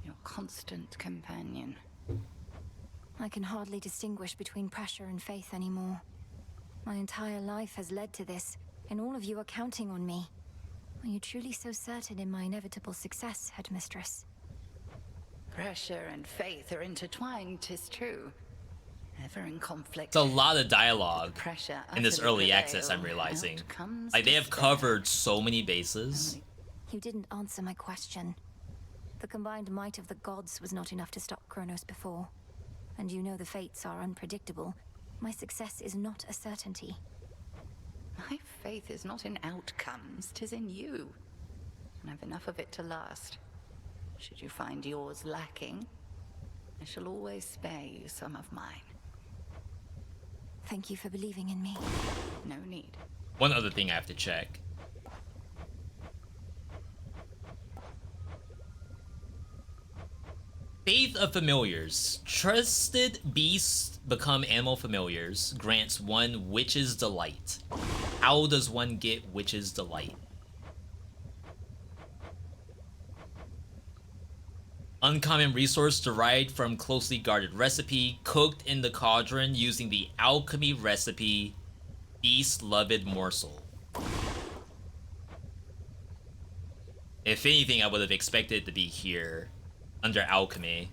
Your constant companion. I can hardly distinguish between pressure and faith anymore. My entire life has led to this, and all of you are counting on me. Are you truly so certain in my inevitable success, Headmistress? Pressure and faith are intertwined, 'tis true. Ever in conflict. It's a lot of dialogue Pressure in this utterly early access, I'm prevail. realizing. Outcomes Like, they have despair. covered so many bases. You didn't answer my question. The combined might of the gods was not enough to stop Kronos before. And you know the fates are unpredictable. My success is not a certainty. My faith is not in outcomes, 'tis in you. And I've enough of it to last. Should you find yours lacking, I shall always spare you some of mine. Thank you for believing in me. No need. One other thing I have to check. Faith of Familiars. Trusted beasts become animal familiars. Grants one Witch's Delight. How does one get Witch's Delight? Uncommon resource derived from closely guarded recipe, cooked in the cauldron using the alchemy recipe, Beast-Loved Morsel. If anything, I would have expected it to be here, under alchemy.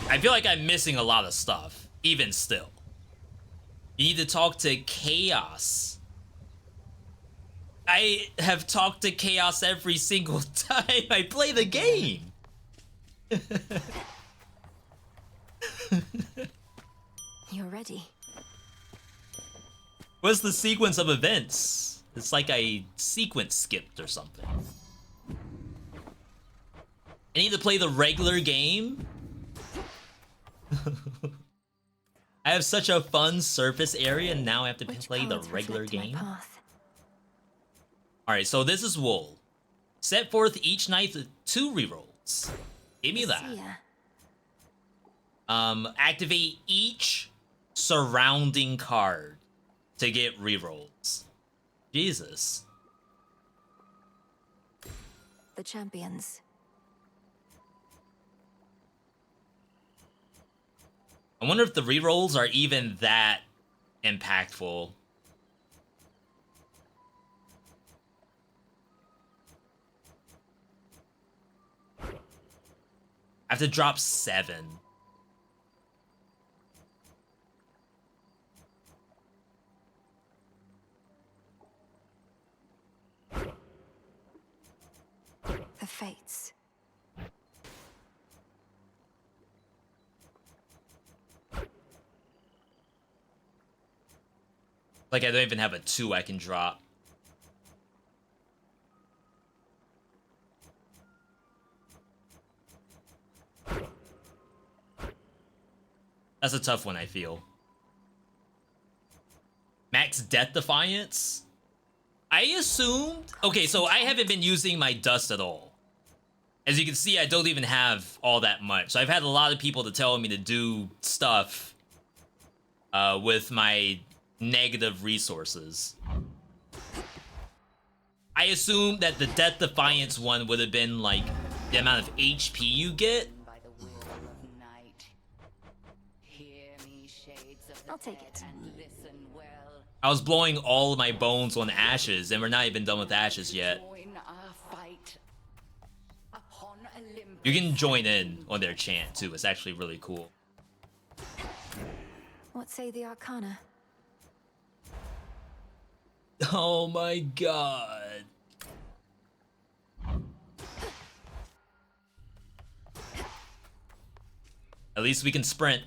I feel like I'm missing a lot of stuff, even still. You need to talk to Chaos. I have talked to Chaos every single time I play the game. You're ready. What's the sequence of events? It's like I sequence skipped or something. I need to play the regular game? I have such a fun surface area and now I have to play the regular game? Alright, so this is Wool. Set forth each night with 2 rerolls. Give me that. Activate each surrounding card to get rerolls. Jesus. The champions. I wonder if the rerolls are even that impactful. I have to drop 7. The fates. Like I don't even have a 2 I can drop. That's a tough one, I feel. Max Death Defiance? I assumed... Okay, so I haven't been using my dust at all. As you can see, I don't even have all that much. So I've had a lot of people to tell me to do stuff with my negative resources. I assumed that the Death Defiance one would have been like the amount of HP you get. I'll take it. I was blowing all of my bones on Ashes, and we're not even done with Ashes yet. You can join in on their chant too. It's actually really cool. What say the Arcana? Oh my god. At least we can sprint.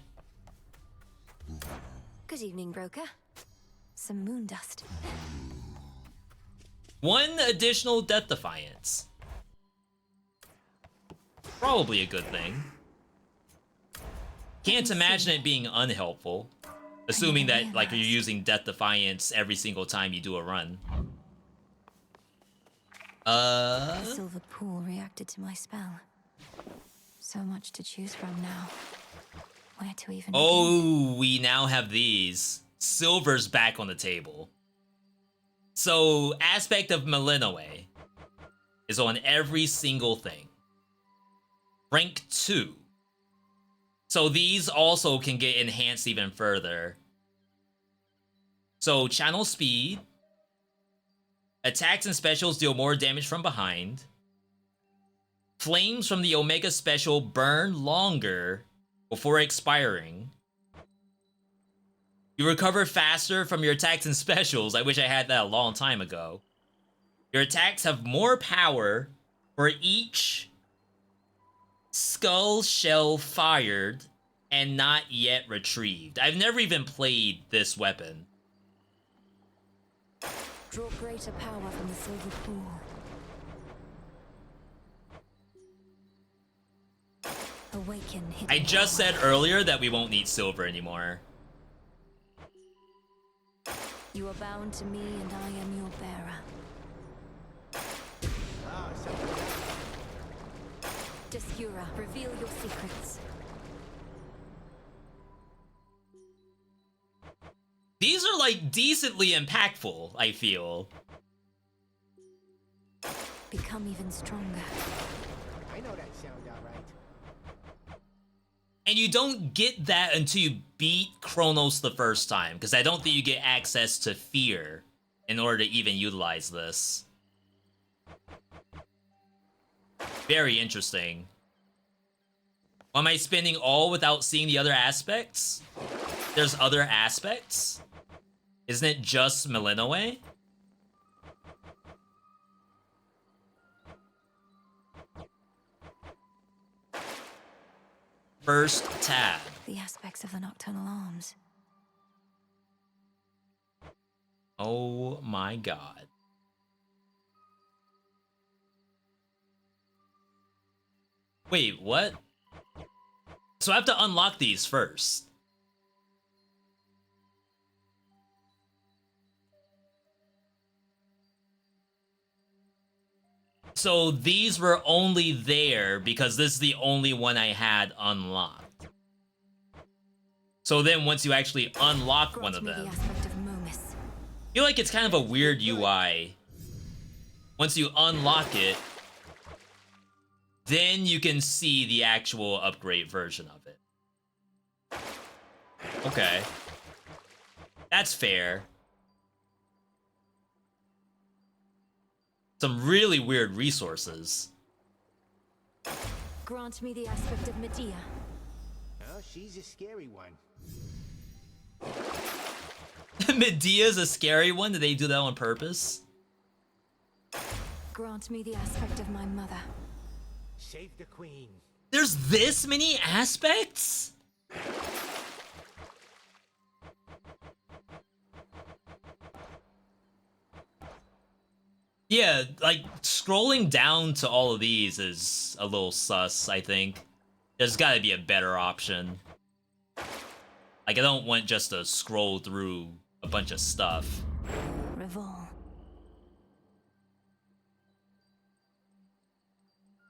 Good evening, broker. Some moon dust. 1 additional Death Defiance. Probably a good thing. Can't imagine it being unhelpful. Assuming that, like, you're using Death Defiance every single time you do a run. The silver pool reacted to my spell. So much to choose from now. Where to even begin? Oh, we now have these. Silver's back on the table. So, aspect of Malinoe is on every single thing. Rank 2. So these also can get enhanced even further. So, channel speed. Attacks and specials deal more damage from behind. Flames from the Omega special burn longer before expiring. You recover faster from your attacks and specials. I wish I had that a long time ago. Your attacks have more power for each skull shell fired and not yet retrieved. I've never even played this weapon. Draw greater power from the silver pool. Awaken. I just said earlier that we won't need silver anymore. You are bound to me and I am your bearer. Descura, reveal your secrets. These are like decently impactful, I feel. Become even stronger. I know that sound alright. And you don't get that until you beat Kronos the first time, because I don't think you get access to Fear in order to even utilize this. Very interesting. Am I spending all without seeing the other aspects? There's other aspects? Isn't it just Millennium? First tab. The aspects of the nocturnal arms. Oh my god. Wait, what? So I have to unlock these first. So these were only there because this is the only one I had unlocked. So then once you actually unlock one of them, I feel like it's kind of a weird UI. Once you unlock it, then you can see the actual upgrade version of it. Okay. That's fair. Some really weird resources. Grant me the aspect of Medea. Oh, she's a scary one. Medea's a scary one? Did they do that on purpose? Grant me the aspect of my mother. Save the queen. There's this many aspects? Yeah, like, scrolling down to all of these is a little sus, I think. There's gotta be a better option. Like, I don't want just to scroll through a bunch of stuff. Revol.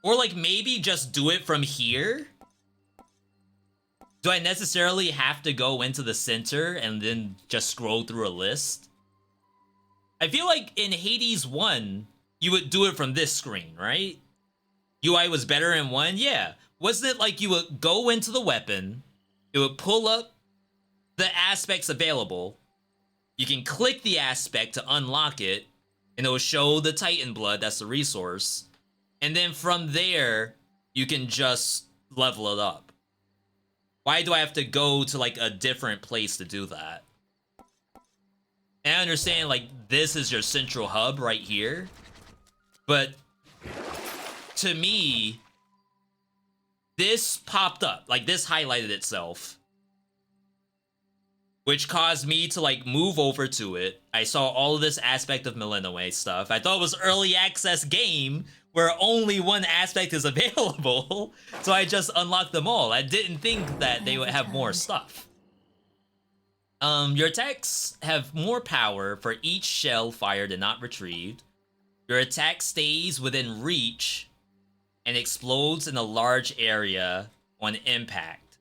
Or, like, maybe just do it from here? Do I necessarily have to go into the center and then just scroll through a list? I feel like in Hades 1, you would do it from this screen, right? UI was better in 1? Yeah. Wasn't it like you would go into the weapon, it would pull up the aspects available, you can click the aspect to unlock it, and it will show the Titan blood, that's the resource, and then from there, you can just level it up. Why do I have to go to like a different place to do that? And I understand, like, this is your central hub right here. But to me, this popped up. Like, this highlighted itself. Which caused me to, like, move over to it. I saw all of this aspect of Millennium stuff. I thought it was early access game where only one aspect is available. So I just unlocked them all. I didn't think that they would have more stuff. Your attacks have more power for each shell fired and not retrieved. Your attack stays within reach and explodes in a large area on impact.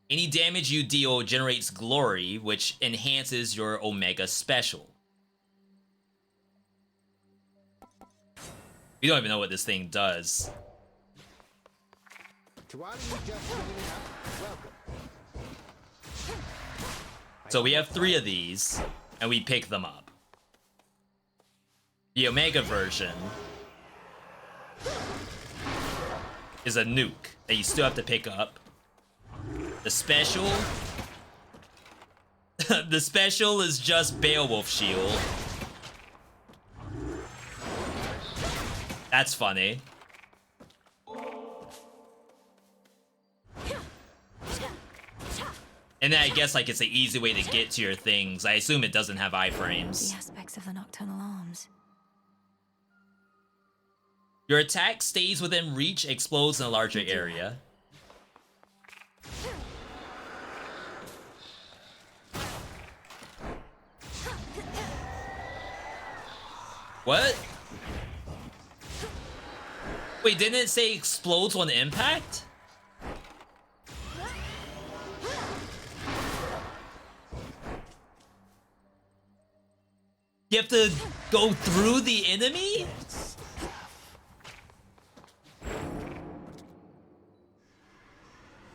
Any damage you deal generates glory, which enhances your Omega special. We don't even know what this thing does. To all of you just joining up, welcome. So we have 3 of these, and we pick them up. The Omega version is a nuke that you still have to pick up. The special... the special is just Beowulf Shield. That's funny. And then I guess like it's an easy way to get to your things. I assume it doesn't have iframes. The aspects of the nocturnal arms. Your attack stays within reach, explodes in a larger area. What? Wait, didn't it say explodes on impact? You have to go through the enemy?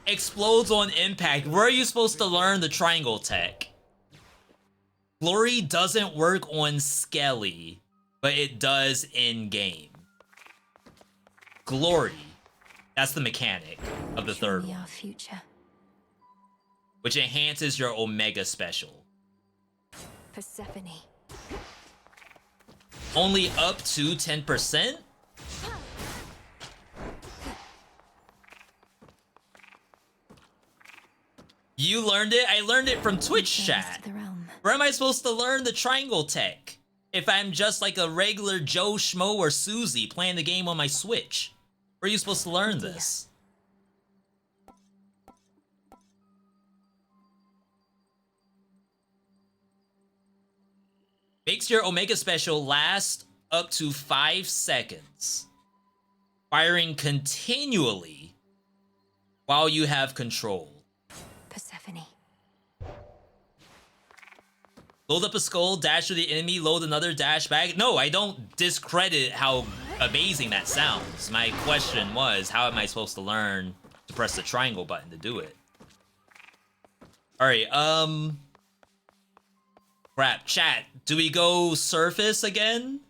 Explodes on impact. Where are you supposed to learn the triangle tech? Glory doesn't work on Skelly, but it does in-game. Glory. That's the mechanic of the third Truly one, our future. which enhances your Omega special. Persephone. Only up to 10%? You learned it? I learned it from Twitch chat. Where am I supposed to learn the triangle tech? If I'm just like a regular Joe Schmo or Susie playing the game on my Switch. Where are you supposed to learn this? Makes your Omega special last up to 5 seconds. Firing continually while you have control. Persephone. Load up a skull, dash to the enemy, load another, dash back. No, I don't discredit how amazing that sounds. My question was, how am I supposed to learn to press the triangle button to do it? Alright, crap, chat. Do we go surface again?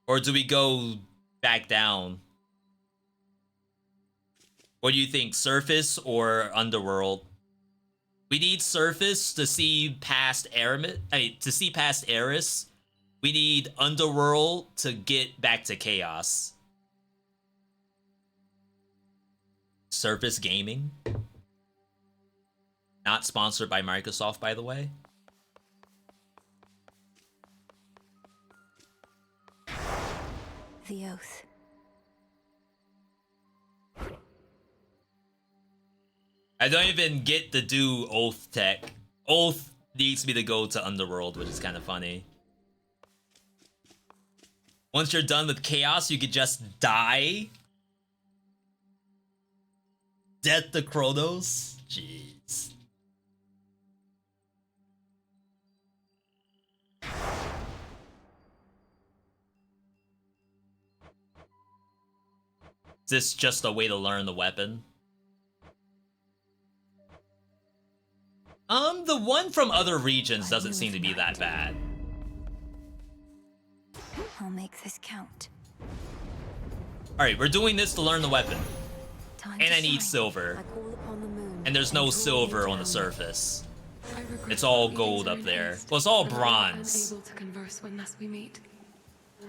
Or do we go back down? What do you think, surface or underworld? We need surface to see past Eris. We need underworld to get back to chaos. Surface Gaming. Not sponsored by Microsoft, by the way. The oath. I don't even get to do Oath tech. Oath needs me to go to Underworld, which is kind of funny. Once you're done with Chaos, you could just die. Death to Kronos? Jeez. Is this just a way to learn the weapon? The one from other regions doesn't seem to be that bad. I'll make this count. Alright, we're doing this to learn the weapon. Time And to I need shine. silver. I call upon the moon. And there's no silver on the surface. It's all gold up there. Well, it's all bronze. Unable to converse when thus we meet.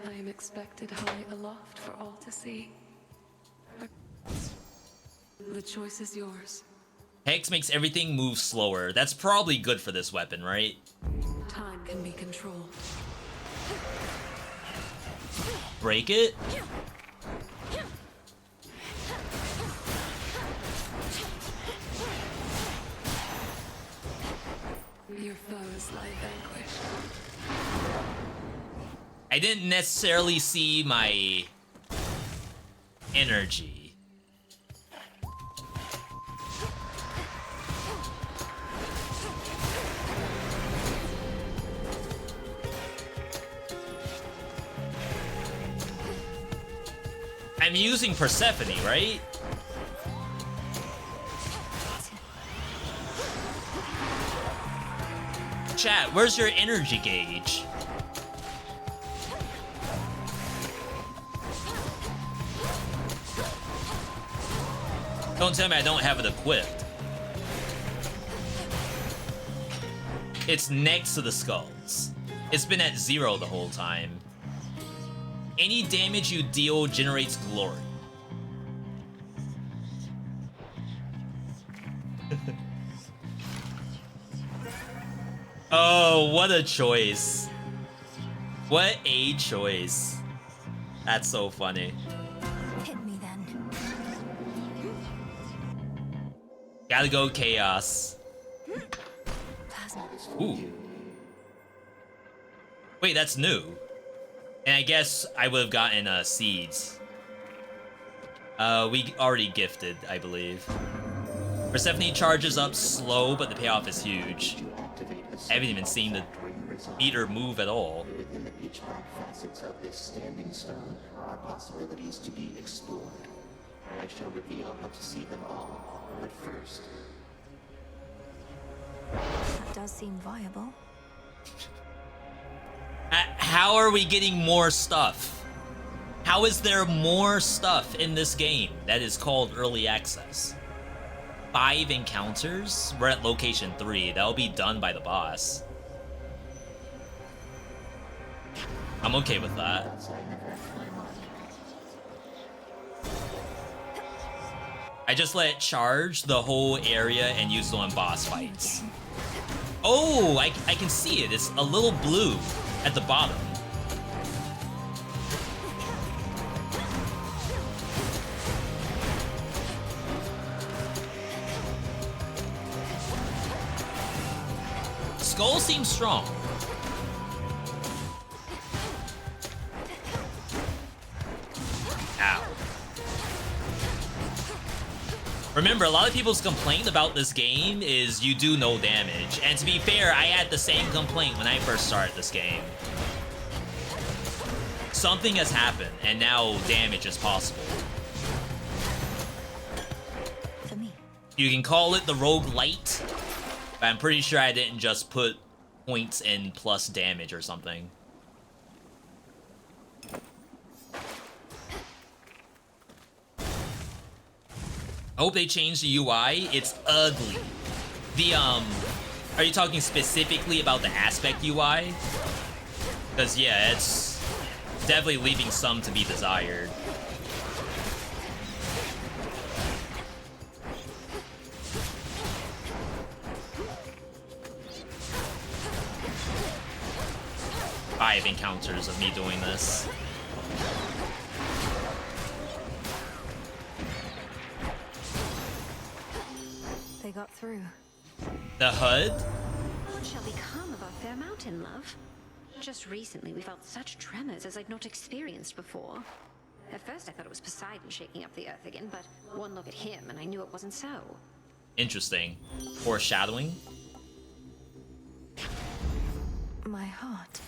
I am expected high aloft for all to see. The choice is yours. Hex makes everything move slower. That's probably good for this weapon, right? Time can be controlled. Break it? Your foes lie vanquished. I didn't necessarily see my energy. I'm using Persephone, right? Chat, where's your energy gauge? Don't tell me I don't have it equipped. It's next to the skulls. It's been at 0 the whole time. Any damage you deal generates glory. Oh, what a choice. What a choice. That's so funny. Hit me then. Gotta go chaos. Ooh. Wait, that's new. And I guess I would have gotten seeds. We already gifted, I believe. Persephone charges up slow, but the payoff is huge. I haven't even seen the meter move at all. Within the pitch black facets of this standing stone are possibilities to be explored. I shall reveal how to see them all, but first... That does seem viable. How are we getting more stuff? How is there more stuff in this game that is called early access? 5 encounters? We're at location 3. That'll be done by the boss. I'm okay with that. I just let it charge the whole area and use it on boss fights. Oh, I can see it. It's a little blue at the bottom. Skull seems strong. Ow. Remember, a lot of people's complaint about this game is you do no damage. And to be fair, I had the same complaint when I first started this game. Something has happened, and now damage is possible. For me. You can call it the roguelite, but I'm pretty sure I didn't just put points in plus damage or something. I hope they changed the UI. It's ugly. Are you talking specifically about the aspect UI? Because yeah, it's definitely leaving some to be desired. Five encounters of me doing this. They got through. The HUD? What shall become of our fair mountain, love? Just recently we felt such tremors as I'd not experienced before. At first I thought it was Poseidon shaking up the earth again, but one look at him and I knew it wasn't so. Interesting. Foreshadowing? My heart.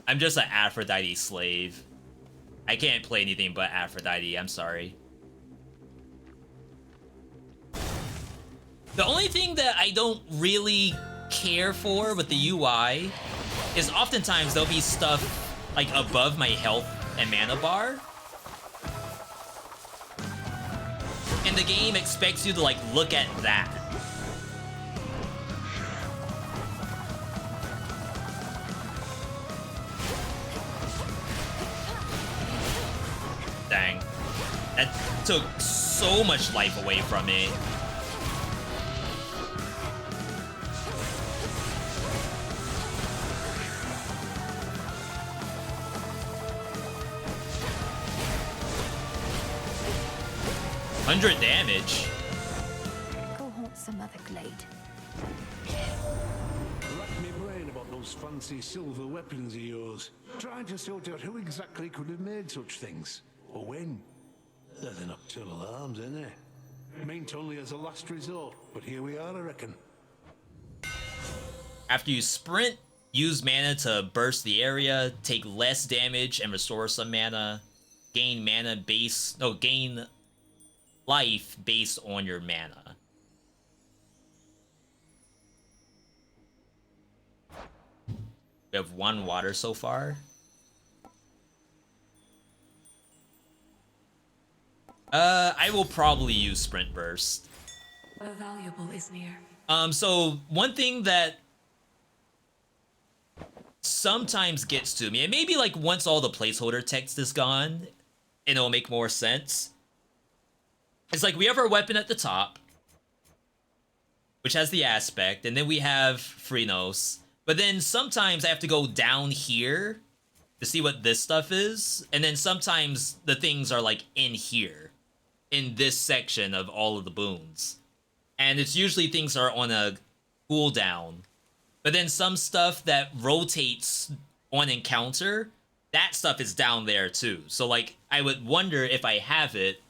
I'm just an Aphrodite slave. I can't play anything but Aphrodite, I'm sorry. The only thing that I don't really care for with the UI is oftentimes there'll be stuff like above my health and mana bar. And the game expects you to like look at that. Dang. That took so much life away from me. $100 damage. Go haunt some other glade. Rack me brain about those fancy silver weapons of yours. Trying to sort out who exactly could have made such things. Or when. They're the nocturnal arms, ain't they? Meant only as a last resort, but here we are, I reckon. After you sprint, use mana to burst the area, take less damage and restore some mana. Gain mana base... No, gain life based on your mana. We have 1 water so far. I will probably use Sprint Burst. A valuable is near. So one thing that sometimes gets to me, and maybe like once all the placeholder text is gone, and it'll make more sense. It's like we have our weapon at the top, which has the aspect, and then we have Phrynos. But then sometimes I have to go down here to see what this stuff is, and then sometimes the things are like in here, in this section of all of the boons. And it's usually things are on a cooldown. But then some stuff that rotates on encounter, that stuff is down there too. So like, I would wonder if I have it,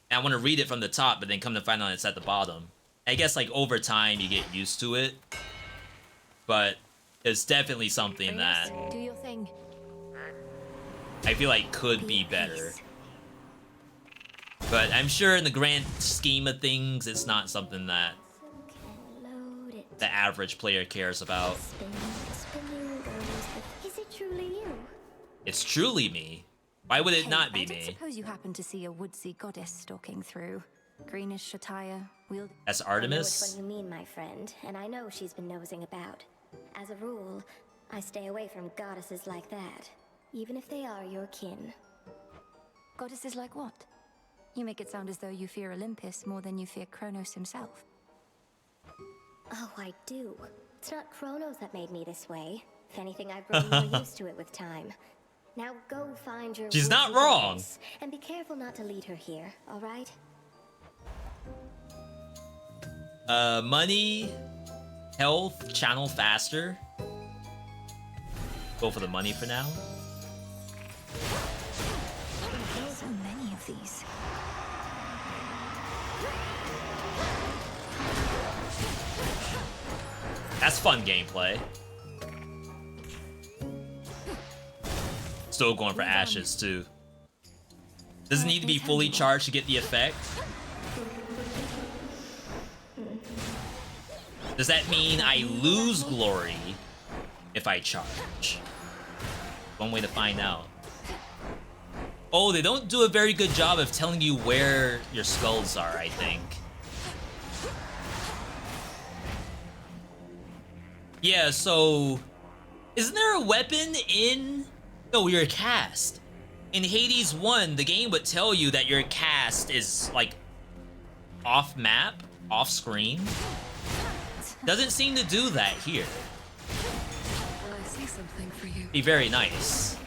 and I want to read it from the top, but then come to find out it's at the bottom. I guess like over time you get used to it. But it's definitely something that Do your thing. I feel like could be better. But I'm sure in the grand scheme of things, it's not something that the average player cares about. Is it truly you? It's truly me. Why would it Hey, not be I don't me? suppose you happen to see a woodsy goddess stalking through. Greenish attire, wielding... That's I know Artemis? which one you mean, my friend, and I know she's been nosing about. As a rule, I stay away from goddesses like that, even if they are your kin. Goddesses like what? You make it sound as though you fear Olympus more than you fear Kronos himself. Oh, I do. It's not Kronos that made me this way. If anything, I've grown more used to it with time. Now go find your She's not woodsy wrong. goddess, and be careful not to lead her here, alright? Money, health, channel faster. Go for the money for now. So many of these. That's fun gameplay. Still going for ashes too. Doesn't need to be fully charged to get the effect. Does that mean I lose glory if I charge? One way to find out. Oh, they don't do a very good job of telling you where your skulls are, I think. Yeah, so... Isn't there a weapon in... No, your cast. In Hades 1, the game would tell you that your cast is, like, off-map, off-screen. Doesn't seem to do that here. Well, I see something for you. Be very nice.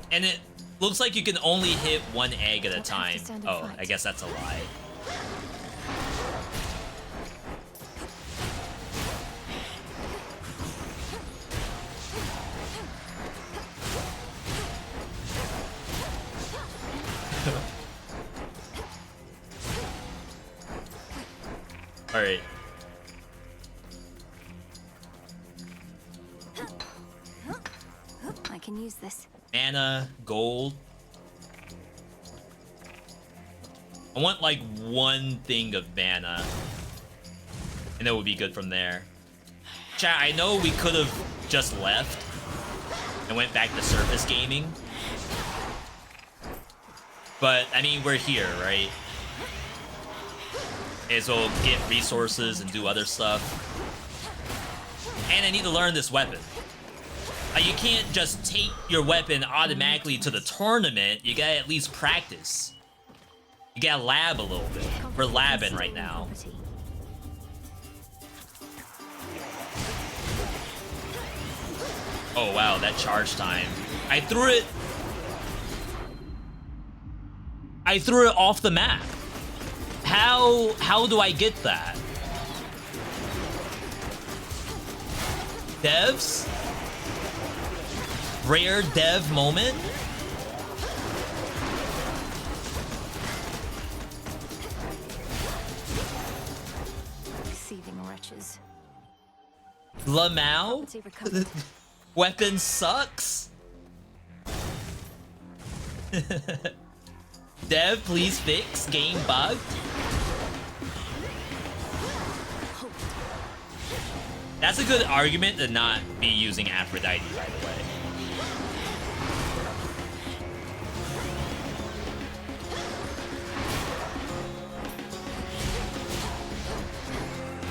And it looks like you can only hit one egg at a time. Oh, I guess that's a lie. All right. I can use this. Mana, gold. I want like one thing of mana, and that would be good from there. Chat, I know we could have just left and went back to surface gaming, but I mean, we're here, right? May as well get resources and do other stuff. And I need to learn this weapon. You can't just take your weapon automatically to the tournament. You gotta at least practice. You gotta lab a little bit. We're labbing right now. Oh wow, that charge time. I threw it off the map. How do I get that? Devs? Rare dev moment? Deceiving wretches. Lamau? Weapon sucks? Dev, please fix. Game bugged. That's a good argument to not be using Aphrodite, by the way.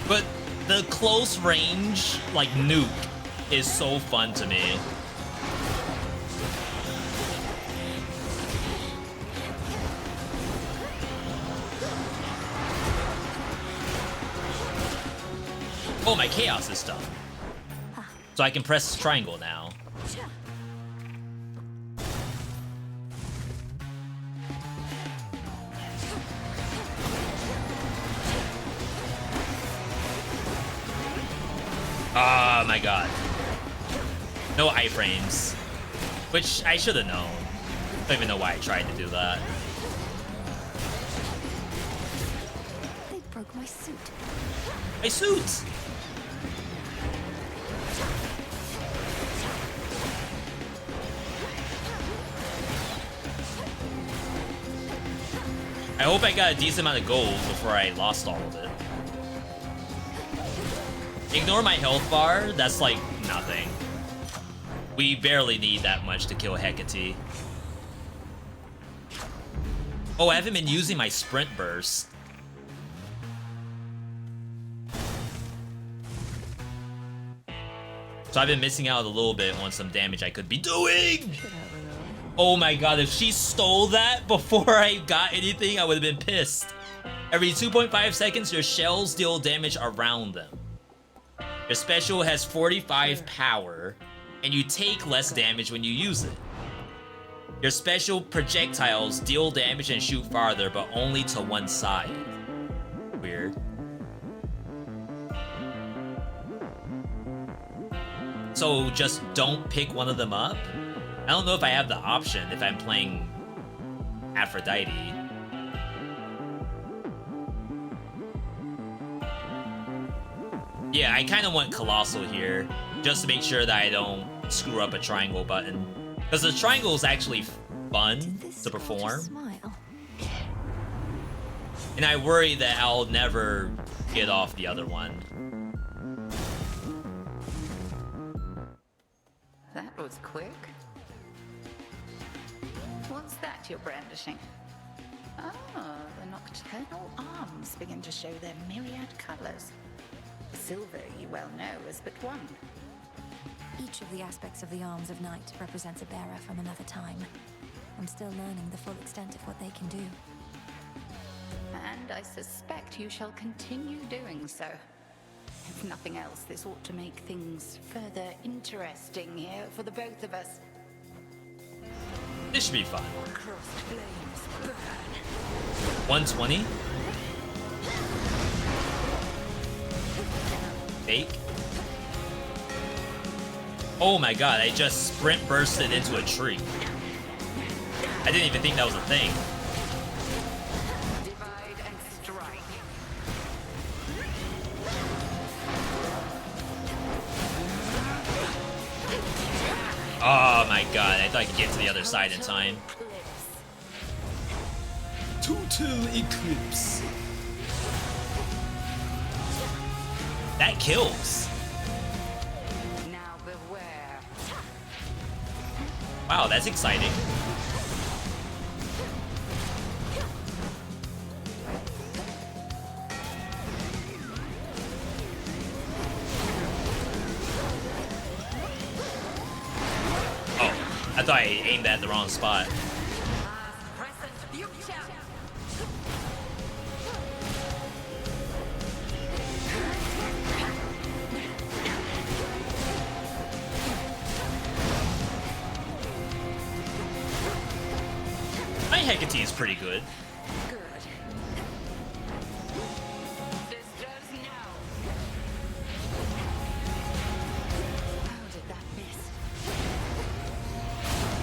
But the close range, like, nuke is so fun to me. Oh, my chaos is done. So I can press triangle now. Oh my god. No iframes. Which I should have known. I don't even know why I tried to do that. They broke my suit. My suit! hope I got a decent amount of gold before I lost all of it. Ignore my health bar, that's like nothing. We barely need that much to kill Hecate. Oh, I haven't been using my sprint burst. So I've been missing out a little bit on some damage I could be doing. Oh my god, if she stole that before I got anything, I would have been pissed. Every 2.5 seconds, your shells deal damage around them. Your special has 45 power, and you take less damage when you use it. Your special projectiles deal damage and shoot farther, but only to one side. Weird. So just don't pick one of them up? I don't know if I have the option if I'm playing Aphrodite. Yeah, I kind of want Colossal here, just to make sure that I don't screw up a triangle button. Because the triangle is actually fun to perform. And I worry that I'll never get off the other one. That was quick. What's that you're brandishing? Ah, the nocturnal arms begin to show their myriad colors. Silver, you well know, is but one. Each of the aspects of the arms of night represents a bearer from another time. I'm still learning the full extent of what they can do. And I suspect you shall continue doing so. If nothing else, this ought to make things further interesting here for the both of us. This should be fun. Crossed flames burn. 120? Fake? Oh my god, I just sprint bursted into a tree. I didn't even think that was a thing. Divide and strike. Oh my god, I thought I could get to the other side in time. Total Eclipse. That kills. Now beware. Wow, that's exciting. Oh, I thought I aimed at the wrong spot. My Hecate is pretty good.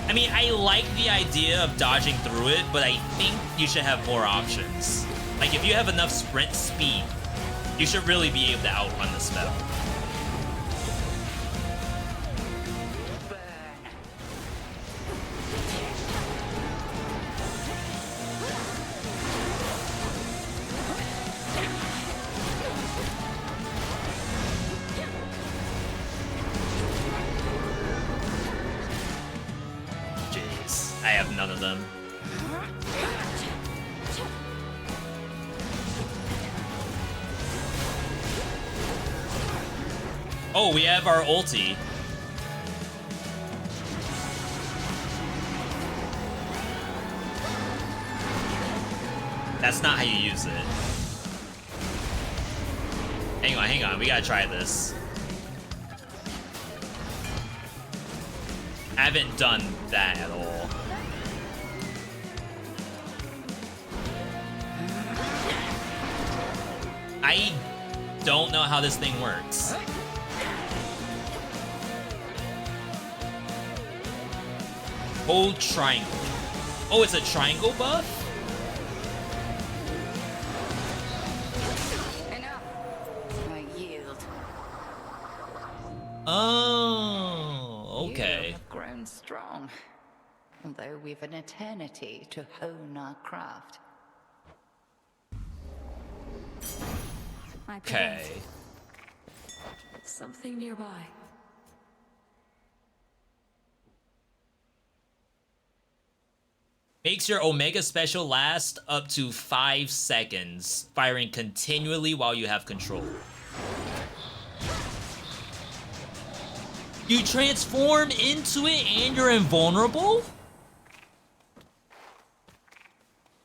I mean, I like the idea of dodging through it, but I think you should have more options. Like, if you have enough sprint speed, you should really be able to outrun the spell. I have none of them. Oh, we have our ulti. That's not how you use it. Hang on, we gotta try this. I haven't done that at all. I don't know how this thing works. Hold triangle. Oh, it's a triangle buff? Enough. I yield. Oh, okay. You have grown strong. Although we've an eternity to hone our craft. Okay. Something nearby. Makes your Omega special last up to 5 seconds, firing continually while you have control. You transform into it and you're invulnerable?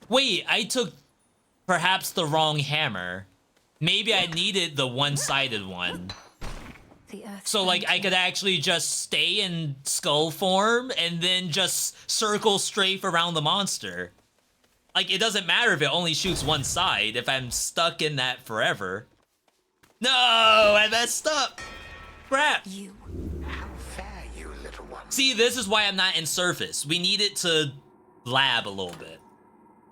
Wait, I took perhaps the wrong hammer. Maybe I needed the one-sided one. So like I could actually just stay in skull form and then just circle strafe around the monster. Like it doesn't matter if it only shoots one side if I'm stuck in that forever. No, I messed up. Crap. How fair, you little one. See, this is why I'm not in surface. We needed to lab a little bit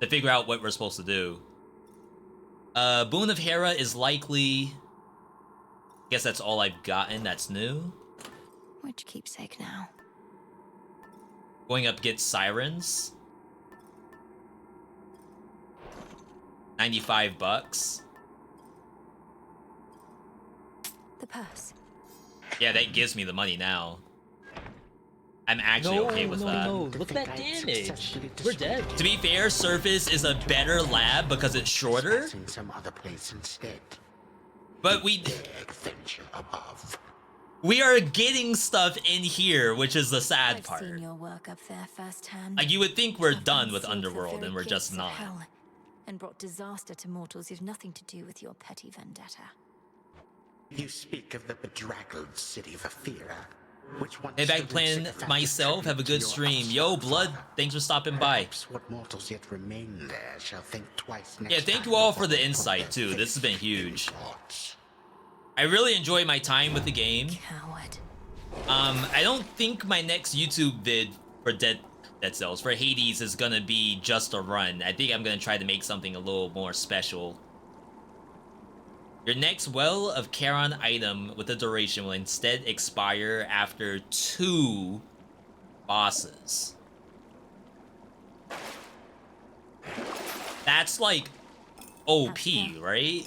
to figure out what we're supposed to do. Boon of Hera is likely... Guess that's all I've gotten that's new. Which keepsake now? Going up get Sirens. 95 bucks. The purse. Yeah, that gives me the money now. I'm actually okay with that. No, look at that damage. We're dead. To be fair, Surface is a better lab because it's shorter. Some other place instead. But we are getting stuff in here, which is the sad part. I've seen your work up there firsthand. Like you would think we're done with Underworld, and we're just not. Hell, and brought disaster to mortals who've nothing to do with your petty vendetta. You speak of the bedraggled city of Athera, which once Hey, back playing myself. Have a good stream. Yo, Blood, thanks for stopping by. What mortals yet remain there shall think twice next Yeah, thank you all for the insight too. This has been huge. I really enjoy my time with the game. Coward. I don't think my next YouTube vid for Dead Cells for Hades is gonna be just a run. I think I'm gonna try to make something a little more special. Your next Well of Charon item with the duration will instead expire after 2 bosses. That's like OP, right?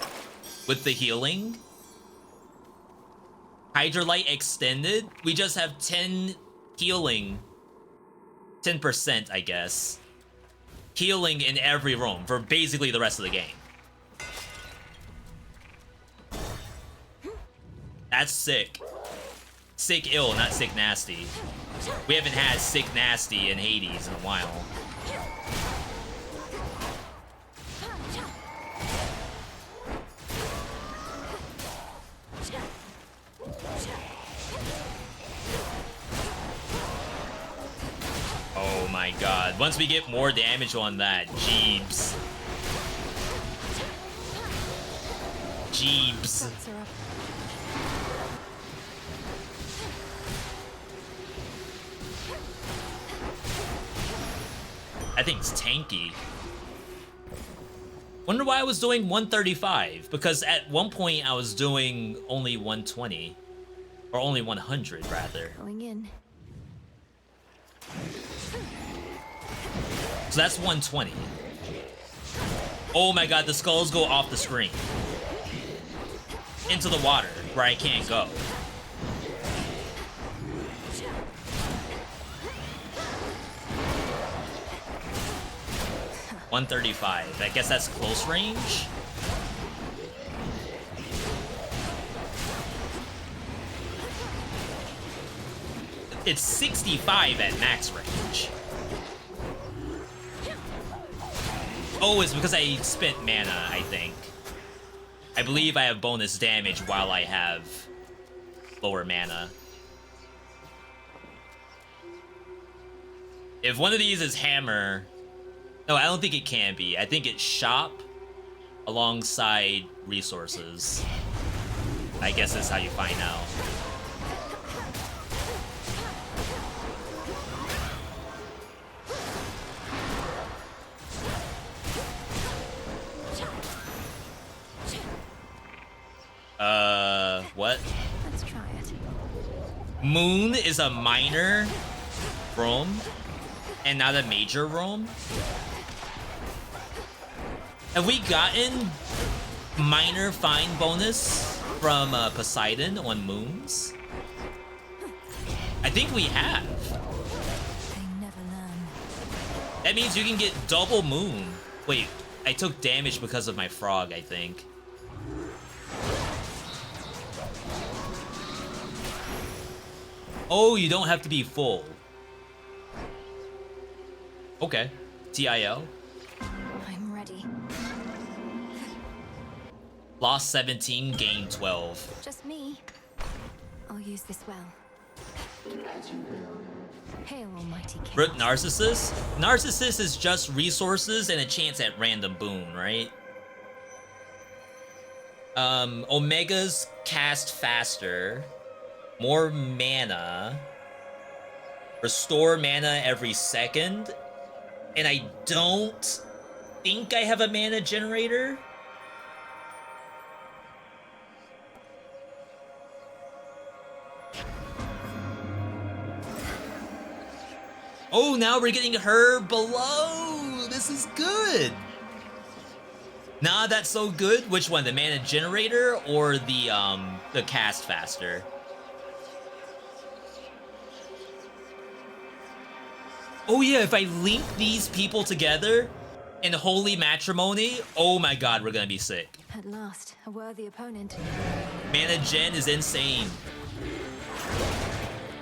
With the healing. Hydrolite extended. We just have 10 healing. 10%, I guess. Healing in every room for basically the rest of the game. That's sick. Sick ill, not sick nasty. We haven't had sick nasty in Hades in a while. Oh my god. Once we get more damage on that, Jeebs. Jeebs. I think it's tanky. Wonder why I was doing 135, because at one point I was doing only 120. Or only 100, rather. Going in. So that's 120. Oh my god, the skulls go off the screen. Into the water, where I can't go. $135. I guess that's close range. It's 65 at max range. Oh, it's because I spent mana, I think. I believe I have bonus damage while I have lower mana. If one of these is hammer... No, I don't think it can be. I think it's shop alongside resources. I guess that's how you find out. What? Let's try it. Moon is a minor room and not a major room. Have we gotten minor fine bonus from Poseidon on moons? I think we have. That means you can get double moon. Wait, I took damage because of my frog, I think. Oh, you don't have to be full. Okay. TIL. I'm ready. Lost 17, gained 12. Just me. I'll use this well. Hail, Almighty King. Rip Narcissus? Narcissus is just resources and a chance at random boon, right? Omegas cast faster. More mana. Restore mana every second. And I don't think I have a mana generator. Oh, now we're getting her below. This is good. Nah, that's so good. Which one, the mana generator or the cast faster? Oh yeah, if I link these people together in holy matrimony, oh my god, we're gonna be sick. At last, a worthy opponent. Mana gen is insane.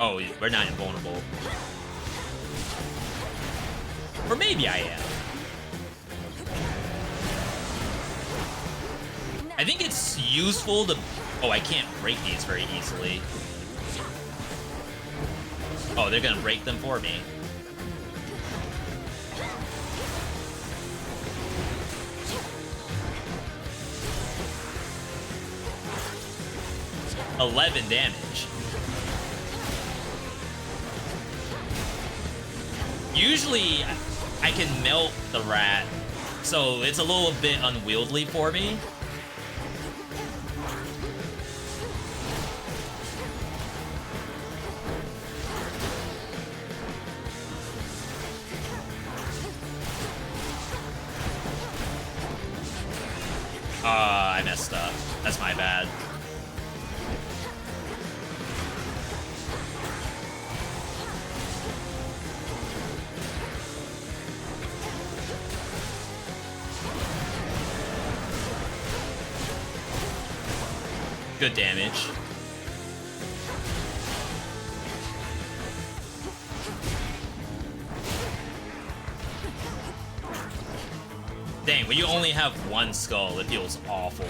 Oh, we're not invulnerable. Or maybe I am. I think it's useful to... Oh, I can't break these very easily. Oh, they're gonna break them for me. $11 damage. Usually, I can melt the rat, so it's a little bit unwieldy for me. I messed up. That's my bad. Good damage. Dang, when you only have one skull, it feels awful.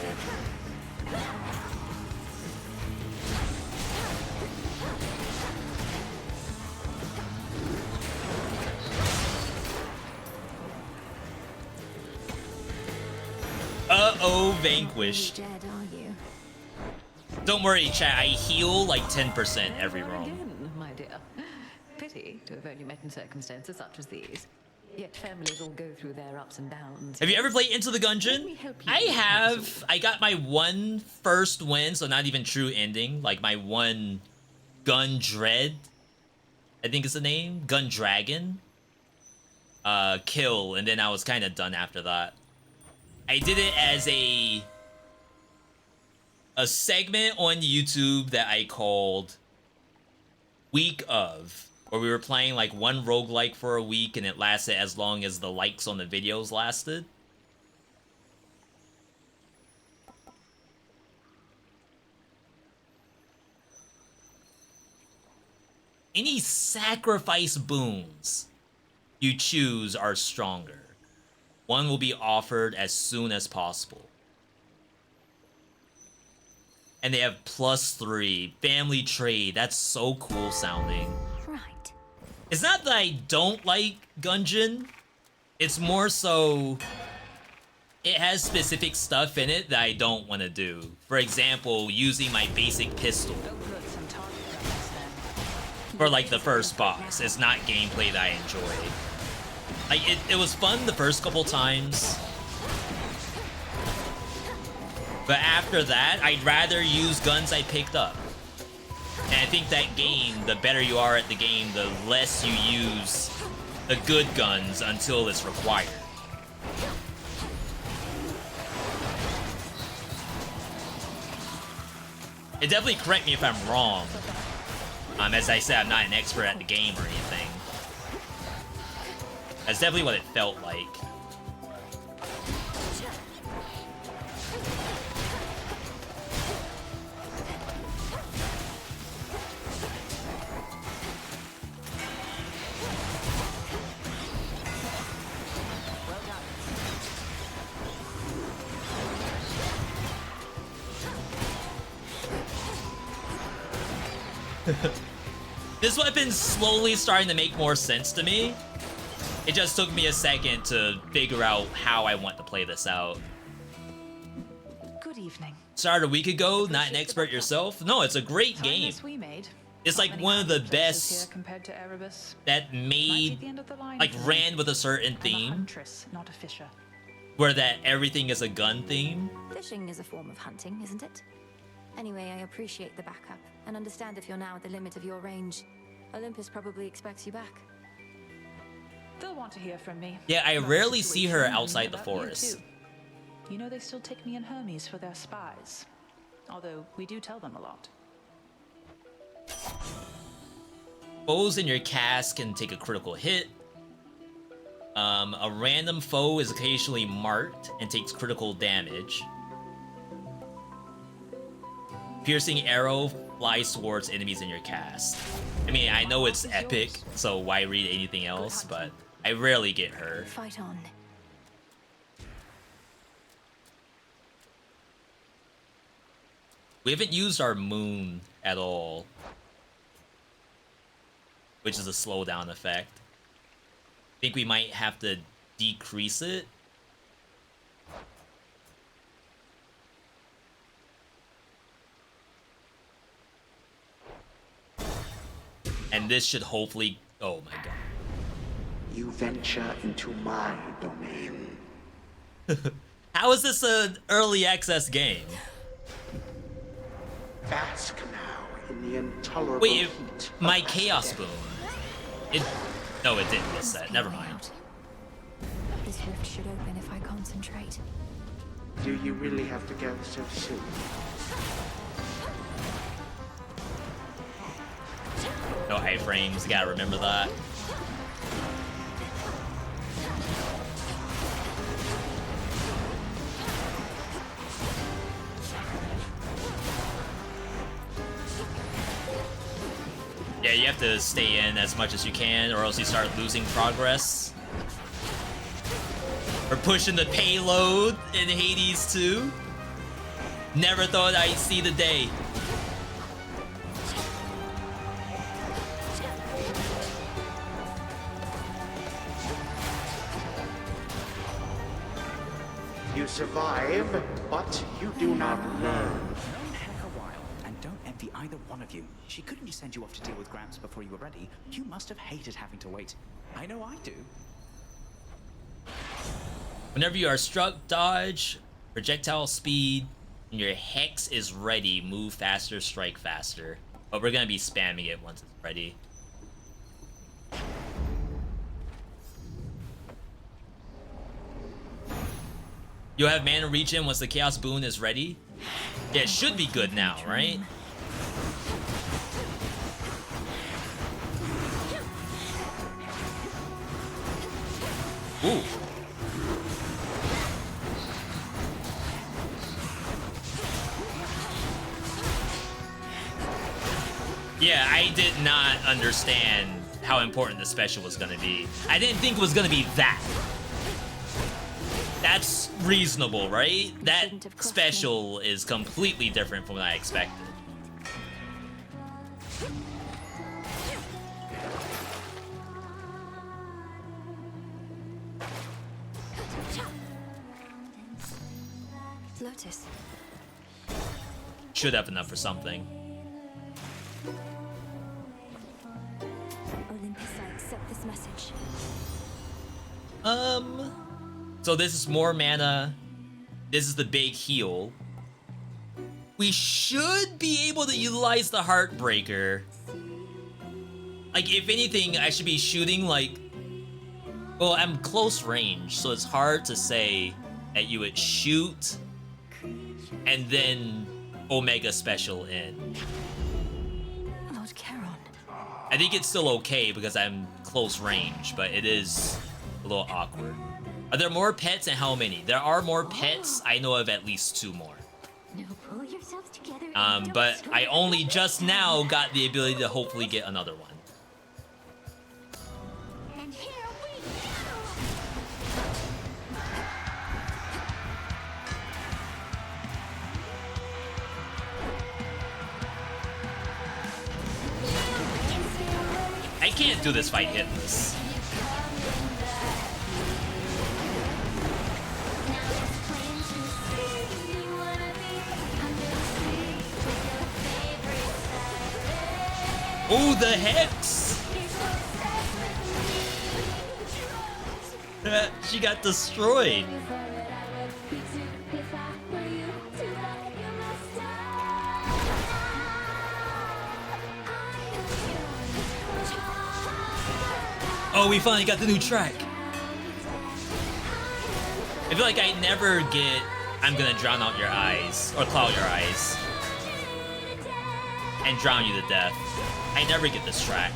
Uh-oh, vanquished. Dead, are you? Don't worry, chat. I heal like 10% every roam. Again, my dear. Pity to have only met in circumstances such as these. Yet families all go through their ups and downs. Have you ever played Into the Gungeon? I have. I got my one first win, so not even true ending. Like my one Gun Dread, I think is the name. Gun Dragon. Kill, and then I was kind of done after that. I did it as a segment on YouTube that I called Week of, where we were playing like one roguelike for a week and it lasted as long as the likes on the videos lasted. Any sacrifice boons you choose are stronger. One will be offered as soon as possible. And they have +3. Family trade. That's so cool sounding. Right. It's not that I don't like Gungeon. It's more so... it has specific stuff in it that I don't want to do. For example, using my basic pistol. For like the first boss. It's not gameplay that I enjoy. Like, it was fun the first couple times. But after that, I'd rather use guns I picked up. And I think that game, the better you are at the game, the less you use the good guns until it's required. It definitely correct me if I'm wrong. As I said, I'm not an expert at the game or anything. That's definitely what it felt like. This weapon's slowly starting to make more sense to me. It just took me a second to figure out how I want to play this out. Good evening. Started a week ago, not an expert yourself? No, it's a great game. We made. It's like one of the best Compared to Erebus. that made, like, ran with a certain theme. Huntress, not a fisher. Where that everything is a gun theme. Fishing is a form of hunting, isn't it? Anyway, I appreciate the backup, and understand if you're now at the limit of your range. Olympus probably expects you back. They'll want to hear from me. Yeah, I About rarely the see her situation, outside the about you forest. too. You know they still take me and Hermes for their spies. Although, we do tell them a lot. Foes in your cast can take a critical hit. A random foe is occasionally marked and takes critical damage. Piercing arrow flies towards enemies in your cast. I mean, I know it's epic, so why read anything else, but I rarely get her. Fight on. We haven't used our moon at all, which is a slowdown effect. Think we might have to decrease it. And this should hopefully... Oh my god. You venture into my domain. How is this an early access game? Bask now in the intolerable Wait, heat. my Chaos Boon. It... No, it didn't reset. Never mind. This rift should open if I concentrate. Do you really have to go so soon? No iframes, you gotta remember that. Yeah, you have to stay in as much as you can, or else you start losing progress. We're pushing the payload in Hades 2. Never thought I'd see the day. You survive, but you do not learn. Known Heck a while, and don't envy either one of you. She couldn't just send you off to deal with Gramps before you were ready. You must have hated having to wait. I know I do. Whenever you are struck, dodge, projectile speed, and your hex is ready, move faster, strike faster. But we're gonna be spamming it once it's ready. You'll have mana regen once the Chaos Boon is ready. Yeah, it should be good now, right? Ooh. Yeah, I did not understand how important the special was gonna be. I didn't think it was gonna be that. That's reasonable, right? That special is completely different from what I expected. Lotus. Should have enough for something. Olympus, I accept this message. So this is more mana. This is the big heal. We should be able to utilize the Heartbreaker. Like, if anything, I should be shooting, like... Well, I'm close range, so it's hard to say that you would shoot and then Omega special in. Lord Charon. I think it's still okay because I'm close range, but it is a little awkward. Are there more pets and how many? There are more pets. I know of at least 2 more. Now pull yourselves together. But I only just now got the ability to hopefully get another one. And here we I can't do this fight hitless. Oh, the Hex! She got destroyed. Oh, we finally got the new track. I feel like I never get I'm gonna drown out your eyes, or cloud your eyes, and drown you to death. I never get this track.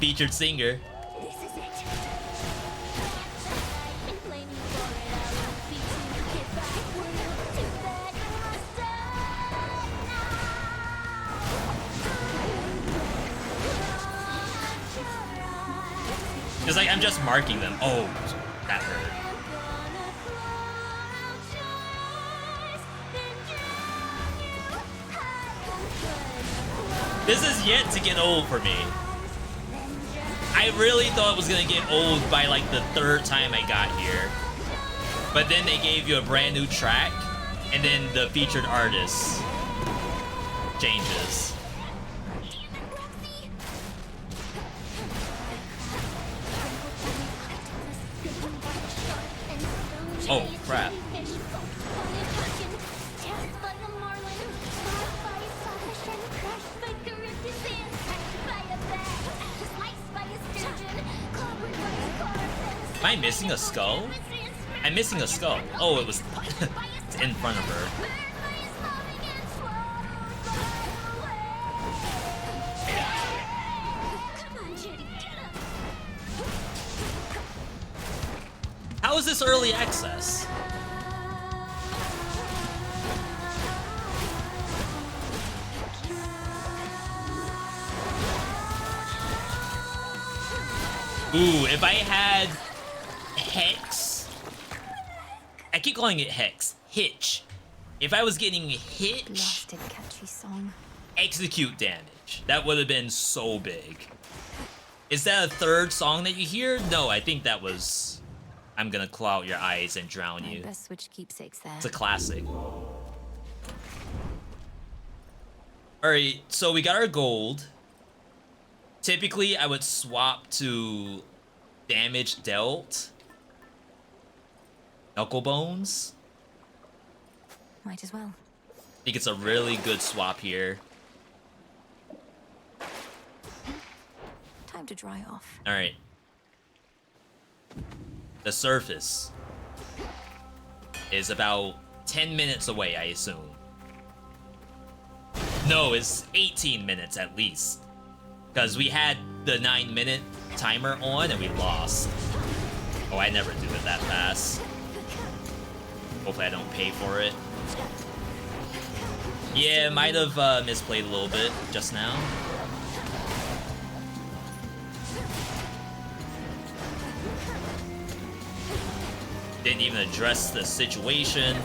Featured singer. It's like I'm just marking them. Oh, that hurt. This is yet to get old for me. I really thought it was gonna get old by like the 3rd time I got here. But then they gave you a brand new track, and then the featured artist changes. Oh, crap. Am I missing a skull? I'm missing a skull. Oh, it was it's in front of her. How is this early access? Ooh, if I had Hex, I keep calling it Hex, Hitch. If I was getting Hitch, Blasted catchy song. execute damage, that would have been so big. Is that a 3rd song that you hear? No, I think that was I'm gonna claw out your eyes and drown you. Best switch keepsakes there. It's a classic. Alright, so we got our gold. Typically, I would swap to damage dealt. Knuckle bones. Might as well. I think it's a really good swap here. Time to dry off. Alright. The surface is about 10 minutes away, I assume. No, it's 18 minutes at least. Because we had the 9-minute timer on and we lost. Oh, I never do it that fast. Hopefully I don't pay for it. Yeah, might have misplayed a little bit just now. Didn't even address the situation.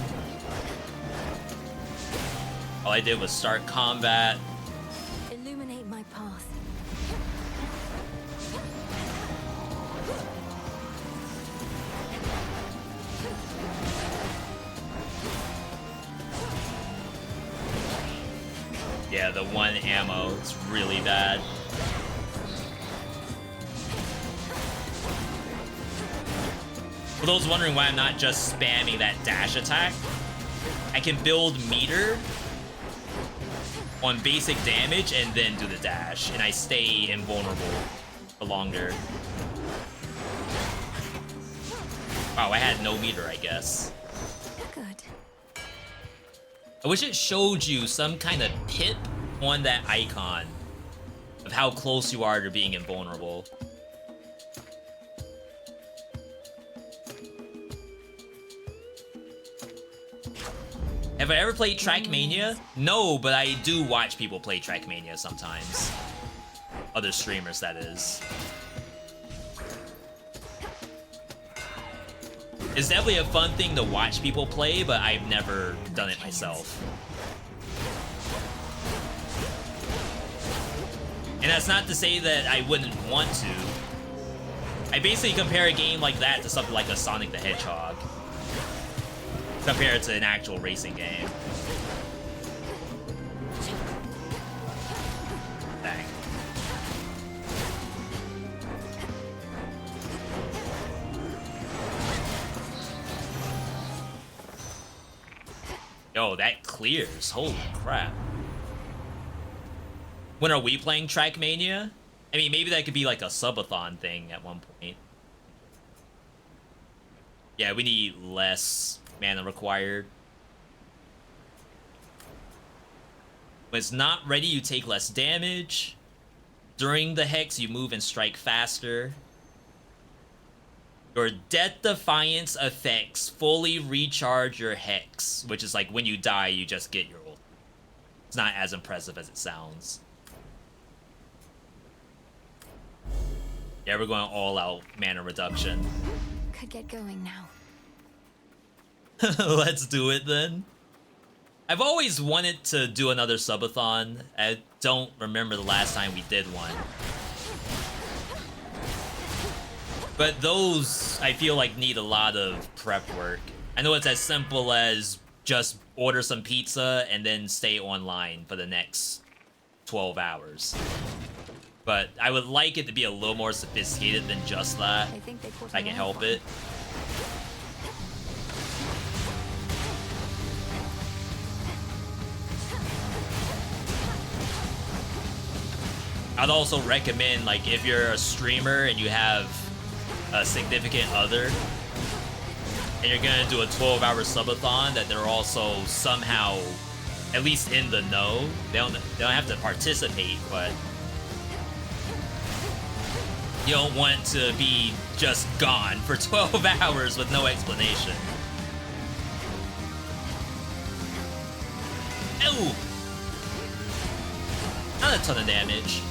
All I did was start combat. Illuminate my path. Yeah, the 1 ammo is really bad. For those wondering why I'm not just spamming that dash attack, I can build meter on basic damage and then do the dash, and I stay invulnerable for longer. Wow, I had no meter, I guess. Good. I wish it showed you some kind of pip on that icon of how close you are to being invulnerable. Have I ever played Trackmania? No, but I do watch people play Trackmania sometimes. Other streamers, that is. It's definitely a fun thing to watch people play, but I've never done it myself. And that's not to say that I wouldn't want to. I basically compare a game like that to something like a Sonic the Hedgehog, compared to an actual racing game. Dang. Yo, that clears. Holy crap. When are we playing Trackmania? I mean, maybe that could be like a subathon thing at one point. Yeah, we need less mana required. When it's not ready, you take less damage. During the Hex, you move and strike faster. Your Death Defiance effects fully recharge your Hex, which is like when you die, you just get your ult. It's not as impressive as it sounds. Yeah, we're going all out mana reduction. Could get going now. Let's do it then. I've always wanted to do another subathon. I don't remember the last time we did one. But those, I feel like, need a lot of prep work. I know it's as simple as just order some pizza and then stay online for the next 12 hours. But I would like it to be a little more sophisticated than just that. If I can help it. I'd also recommend, like, if you're a streamer and you have a significant other and you're gonna do a 12-hour subathon, that they're also somehow at least in the know. They don't have to participate, but you don't want to be just gone for 12 hours with no explanation. Ooh! Not a ton of damage.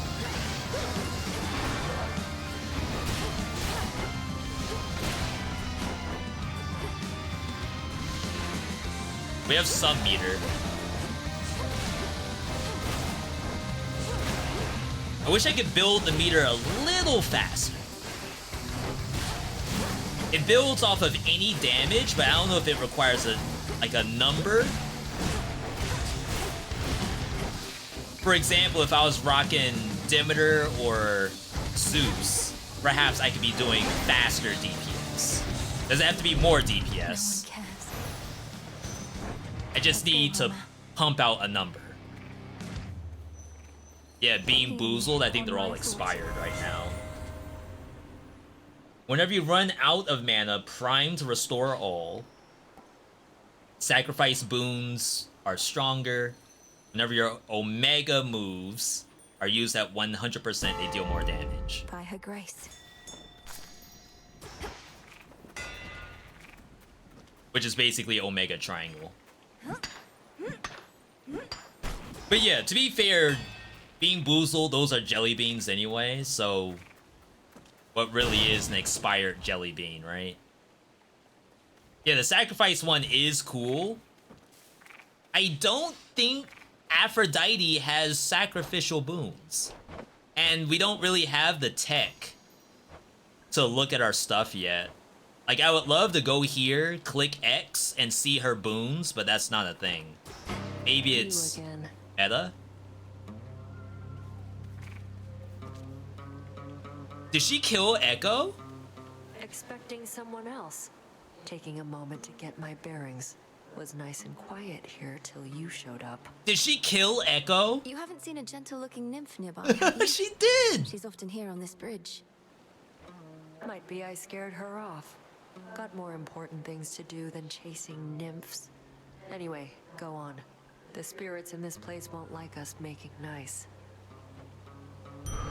We have some meter. I wish I could build the meter a little faster. It builds off of any damage, but I don't know if it requires a number. For example, if I was rocking Demeter or Zeus, perhaps I could be doing faster DPS. Does it have to be more DPS? I just need to pump out a number. Yeah, Beam Boozled, I think they're all expired right now. Whenever you run out of mana, prime to restore all. Sacrifice boons are stronger. Whenever your Omega moves are used at 100%, they deal more damage. By her grace. Which is basically Omega Triangle. But yeah, to be fair, Being Boozled, those are jelly beans anyway, so what really is an expired jelly bean, right? Yeah, the sacrifice one is cool. I don't think Aphrodite has sacrificial boons. And we don't really have the tech to look at our stuff yet. Like, I would love to go here, click X, and see her boons, but that's not a thing. Maybe it's meta? Did she kill Echo? Expecting someone else. Taking a moment to get my bearings. Was nice and quiet here till you showed up. Did she kill Echo? You haven't seen a gentle-looking nymph nearby, have you? She did! She's often here on this bridge. Might be I scared her off. Got more important things to do than chasing nymphs. Anyway, go on. The spirits in this place won't like us making nice.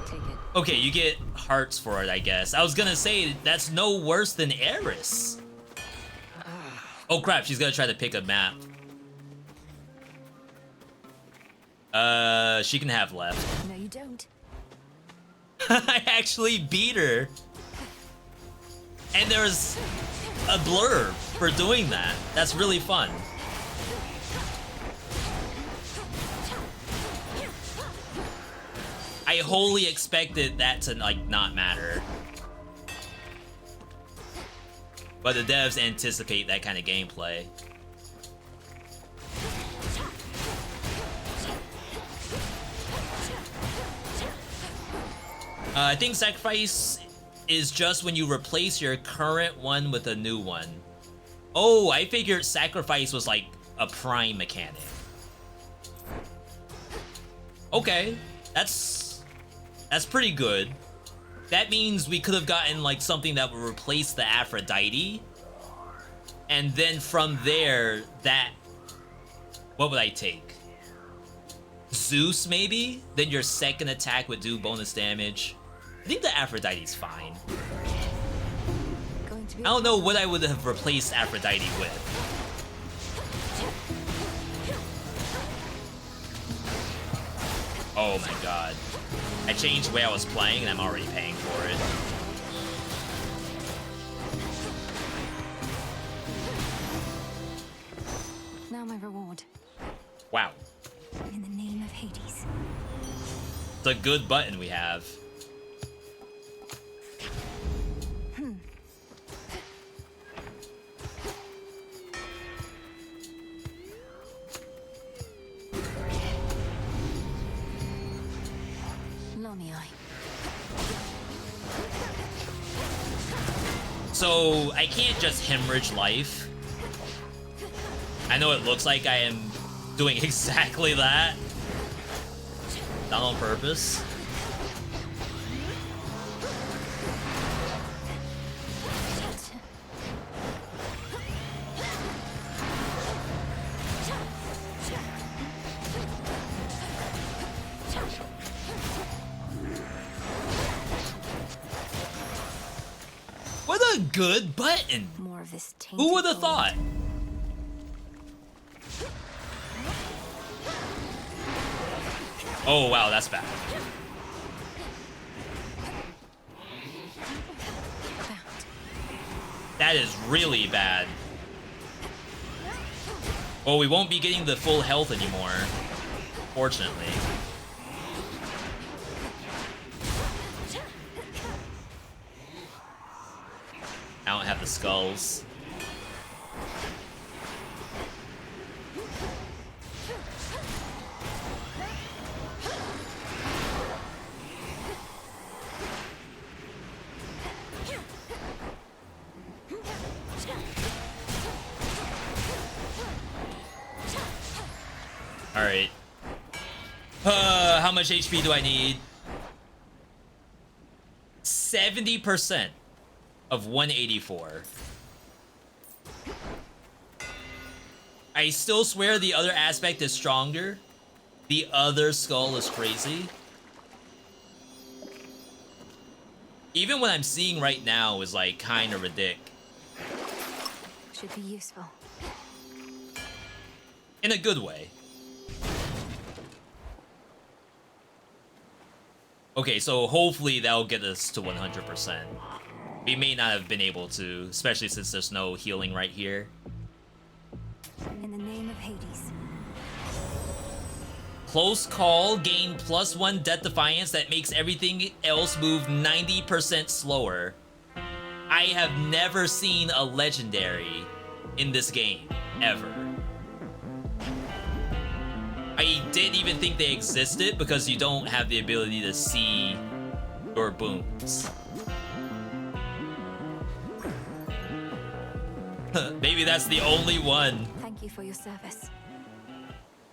Take it. Okay, you get hearts for it, I guess. I was gonna say, that's no worse than Eris. Oh crap, she's gonna try to pick a map. She can have left. No, you don't. I actually beat her. And there's a blurb for doing that. That's really fun. I wholly expected that to like not matter. But the devs anticipate that kind of gameplay. I think sacrifice is just when you replace your current one with a new one. Oh, I figured sacrifice was like a prime mechanic. Okay, that's pretty good. That means we could have gotten like something that would replace the Aphrodite. And then from there, what would I take? Zeus maybe? Then your second attack would do bonus damage. I think the Aphrodite's fine. I don't know what I would have replaced Aphrodite with. Oh my god. I changed the way I was playing and I'm already paying for it. Now my reward. Wow. In the name of Hades. It's a good button we have. SlimyYy. So I can't just hemorrhage life. I know it looks like I am doing exactly that. Not on purpose. What a good button! More of this Who would have thought? Oh wow, that's bad. That is really bad. Well, we won't be getting the full health anymore, fortunately. I don't have the skulls. Alright. How much HP do I need? 70% of 184. I still swear the other aspect is stronger. The other skull is crazy. Even what I'm seeing right now is like kind of ridiculous. Should be useful. In a good way. Okay, so hopefully that'll get us to 100%. We may not have been able to, especially since there's no healing right here. In the name of Hades. Close call, gain +1 death defiance that makes everything else move 90% slower. I have never seen a legendary in this game, ever. I didn't even think they existed because you don't have the ability to see your boons. Maybe that's the only one. Thank you for your service.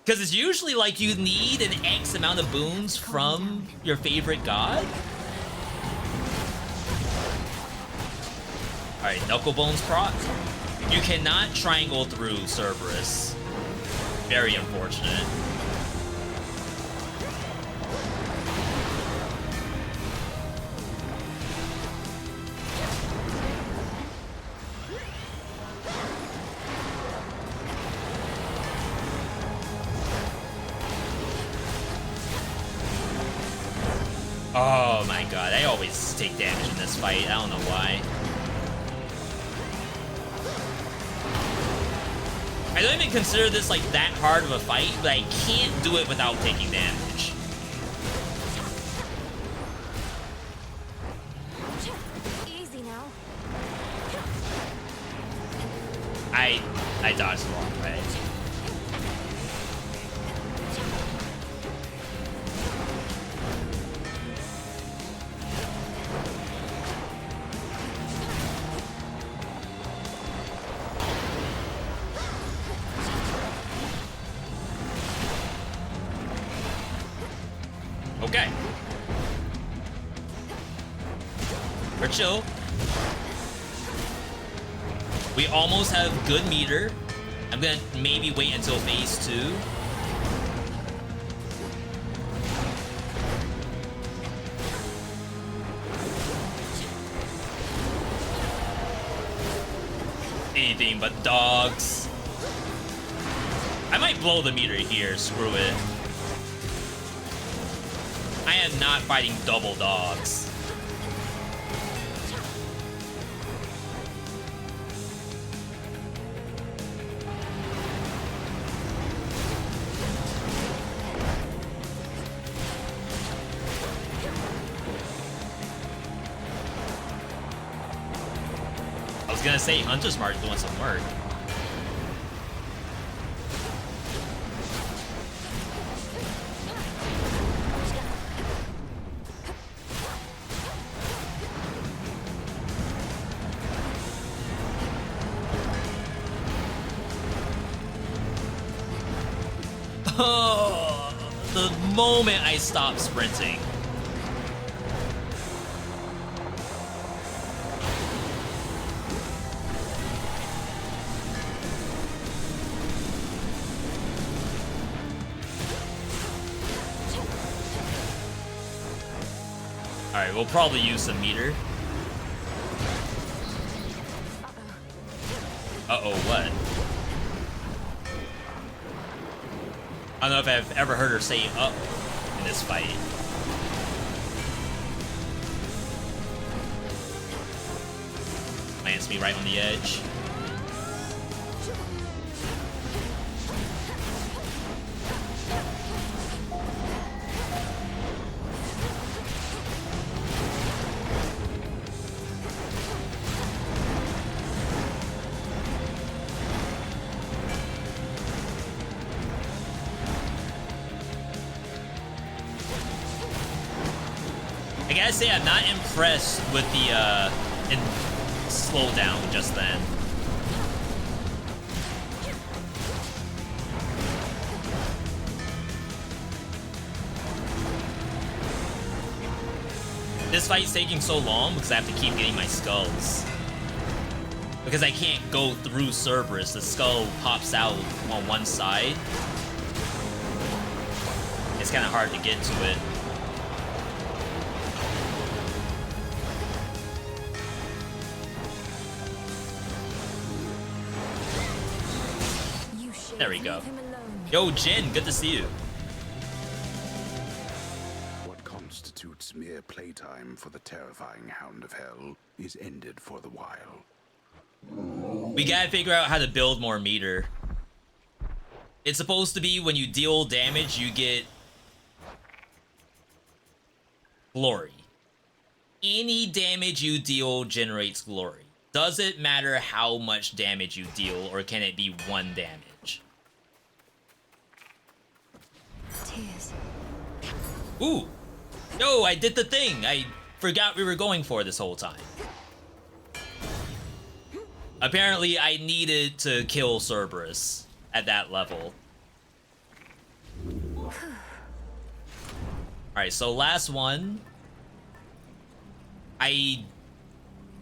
Because it's usually like you need an X amount of boons from your favorite god. Alright, Knucklebones proc. You cannot triangle through Cerberus. Very unfortunate. Oh my god, I always take damage in this fight. I don't know why. I don't even consider this like that hard of a fight, but I can't do it without taking damage. Easy now. I dodged the wrong way. Okay. We're chill. We almost have good meter. I'm gonna maybe wait until phase 2. Anything but dogs. I might blow the meter here, screw it. I am not fighting double dogs. I was gonna say Hunter's Mark doing some work. Oh, the moment I stop sprinting. Alright, we'll probably use some meter. Uh-oh, what? I don't know if I've ever heard her say up in this fight. Lands me right on the edge. I gotta say, I'm not impressed with the slowdown just then. This fight's taking so long because I have to keep getting my skulls. Because I can't go through Cerberus, the skull pops out on one side. It's kind of hard to get to it. There we go. Yo, Jin, good to see you. What constitutes mere playtime for the terrifying Hound of Hell is ended for the while. We gotta figure out how to build more meter. It's supposed to be when you deal damage, you get glory. Any damage you deal generates glory. Does it matter how much damage you deal, or can it be one damage? Tears. Ooh! Yo, I did the thing! I forgot we were going for this whole time. Apparently, I needed to kill Cerberus at that level. Alright, so last one. I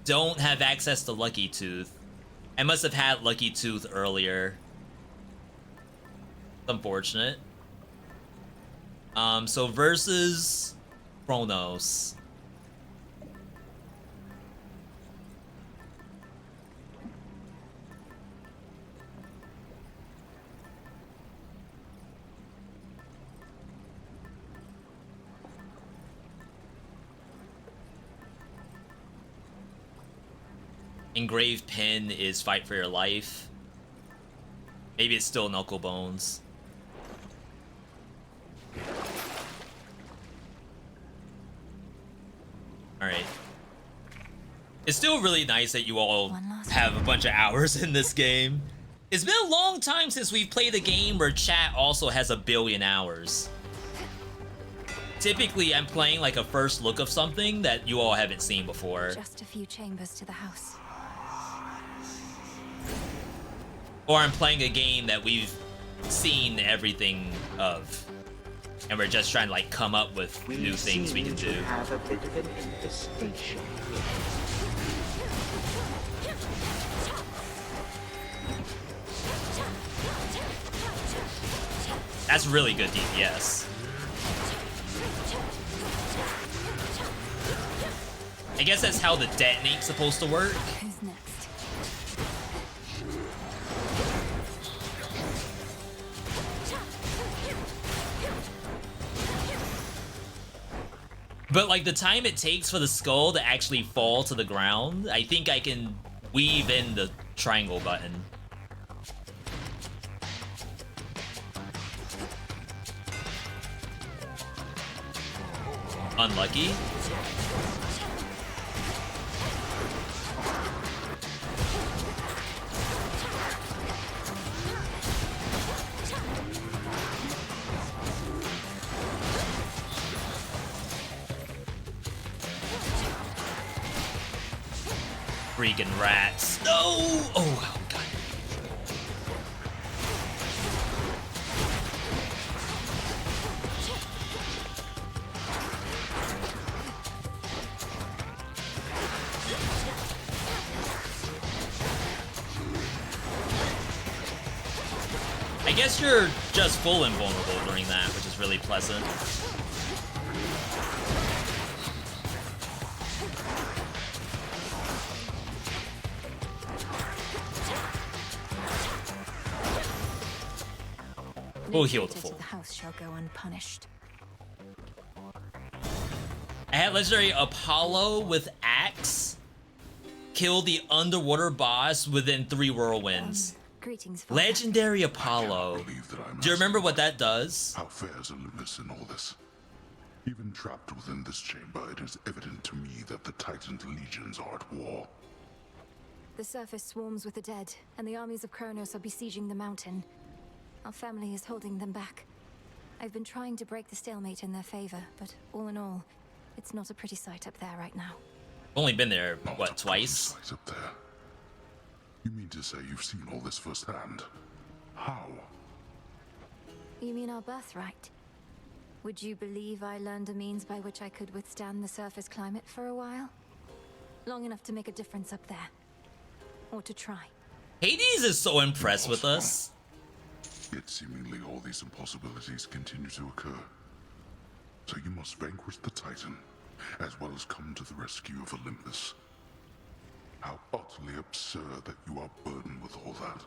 don't have access to Lucky Tooth. I must have had Lucky Tooth earlier. Unfortunate. So versus Kronos. Engraved Pin is Fight for Your Life. Maybe it's still Knuckle Bones. Alright. It's still really nice that you all have a bunch of hours in this game. It's been a long time since we've played a game where chat also has 1 billion hours. Typically, I'm playing like a first look of something that you all haven't seen before. Just a few chambers to the house. Or I'm playing a game that we've seen everything of. And we're just trying to like come up with new things we can do. Have a bit of an infestation. That's really good DPS. I guess that's how the detonate's supposed to work. Who's next? But like the time it takes for the skull to actually fall to the ground, I think I can weave in the triangle button. Unlucky. Freaking rats. No! Oh, God. I guess you're just full invulnerable during that, which is really pleasant. We'll heal the full. The house shall go unpunished. I had legendary Apollo with axe kill the underwater boss within 3 whirlwinds. Greetings, Father. Legendary Apollo. Do you remember what that does? How fares Olympus in all this? Even trapped within this chamber, it is evident to me that the Titan's legions are at war. The surface swarms with the dead, and the armies of Kronos are besieging the mountain. Our family is holding them back. I've been trying to break the stalemate in their favor, but all in all, it's not a pretty sight up there right now. Only been there, what, twice? Up there. You mean to say you've seen all this firsthand? How? You mean our birthright? Would you believe I learned a means by which I could withstand the surface climate for a while? Long enough to make a difference up there. Or to try. Hades is so impressed with us. Yet seemingly all these impossibilities continue to occur. So you must vanquish the Titan, as well as come to the rescue of Olympus. How utterly absurd that you are burdened with all that.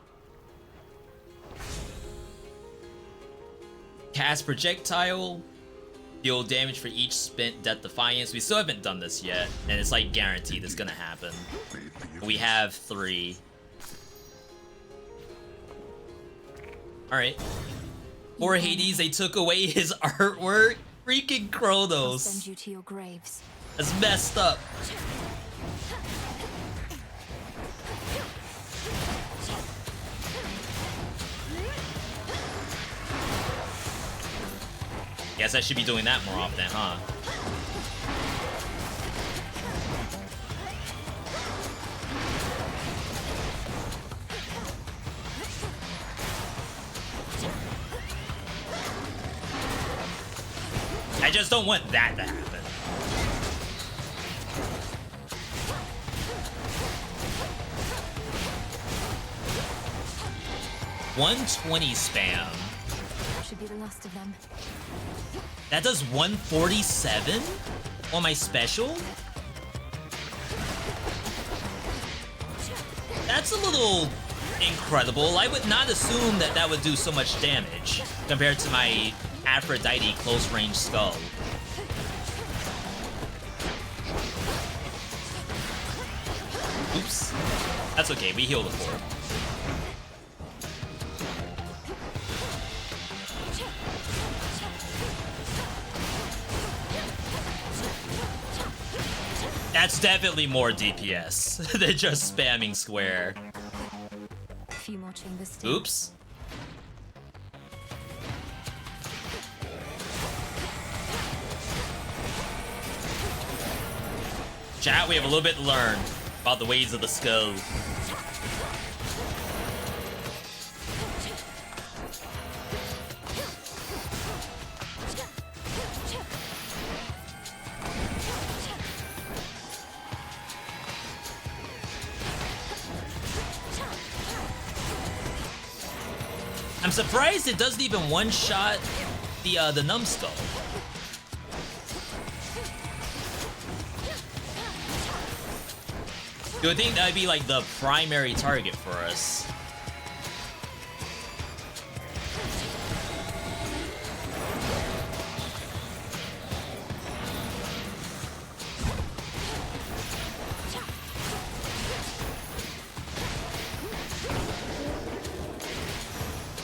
Cast projectile. Deal damage for each spent Death Defiance. We still haven't done this yet, and it's like guaranteed it's gonna happen. We have 3. Alright. Poor Hades, they took away his artwork. Freaking I'll Kronos. send you to your graves. That's messed up. Guess I should be doing that more often, huh? I just don't want that to happen. $120 spam. Should be the last of them. That does 147 on my special? That's a little incredible. I would not assume that that would do so much damage compared to my Aphrodite close range skull. Oops. That's okay, we healed the four. That's definitely more DPS than just spamming square. A few more chambers still. Oops. Chat, we have a little bit to learn about the ways of the skull. I'm surprised it doesn't even one-shot the numbskull. You would think that'd be like the primary target for us.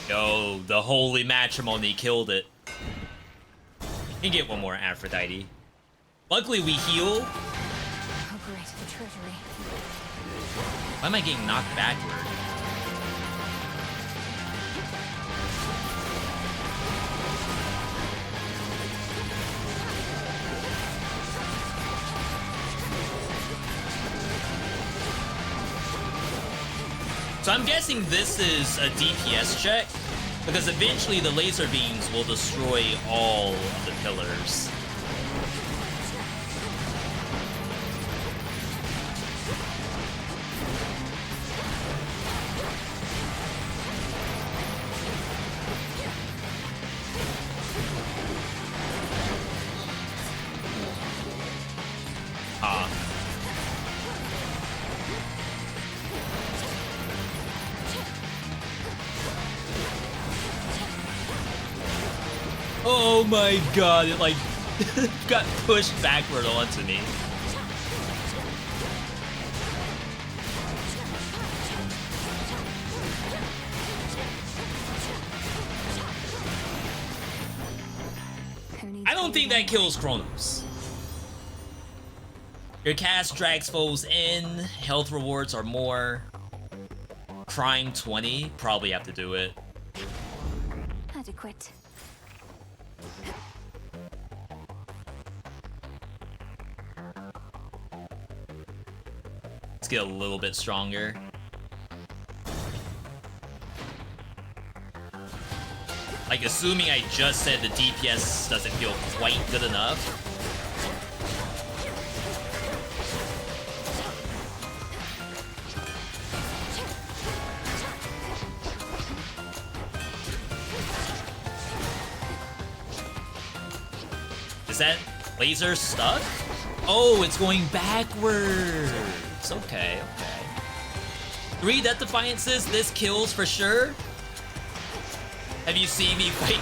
Yo, the holy matrimony killed it. You can get one more Aphrodite. Luckily we heal. Oh great, the treasury. Why am I getting knocked backward? So I'm guessing this is a DPS check, because eventually the laser beams will destroy all of the pillars. Oh my god, it like got pushed backward onto me. I don't think that kills Kronos. Your cast drags foes in, health rewards are more. Crime 20, probably have to do it. Adequate. Let's get a little bit stronger. Like, assuming I just said the DPS doesn't feel quite good enough. Is that laser stuck? Oh, it's going backwards. Okay, okay. 3 Death Defiances, this kills for sure. Have you seen me fight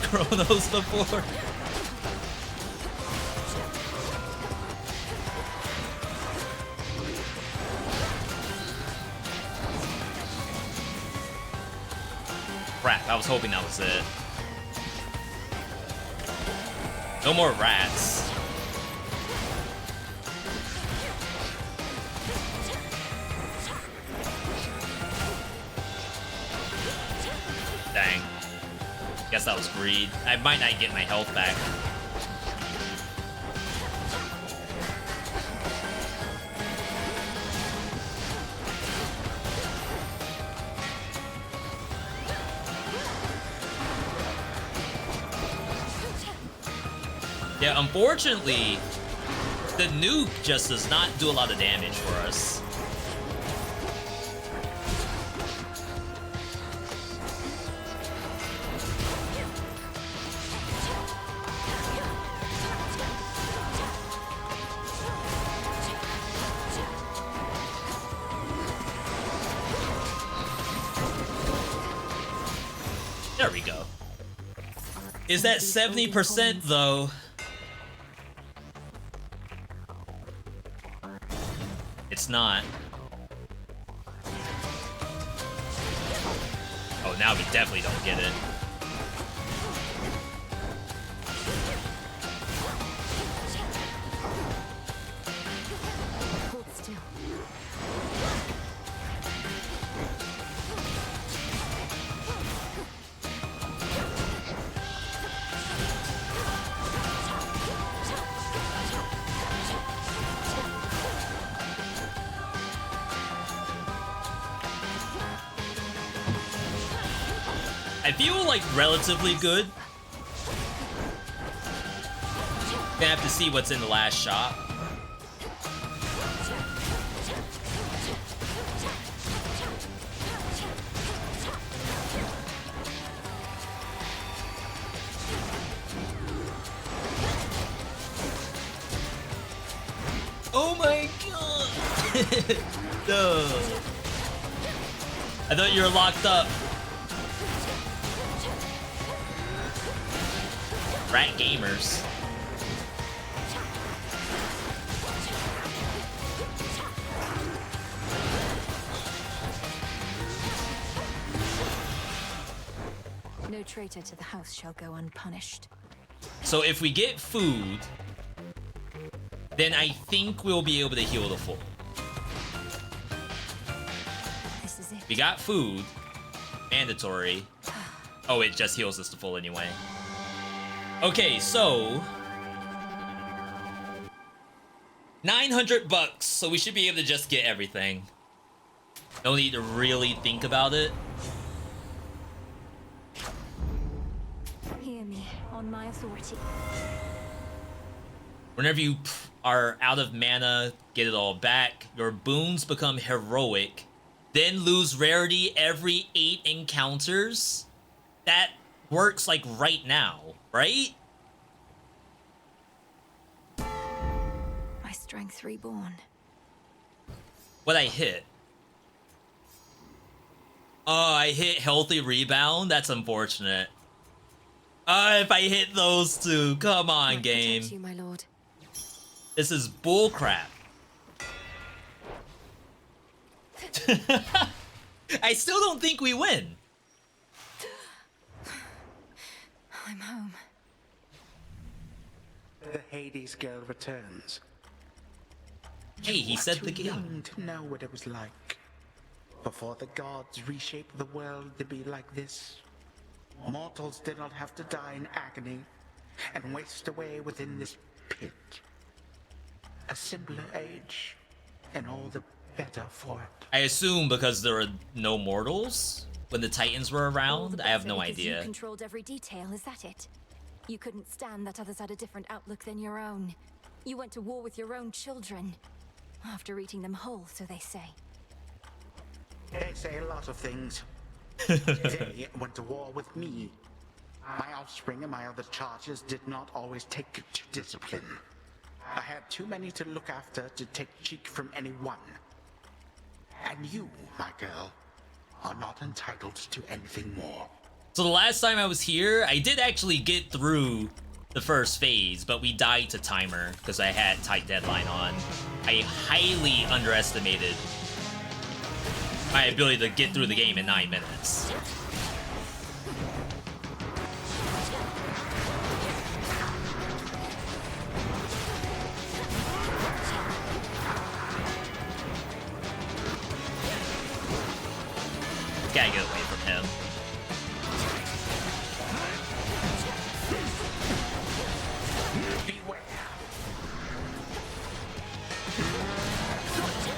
Kronos before? Crap, I was hoping that was it. No more rats. Dang. Guess that was greed. I might not get my health back. Yeah, unfortunately, the nuke just does not do a lot of damage for us. There we go. Is that 70% though? It's not. Oh, now we definitely don't get it. Hold still. I feel like relatively good. Gonna have to see what's in the last shop. Oh my god! No. I thought you were locked up. Rat gamers. No traitor to the house shall go unpunished. So if we get food, then I think we'll be able to heal the full. This is it. We got food. Mandatory. Oh, it just heals us to full anyway. Okay, so 900 bucks, so we should be able to just get everything. No need to really think about it. Hear me, on my authority. Whenever you are out of mana, get it all back. Your boons become heroic, then lose rarity every 8 encounters. That works like right now, right? My strength reborn. What I hit? Oh, I hit healthy rebound? That's unfortunate. If I hit those two, come on, game. You, my lord. This is bullcrap. I still don't think we win. I'm home. The Hades girl returns. Hey, he said the game. Young to know what it was like before the gods reshaped the world to be like this. Mortals did not have to die in agony and waste away within this pit. A simpler age, and all the better for it. I assume because there were no mortals when the Titans were around. I have no idea. You controlled every detail, is that it? You couldn't stand that others had a different outlook than your own. You went to war with your own children. After eating them whole, so they say. They say a lot of things. They went to war with me. My offspring and my other charges did not always take to discipline. I had too many to look after to take cheek from anyone. And you, my girl, are not entitled to anything more. So the last time I was here, I did actually get through the first phase, but we died to timer because I had tight deadline on. I highly underestimated my ability to get through the game in 9 minutes. Gotta get away from him.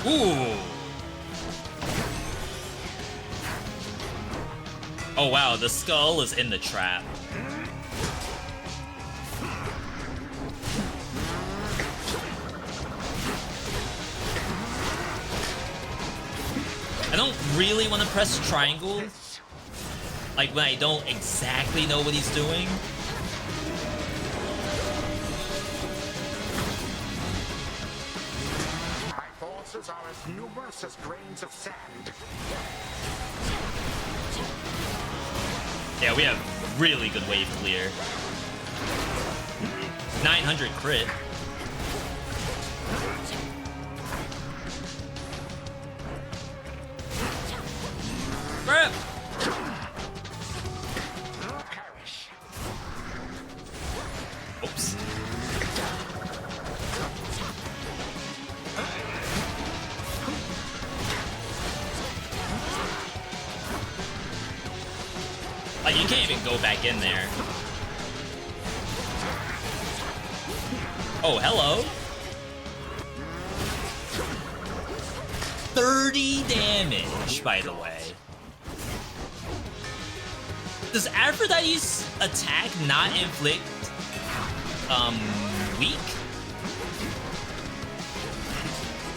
Ooh. Oh wow, the skull is in the trap. don't really want to press triangle, like when I don't exactly know what he's doing. My forces are as numerous as grains of sand. Yeah, we have really good wave clear. 900 crit. Crap! Oops. Like, you can't even go back in there. Oh, hello. 30 damage, by the way. Does Aphrodite's attack not inflict, weak?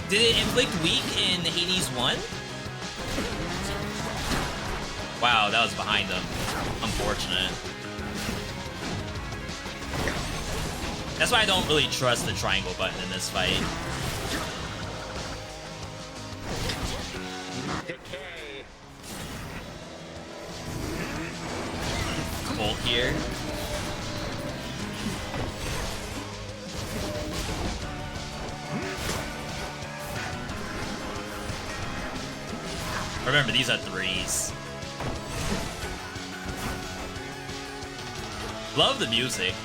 Did it inflict weak in Hades 1? Wow, that was behind him. Unfortunate. That's why I don't really trust the triangle button in this fight. Bolt here. Remember, these are 3s. Love the music.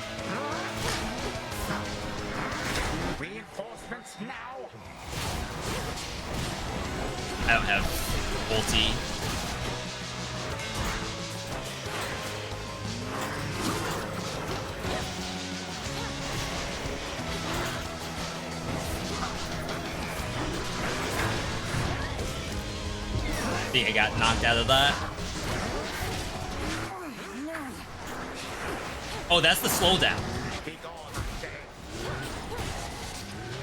Reinforcements now. I don't have ulti. I think I got knocked out of that. Oh, that's the slowdown.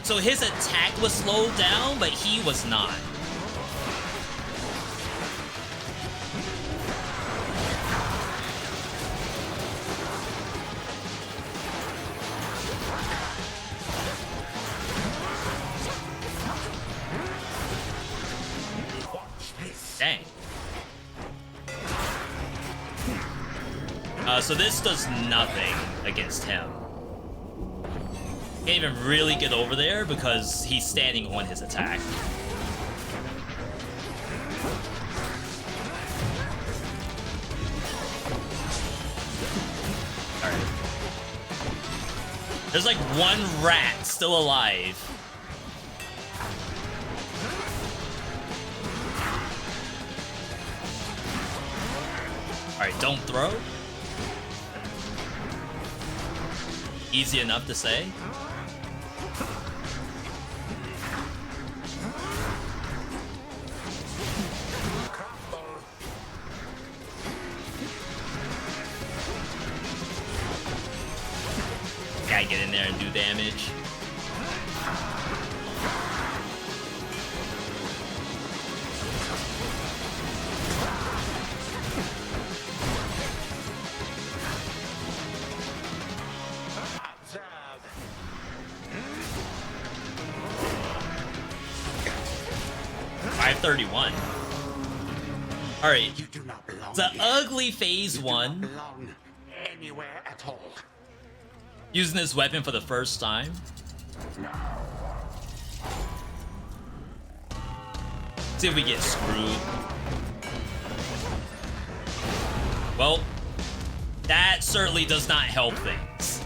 So his attack was slowed down, but he was not. Dang. So this does nothing against him. Can't even really get over there because he's standing on his attack. Alright. There's like one rat still alive. Alright, don't throw. Easy enough to say. Gotta get in there and do damage. $531. All right. It's an ugly phase 1. Anywhere at all. Using this weapon for the first time. See if we get screwed. Well, that certainly does not help things.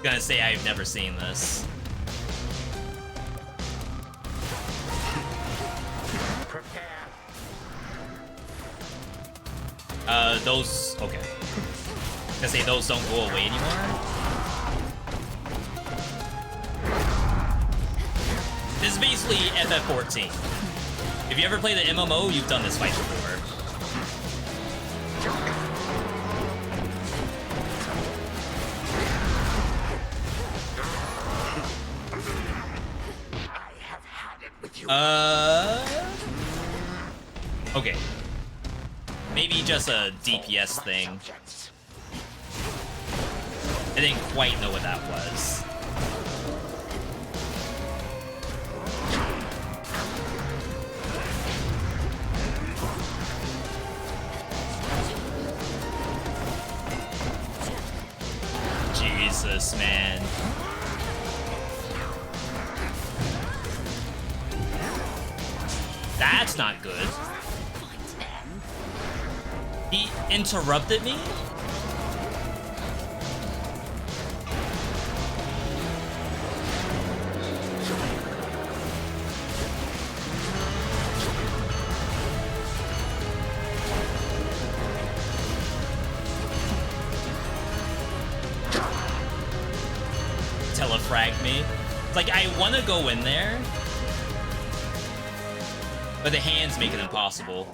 Gonna say I've never seen this. Those, okay. Gonna say those don't go away anymore. This is basically FF14. If you ever play the MMO, you've done this fight before. Okay. Maybe just a DPS thing. I didn't quite know what that was. Jesus, man. That's not good. He interrupted me? Telefrag me. It's like, I want to go in there, but the hands make it impossible.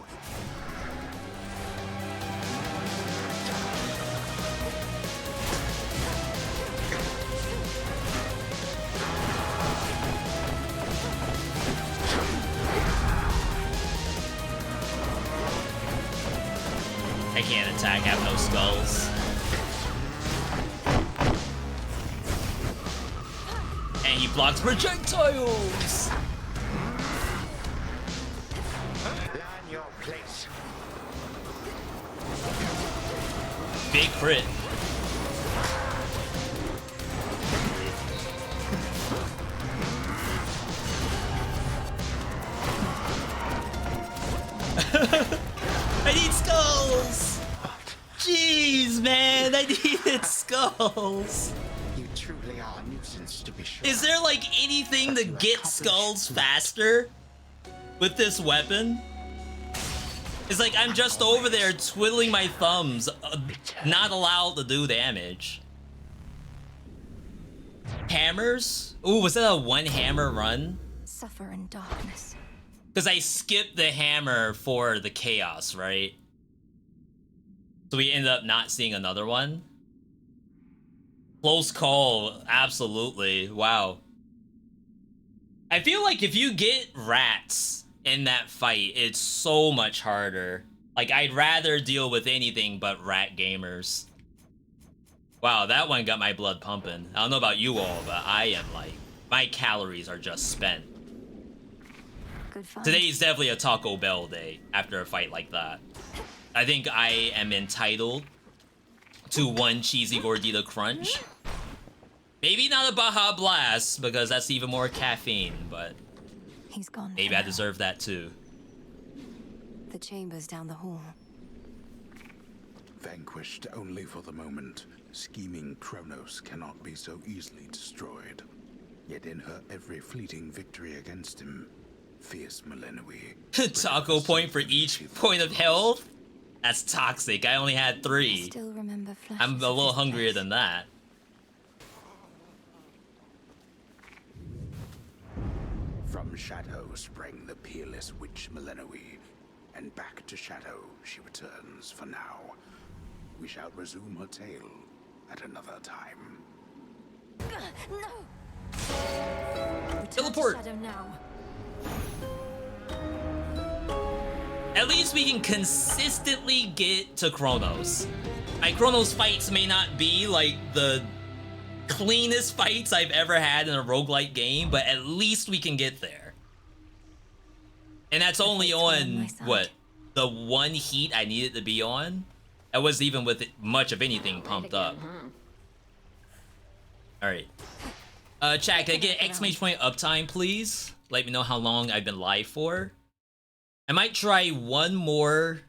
I can't attack, I have no skulls. And he blocks projectiles! Learn your place. Big crit. I need skulls! Jeez, man, I needed skulls! You truly are a nuisance, to be sure. Is there like anything to get skulls faster with this weapon? It's like I'm just over there twiddling my thumbs, not allowed to do damage. Hammers? Ooh, was that a one hammer run? Suffer in darkness. Because I skipped the hammer for the chaos, right? So we ended up not seeing another one. Close call, absolutely. Wow. I feel like if you get rats in that fight, it's so much harder. Like, I'd rather deal with anything but rat gamers. Wow, that one got my blood pumping. I don't know about you all, but I am like, my calories are just spent. Good find. Today's definitely a Taco Bell day after a fight like that. I think I am entitled to one cheesy gordita crunch. Maybe not a Baja Blast, because that's even more caffeine, but He's gone. maybe I deserve that too. The chamber's down the hall. Vanquished only for the moment, scheming Kronos cannot be so easily destroyed. Yet in her every fleeting victory against him, fierce SlimyYy. Taco point for each point of health? That's toxic. I only had 3. Still remember I'm a little hungrier than that. From Shadow sprang the peerless witch SlimyYy, and back to Shadow she returns for now. We shall resume her tale at another time. No! Teleport! Shadow now. At least we can consistently get to Kronos. My Kronos fights may not be like the cleanest fights I've ever had in a roguelike game, but at least we can get there. And that's only on, what, the one heat I needed to be on? That wasn't even with much of anything pumped up. Alright. Chat, can I get exclamation point uptime, please? Let me know how long I've been live for. I might try one more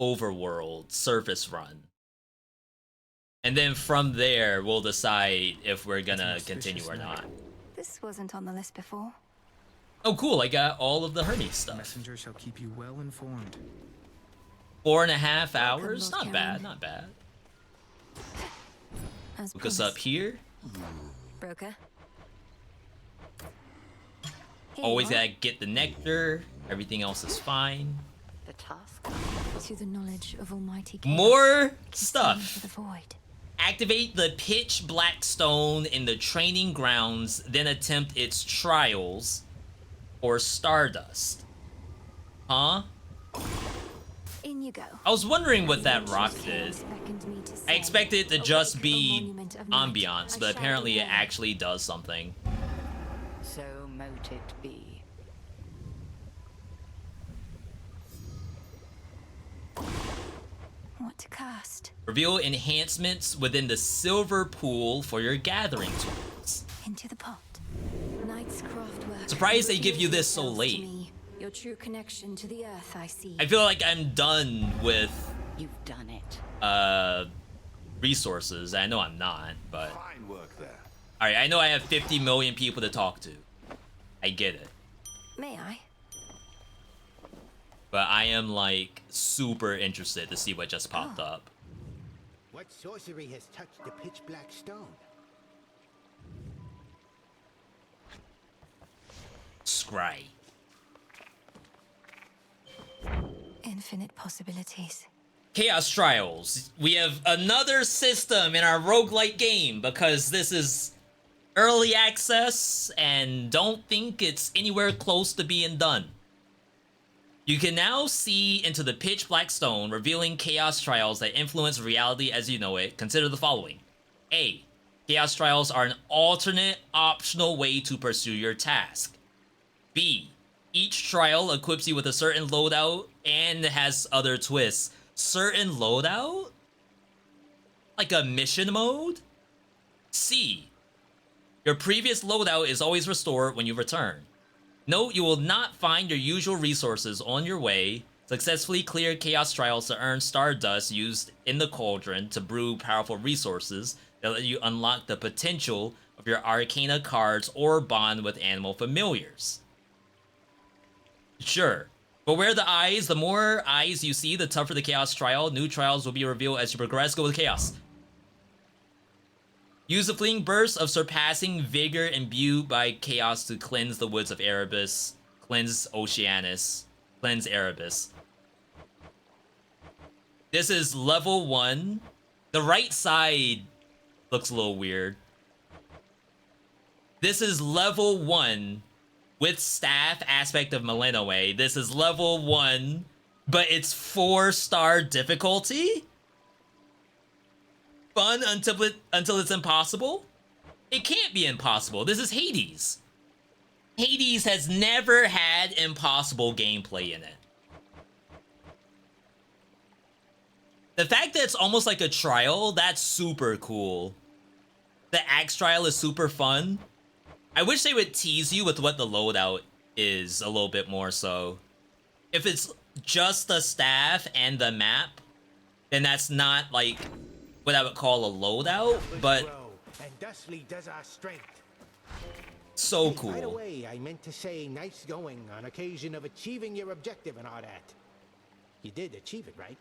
overworld surface run. And then from there, we'll decide if we're gonna continue or not. This wasn't on the list before. Oh, cool, I got all of the Hermes stuff. Messenger shall keep you well informed. 4.5 hours? Not bad, not bad. As Look us up here. Broker. Always gotta get the nectar. Everything else is fine. The task. To the knowledge of Almighty Chaos. More To stuff. the void. Activate the pitch black stone in the training grounds, then attempt its trials or Stardust. Huh? In you go. I was wondering what that rock did. I expected it to just be ambiance, but apparently it actually does something. So mote it be. What to cast? Reveal enhancements within the silver pool for your gathering tools. Into the pot. Knight's craftwork. Surprised they give you this so late. Your true connection to the earth, I see. I feel like I'm done with You've done it. resources. I know I'm not, but Fine work there. alright, I know I have 50 million people to talk to. I get it. May I? But I am like super interested to see what just popped up. What sorcery has touched the pitch black stone? Scry. Infinite possibilities. Chaos Trials. We have another system in our roguelike game because this is early access and don't think it's anywhere close to being done. You can now see into the pitch black stone, revealing chaos trials that influence reality as you know it. Consider the following. A. Chaos trials are an alternate, optional way to pursue your task. B. Each trial equips you with a certain loadout and has other twists. Certain loadout? Like a mission mode? C. Your previous loadout is always restored when you return. Note, you will not find your usual resources on your way. Successfully clear chaos trials to earn stardust used in the cauldron to brew powerful resources that let you unlock the potential of your arcana cards or bond with animal familiars. Sure. Beware the eyes. The more eyes you see, the tougher the chaos trial. New trials will be revealed as you progress. Go with chaos. Use the fleeting burst of surpassing vigor imbued by chaos to cleanse the woods of Erebus, cleanse Oceanus, cleanse Erebus. This is level 1. The right side looks a little weird. This is level 1 with staff aspect of Malinoe. This is level 1, but it's 4-star difficulty? Fun until it's impossible? It can't be impossible. This is Hades. Hades has never had impossible gameplay in it. The fact that it's almost like a trial, that's super cool. The axe trial is super fun. I wish they would tease you with what the loadout is a little bit more so. If it's just the staff and the map, then that's not like what I would call a loadout, but And thusly does our strength. so Hey, by the cool. way, I meant to say nice going on occasion of achieving your objective and all that. You did achieve it, right?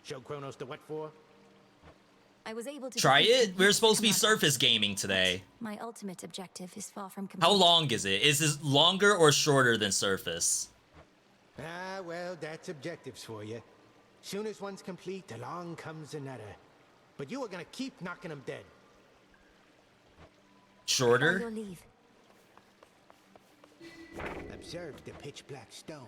Show Kronos the what for? I was able to Try defeat it? We're supposed to be Commander. surface gaming today. My ultimate objective is far from complete. How long is it? Is this longer or shorter than surface? Ah, well, that's objectives for you. Soon as one's complete, along comes another. But you are gonna keep knocking them dead. Shorter? Your leave. Observe the pitch black stone.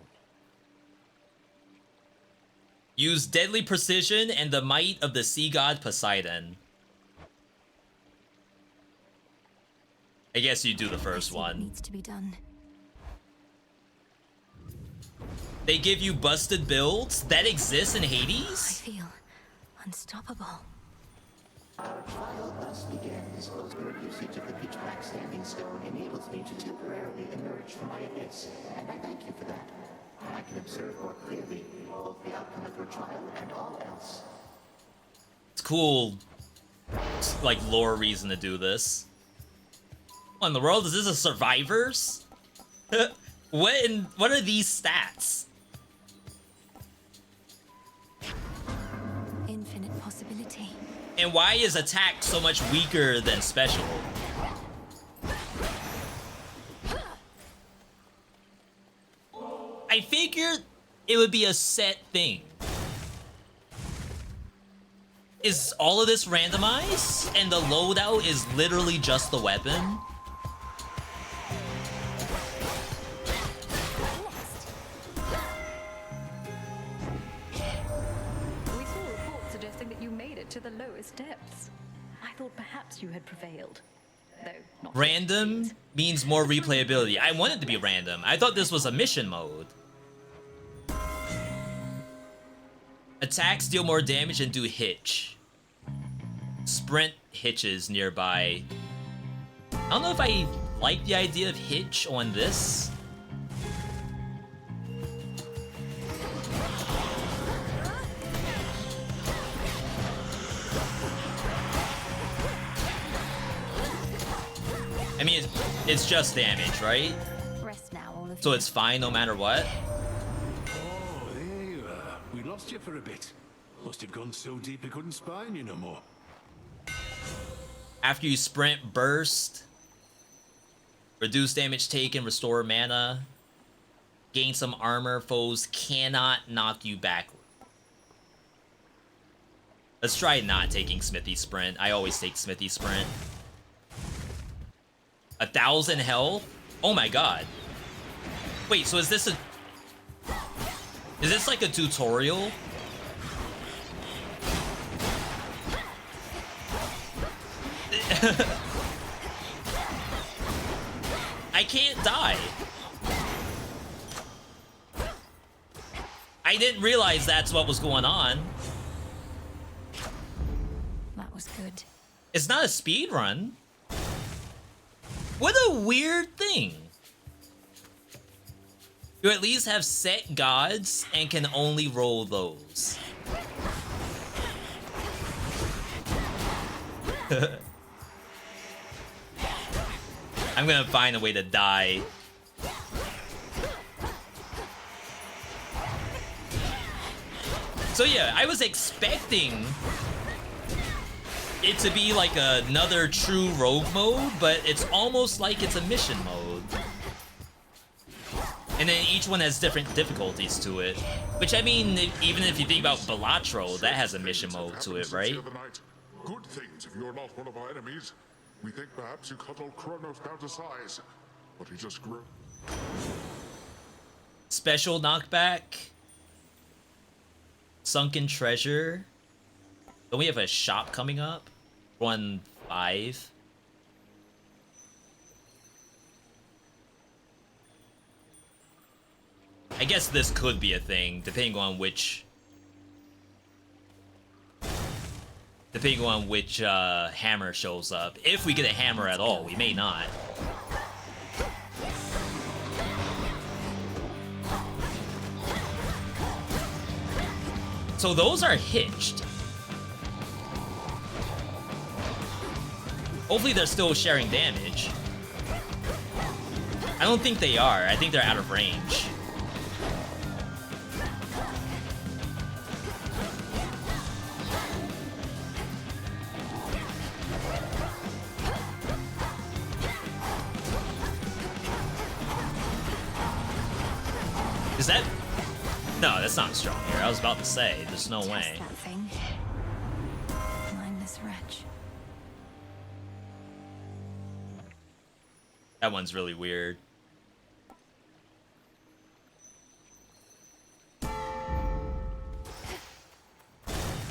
Use deadly precision and the might of the sea god Poseidon. I guess you do the first one. Needs to be done. They give you busted builds? That exists in I Hades? feel unstoppable. Our trial thus begins. Your usage of the pitch black standing stone enables me to temporarily emerge from my abyss, and I thank you for that. I can observe more clearly both the outcome of your trial and all else. It's cool, like, lore reason to do this. What in the world? Is this a Survivors? What are these stats? Infinite possibility. And why is attack so much weaker than special? I figured it would be a set thing. Is all of this randomized? And the loadout is literally just the weapon? We saw reports suggesting that you made it to the lowest depths. I thought perhaps you had prevailed. Though not Random means more replayability. I want it to be random. I thought this was a mission mode. Attacks deal more damage and do hitch. Sprint hitches nearby. I don't know if I like the idea of hitch on this. I mean, it's just damage, right? Rest now, all of So you. it's fine no matter what? Oh, there you are. We lost you for a bit. Must have gone so deep we couldn't spine you no more. After you sprint, burst. Reduce damage taken, restore mana. Gain some armor, foes cannot knock you backward. Let's try not taking Smithy Sprint. I always take Smithy Sprint. 1,000 health? Oh my god. Wait, so is this like a tutorial? I can't die. I didn't realize that's what was going on. That was good. It's not a speed run. What a weird thing. You at least have set gods and can only roll those. I'm gonna find a way to die. So yeah, I was expecting it to be like another true rogue mode, but it's almost like it's a mission mode. And then each one has different difficulties to it. Which, I mean, even if you think about Balatro, that has a mission mode to it, right? Good things if you're not one of our enemies. We think perhaps you cut old Kronos down to size, but he just grew. Special knockback. Sunken treasure. Don't we have a shop coming up? 1-5. I guess this could be a thing, depending on which hammer shows up. If we get a hammer at all, we may not. So those are hitched. Hopefully they're still sharing damage. I don't think they are. I think they're out of range. Is that... No, that's not strong here. I was about to say, there's no way. That thing. Mindless wretch. That one's really weird.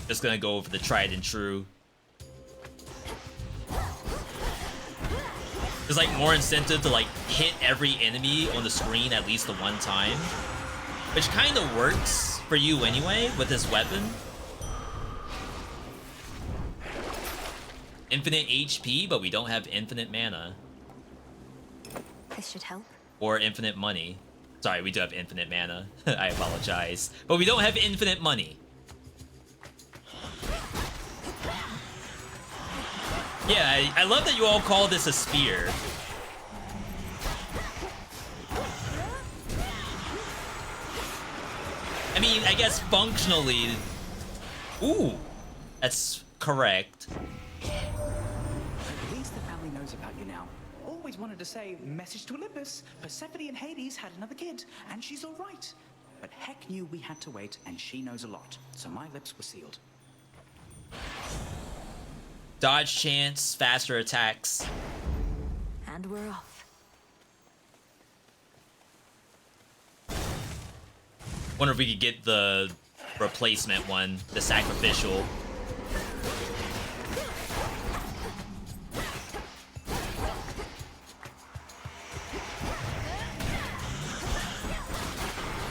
Just gonna go over the tried and true. There's like more incentive to like hit every enemy on the screen at least the one time. Which kind of works for you anyway with this weapon. Infinite HP, but we don't have infinite mana. This should help. Or infinite money. Sorry, we do have infinite mana. I apologize. But we don't have infinite money. Yeah, I love that you all call this a spear. I mean, I guess functionally... Ooh, that's correct. At least the family knows about you now. Always wanted to say, message to Olympus, Persephone and Hades had another kid, and she's all right. But Heck knew we had to wait, and she knows a lot, so my lips were sealed. Dodge chance, faster attacks. And we're off. Wonder if we could get the replacement one, the sacrificial.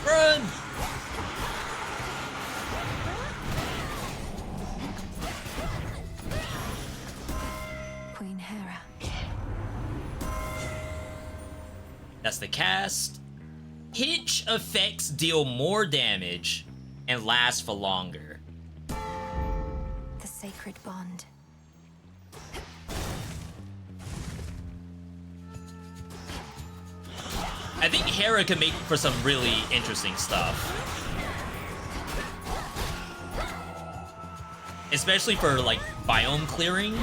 Run! Queen Hera. That's the cast. Hitch effects deal more damage and last for longer. The sacred bond. I think Hera could make for some really interesting stuff. Especially for, like, biome clearing.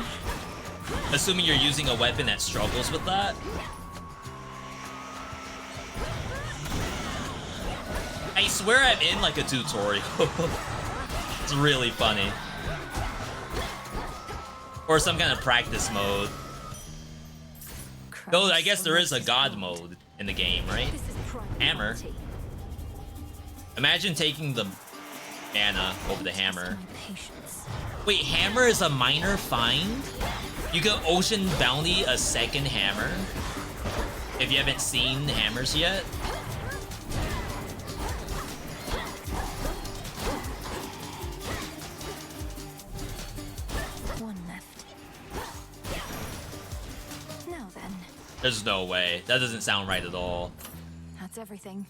Assuming you're using a weapon that struggles with that. I swear I'm in, like, a tutorial. It's really funny. Or some kind of practice mode. Though I guess there is a god mode in the game, right? Hammer. Imagine taking the mana over the hammer. Wait, hammer is a minor find? You can ocean bounty a second hammer? If you haven't seen hammers yet? One left. Now then. There's no way. That doesn't sound right at all. That's everything.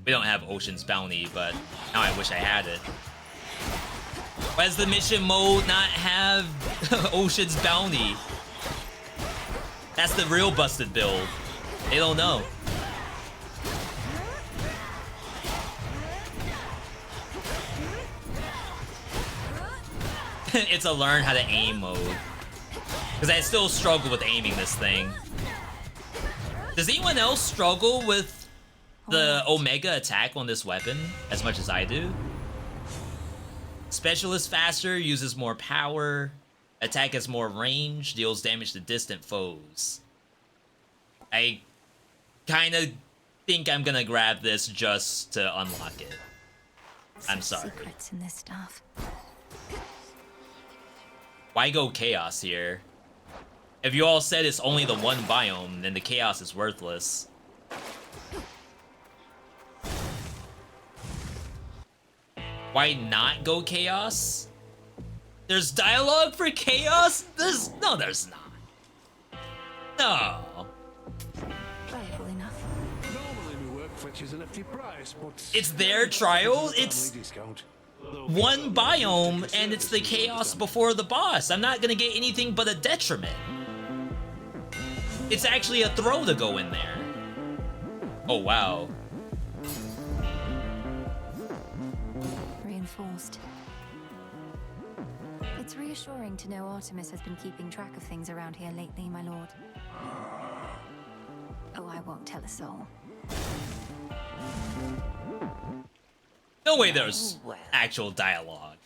We don't have Ocean's Bounty, but now I wish I had it. Why does the mission mode not have Ocean's Bounty? That's the real busted build. They don't know. It's a learn how to aim mode. Because I still struggle with aiming this thing. Does anyone else struggle with the Omega attack on this weapon as much as I do? Specialist faster, uses more power. Attack has more range, deals damage to distant foes. I kind of think I'm gonna grab this just to unlock it. I'm sorry. Secrets in this stuff. Why go chaos here? If you all said it's only the one biome, then the chaos is worthless. Why not go chaos? There's dialogue for chaos? There's not. No. Viable enough. Normally my work fetches a hefty price, but It's their trial. It's one biome, and it's the chaos before the boss. I'm not gonna get anything but a detriment. It's actually a throw to go in there. Oh, wow. Reinforced. It's reassuring to know Artemis has been keeping track of things around here lately, my lord. Oh, I won't tell a soul. No way there's actual dialogue.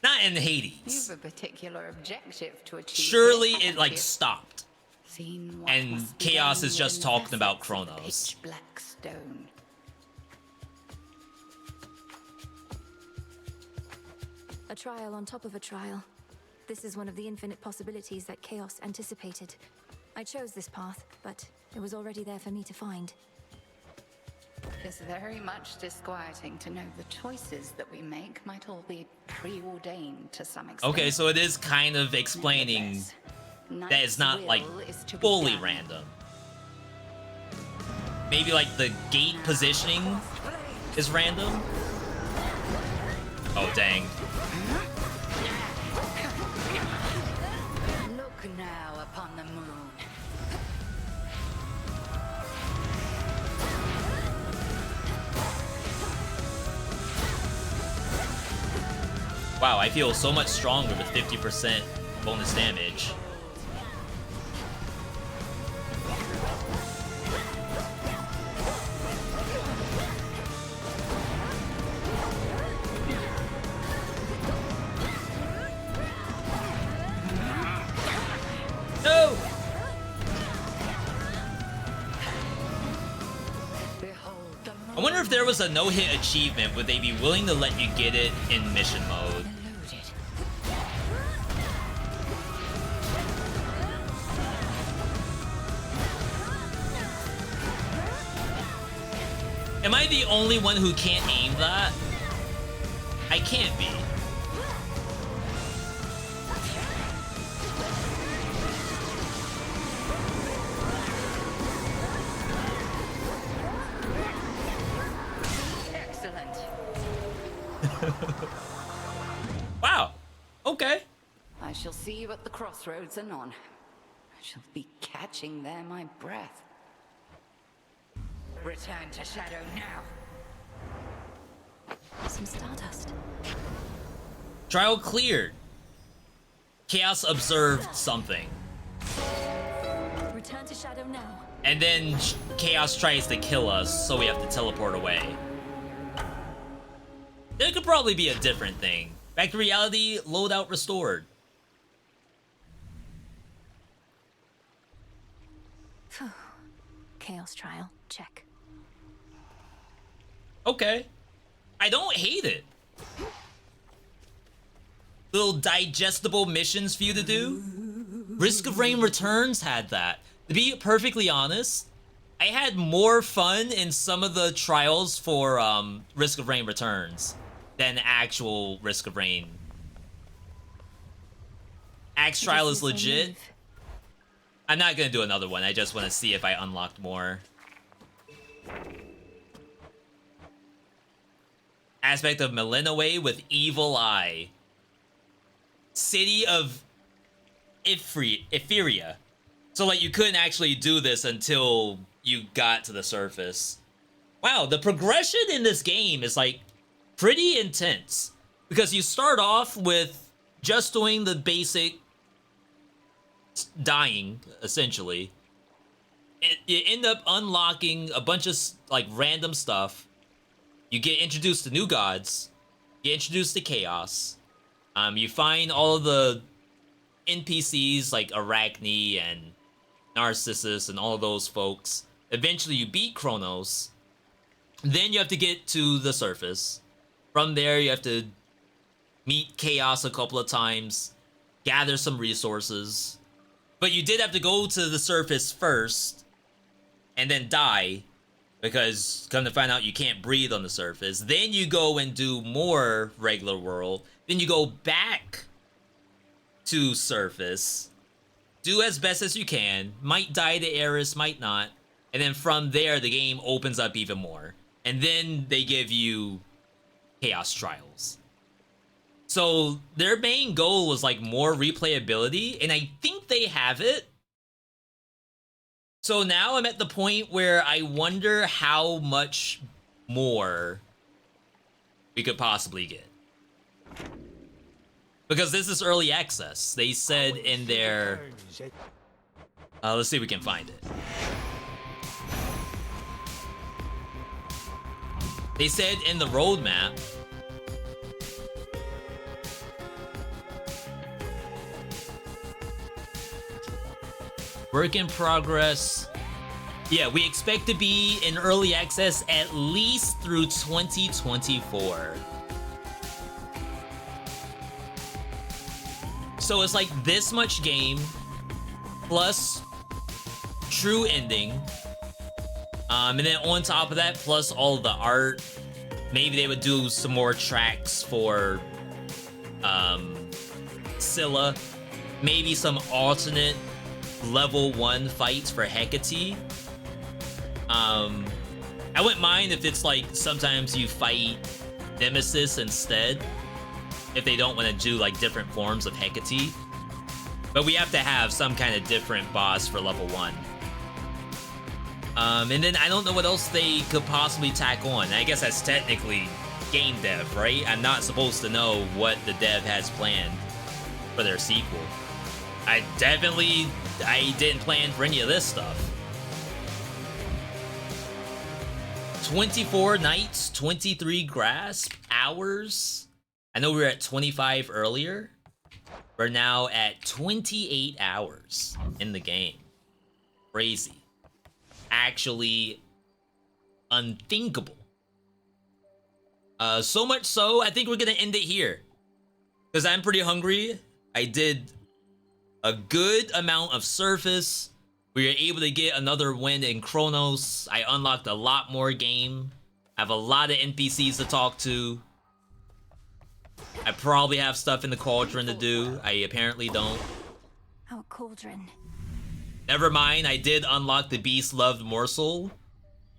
Not in Hades. You've a particular objective to achieve. Surely here, it, haven't like, you? stopped. Seen what And must be Chaos done is just within talking the about facets of the Chronos. pitch black stone. A trial on top of a trial. This is one of the infinite possibilities that Chaos anticipated. I chose this path, but it was already there for me to find. It's very much disquieting to know the choices that we make might all be preordained to some extent. Okay, so it is kind of explaining that it's not, like, fully random. Maybe, like, the gate positioning is random? Oh, dang. Look now upon the moon. Wow, I feel so much stronger with 50% bonus damage. if there was a no-hit achievement, would they be willing to let you get it in mission mode? Am I the only one who can't aim that? I can't be. Excellent. Wow. Okay. I shall see you at the crossroads anon. I shall be catching there my breath. Return to Shadow now. Some stardust. Trial cleared. Chaos observed something. Return to Shadow now. And then Chaos tries to kill us, so we have to teleport away. There could probably be a different thing. Back to reality, loadout restored. Chaos trial, check. Okay. I don't hate it. Little digestible missions for you to do. Risk of Rain Returns had that. To be perfectly honest, I had more fun in some of the trials for Risk of Rain Returns than actual Risk of Rain. Axe Trial is legit. I'm not gonna do another one. I just want to see if I unlocked more. Aspect of Melinaway with Evil Eye. City of Etheria. So like you couldn't actually do this until you got to the surface. Wow, the progression in this game is like pretty intense. Because you start off with just doing the basic dying, essentially. You end up unlocking a bunch of like random stuff. You get introduced to new gods. You get introduced to chaos. You find all of the NPCs like Arachne and Narcissus and all of those folks. Eventually you beat Kronos. Then you have to get to the surface. From there you have to meet Chaos a couple of times. Gather some resources. But you did have to go to the surface first. And then die. Because come to find out you can't breathe on the surface. Then you go and do more regular world. Then you go back to surface. Do as best as you can. Might die to Eris, might not. And then from there, the game opens up even more. And then they give you Chaos Trials. So their main goal was like more replayability. And I think they have it. So now I'm at the point where I wonder how much more we could possibly get. Because this is early access. They said in their... let's see if we can find it. They said in the roadmap... Work in progress. Yeah, we expect to be in early access at least through 2024. So it's like this much game plus true ending. And then on top of that, plus all of the art. Maybe they would do some more tracks for Scylla. Maybe some alternate level 1 fights for Hecate. I wouldn't mind if it's like sometimes you fight Nemesis instead, if they don't want to do like different forms of Hecate. But we have to have some kind of different boss for level 1. And then I don't know what else they could possibly tack on. I guess that's technically game dev, right? I'm not supposed to know what the dev has planned for their sequel. I didn't plan for any of this stuff. 24 nights, 23 grasp hours. I know we were at 25 earlier. We're now at 28 hours in the game. Crazy. Actually unthinkable So much so, I think we're gonna end it here. Because I'm pretty hungry. I did a good amount of surface. We were able to get another win in Chronos. I unlocked a lot more game. I have a lot of NPCs to talk to. I probably have stuff in the cauldron to do. I apparently don't. Our cauldron. Never mind, I did unlock the Beast Loved Morsel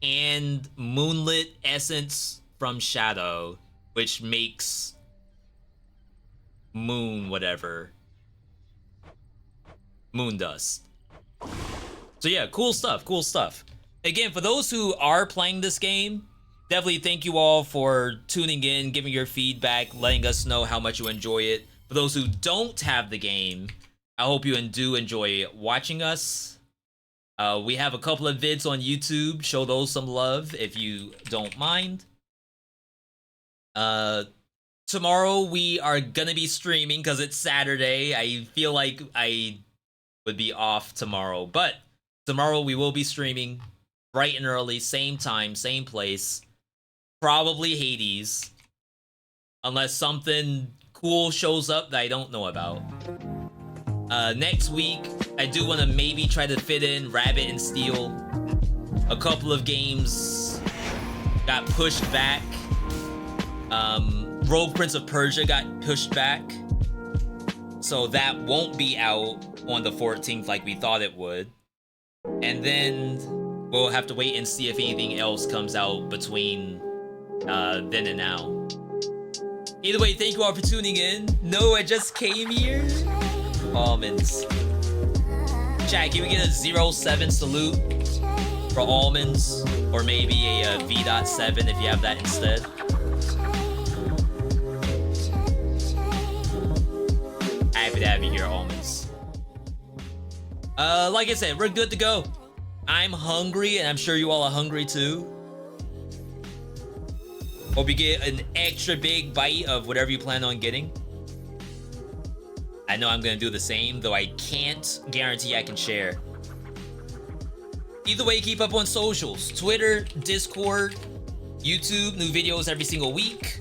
and Moonlit Essence from Shadow, which makes moon whatever. Moon dust. So yeah, cool stuff, cool stuff. Again, for those who are playing this game, definitely thank you all for tuning in, giving your feedback, letting us know how much you enjoy it. For those who don't have the game, I hope you do enjoy watching us. We have a couple of vids on YouTube. Show those some love if you don't mind. Tomorrow we are gonna be streaming because it's Saturday. I feel like I would be off tomorrow, but tomorrow we will be streaming bright and early, same time, same place. Probably Hades, unless something cool shows up that I don't know about. Next week, I do want to maybe try to fit in Rabbit and Steel. A couple of games got pushed back. Rogue Prince of Persia got pushed back. So that won't be out on the 14th like we thought it would. And then we'll have to wait and see if anything else comes out between then and now. Either way, thank you all for tuning in. No, I just came here. Almonds. Chat, can we get a 07 salute for almonds? Or maybe a V.7 if you have that instead. Happy to have you here, almonds. Like I said, we're good to go. I'm hungry, and I'm sure you all are hungry too. Hope you get an extra big bite of whatever you plan on getting. I know I'm gonna do the same, though I can't guarantee I can share. Either way, keep up on socials. Twitter, Discord, YouTube, new videos every single week.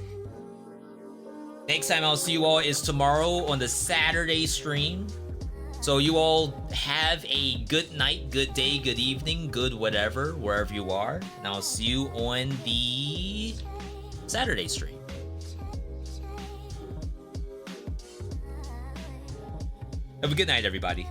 Next time I'll see you all is tomorrow on the Saturday stream. So you all have a good night, good day, good evening, good whatever, wherever you are. And I'll see you on the Saturday stream. Have a good night, everybody.